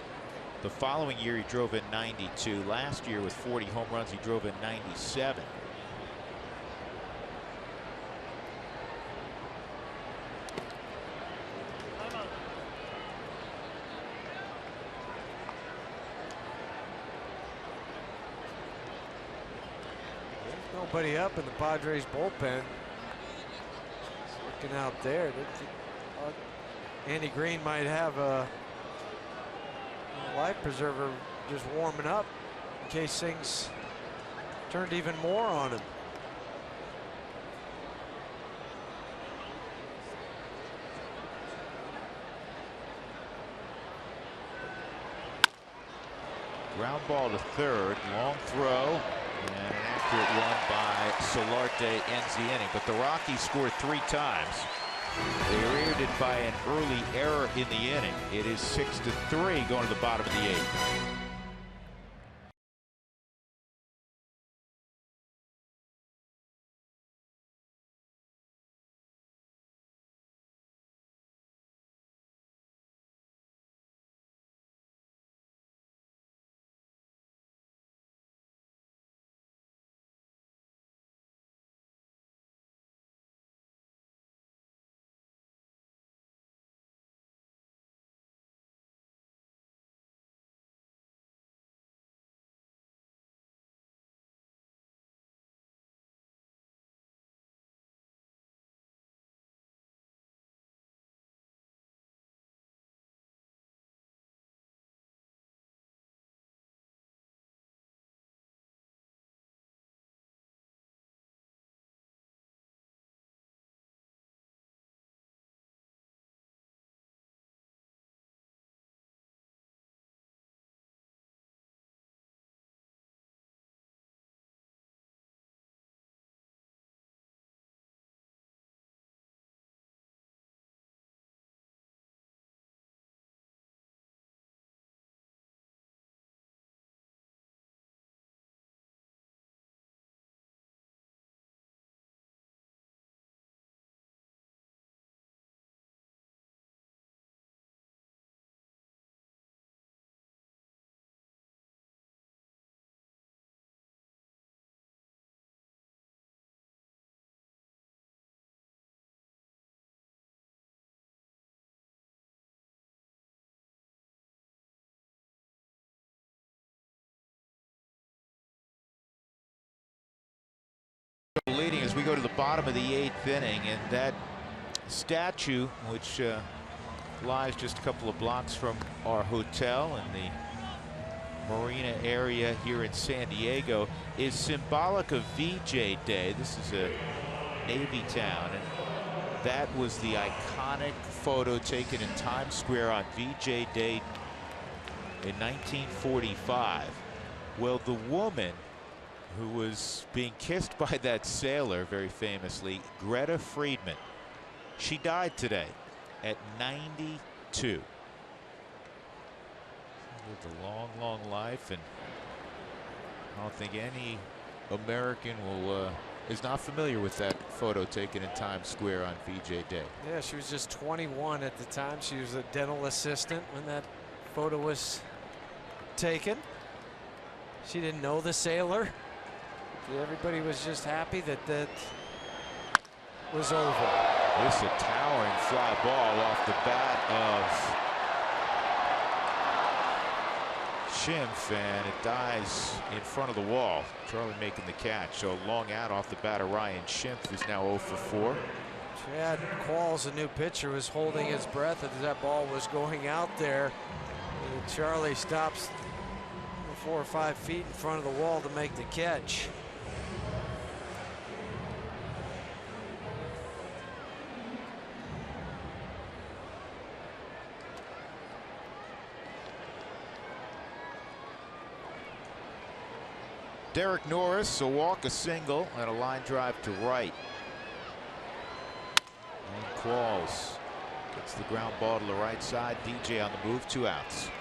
The following year he drove in 92. Last year with 40 home runs he drove in 97. Nobody up in the Padres bullpen. Looking out there. Andy Green might have a life preserver just warming up in case things turned even more on him. Ground ball to third. Long throw. And an accurate one by Solarte ends the inning. But the Rockies scored 3 times. They were aided by an early error in the inning. It is 6-3 going to the bottom of the 8th. Leading as we go to the bottom of the 8th inning, and that statue, which lies just a couple of blocks from our hotel in the marina area here in San Diego, is symbolic of VJ Day. This is a Navy town, and that was the iconic photo taken in Times Square on VJ Day in 1945. Well, the woman who was being kissed by that sailor, very famously, Greta Friedman, she died today at 92. Lived a long, long life, and I don't think any American is not familiar with that photo taken in Times Square on VJ Day. Yeah, she was just 21 at the time. She was a dental assistant when that photo was taken. She didn't know the sailor. Everybody was just happy that that was over. This is a towering fly ball off the bat of Schimpf, and it dies in front of the wall. Charlie making the catch. So long out off the bat of Ryan Schimpf, who's now 0 for 4. Chad Qualls, a new pitcher, was holding his breath as that ball was going out there. And Charlie stops 4 or 5 feet in front of the wall to make the catch. Derek Norris, a walk, a single, and a line drive to right. And Qualls gets the ground ball to the right side. DJ on the move, 2 outs.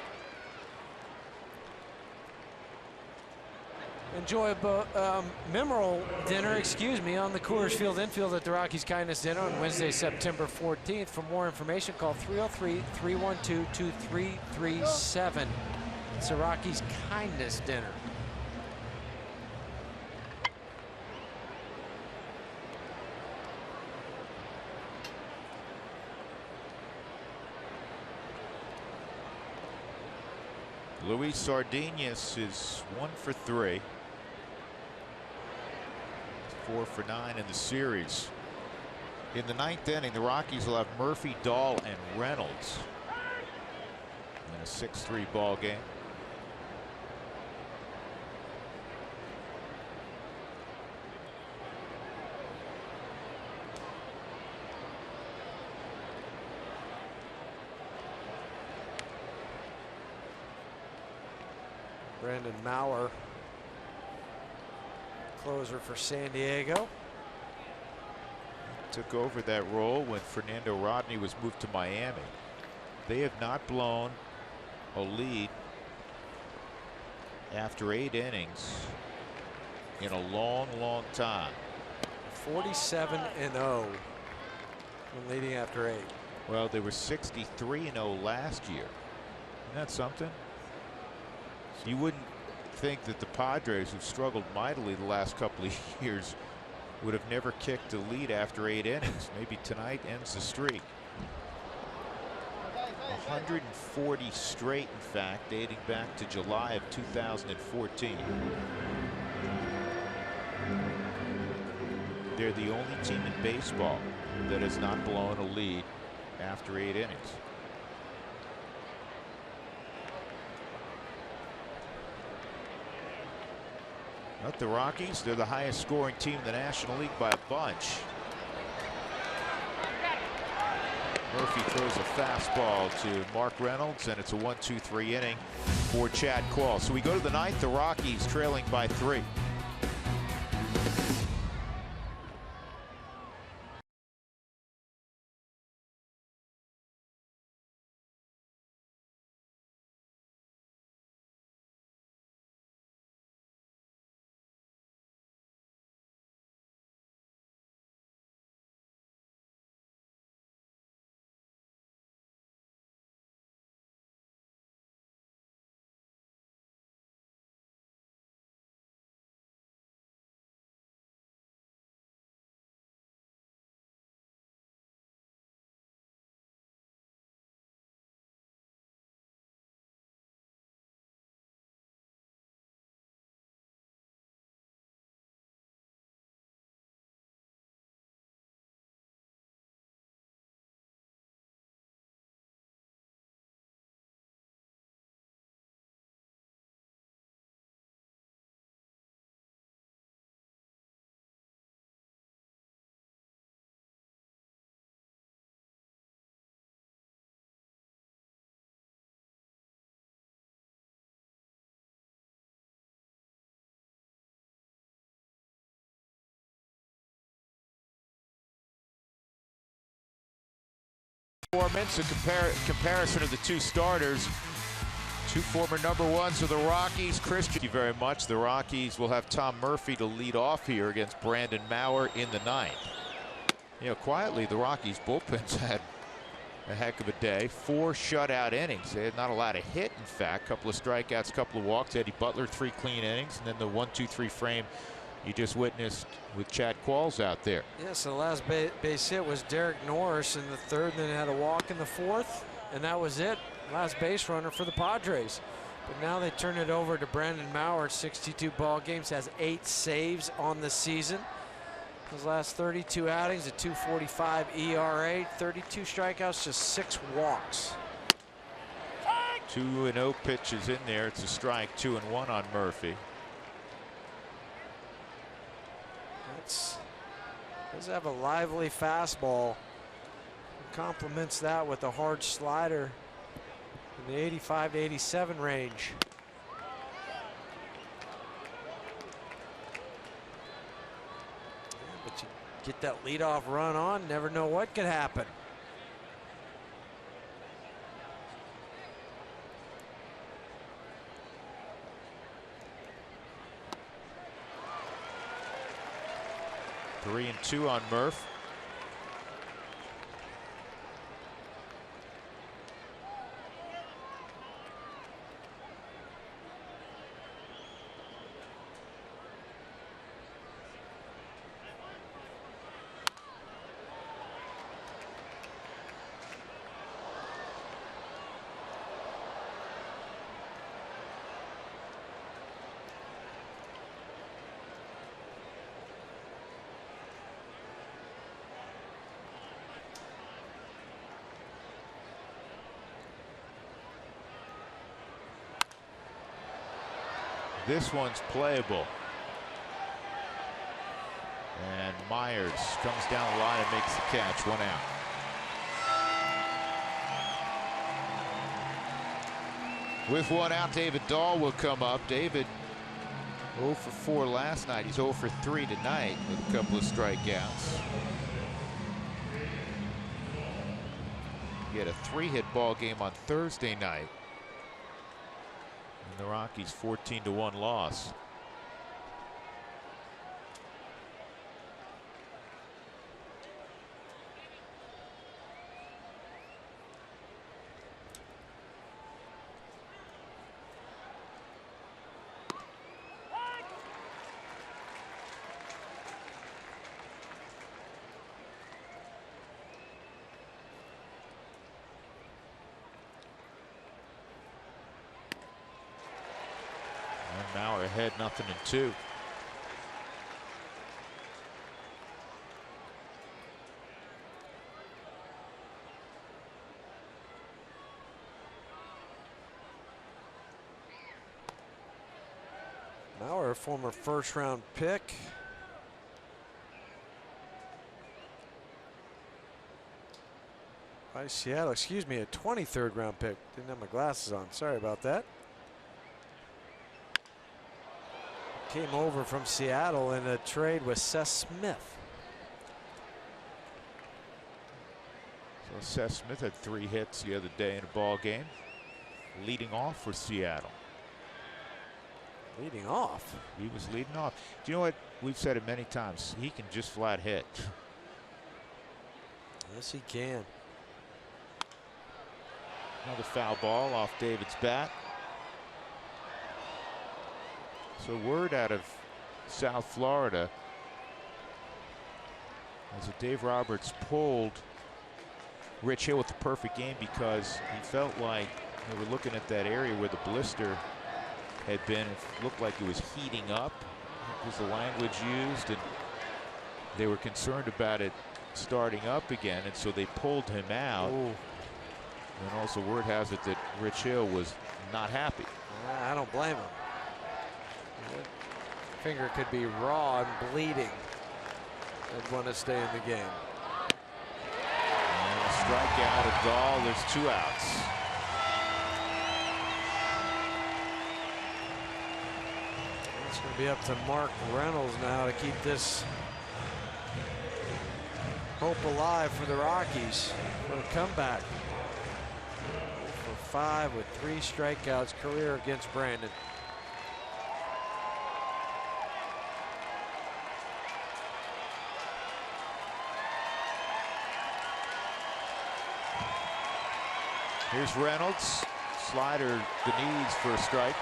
Enjoyable memorial dinner, on the Coors Field infield at the Rockies Kindness Dinner on Wednesday, September 14th. For more information, call 303-312-2337. It's the Rockies Kindness Dinner. Luis Sardinas is 1 for 3. 4 for 9 in the series. In the 9th inning, the Rockies will have Murphy, Dahl, and Reynolds in a 6-3 ball game. Brandon Maurer, closer for San Diego. Took over that role when Fernando Rodney was moved to Miami. They have not blown a lead after 8 innings in a long, long time. 47-0 when leading after 8. Well, they were 63-0 last year. Isn't that something? You wouldn't think that the Padres, who've struggled mightily the last couple of years, would have never kicked a lead after 8 innings. Maybe tonight ends the streak. 140 straight, in fact, dating back to July of 2014. They're the only team in baseball that has not blown a lead after 8 innings. Not the Rockies. They're the highest scoring team in the National League by a bunch. Murphy throws a fastball to Mark Reynolds, and it's a 1-2-3 inning for Chad Quall. So we go to the ninth. The Rockies trailing by 3. Performance, a comparison of the two starters. Two former #1s of the Rockies. Christian, thank you very much. The Rockies will have Tom Murphy to lead off here against Brandon Maurer in the ninth. You know, quietly, the Rockies bullpens had a heck of a day. 4 shutout innings. They had not allowed a hit, in fact. A couple of strikeouts, a couple of walks. Eddie Butler, 3 clean innings, and then the 1-2-3 frame you just witnessed with Chad Qualls out there. Yes, the last base hit was Derek Norris in the 3rd, and then had a walk in the 4th, and that was it. Last base runner for the Padres. But now they turn it over to Brandon Maurer. 62 ball games, has 8 saves on the season. His last 32 outings, a 2.45 ERA, 32 strikeouts, just 6 walks. 2-0 pitches in there. It's a strike. 2-1 on Murphy. Does have a lively fastball. Complements that with a hard slider in the 85 to 87 range. Yeah, but you get that leadoff run on, never know what could happen. Three and 2 on Murph. This one's playable. And Myers comes down the line and makes the catch. 1 out. With one out, David Dahl will come up. David 0 for 4 last night. He's 0 for 3 tonight with a couple of strikeouts. He had a 3-hit ball game on Thursday night. And the Rockies 14-1 loss. Now we're ahead 0-2. Mauer, a former first-round pick. By Seattle, excuse me, a 23rd round pick. Didn't have my glasses on. Sorry about that. Came over from Seattle in a trade with Seth Smith. So Seth Smith had 3 hits the other day in a ball game, leading off for Seattle. Leading off? He was leading off. Do you know what? We've said it many times. He can just flat hit. Yes, he can. Another foul ball off David's bat. So word out of South Florida as Dave Roberts pulled Rich Hill with the perfect game because he felt like they were looking at that area where the blister had been. It looked like it was heating up, was the language used, and they were concerned about it starting up again, and so they pulled him out. Ooh. And also word has it that Rich Hill was not happy. I don't blame him. Finger could be raw and bleeding. I'd want to stay in the game. And a strikeout of Dahl. There's 2 outs. It's going to be up to Mark Reynolds now to keep this hope alive for the Rockies for a comeback. 0 for 5 with 3 strikeouts, career against Brandon. Here's Reynolds. Slider the knees for a strike.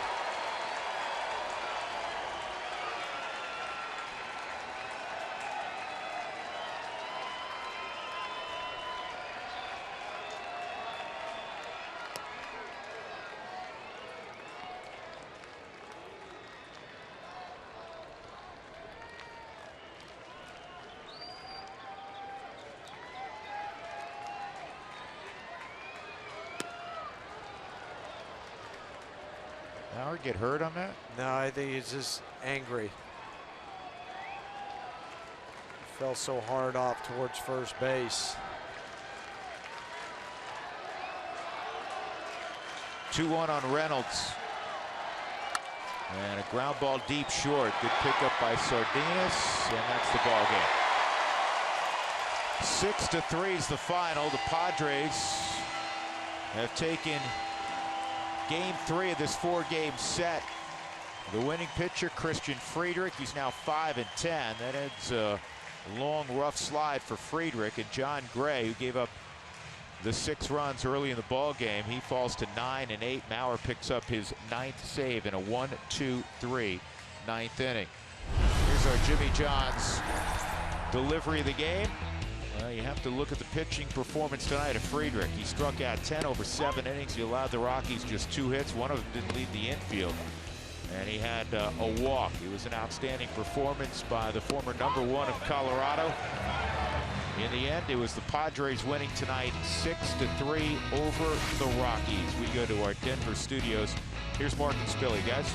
Howard get hurt on that? No, I think he's just angry. He fell so hard off towards first base. 2-1 on Reynolds. And a ground ball deep short. Good pickup by Sardinas, and that's the ball game. 6-3 is the final. The Padres have taken Game 3 of this 4-game set. The winning pitcher, Christian Friedrich, he's now 5-10. That ends a long, rough slide for Friedrich. And John Gray, who gave up the 6 runs early in the ball game, he falls to 9-8. Mauer picks up his 9th save in a 1-2-3 9th inning. Here's our Jimmy John's delivery of the game. Well, you have to look at the pitching performance tonight of Friedrich. He struck out 10 over 7 innings. He allowed the Rockies just 2 hits. One of them didn't leave the infield. And he had a walk. It was an outstanding performance by the former #1 of Colorado. In the end, it was the Padres winning tonight 6-3 over the Rockies. We go to our Denver studios. Here's Mark and Spilly, guys.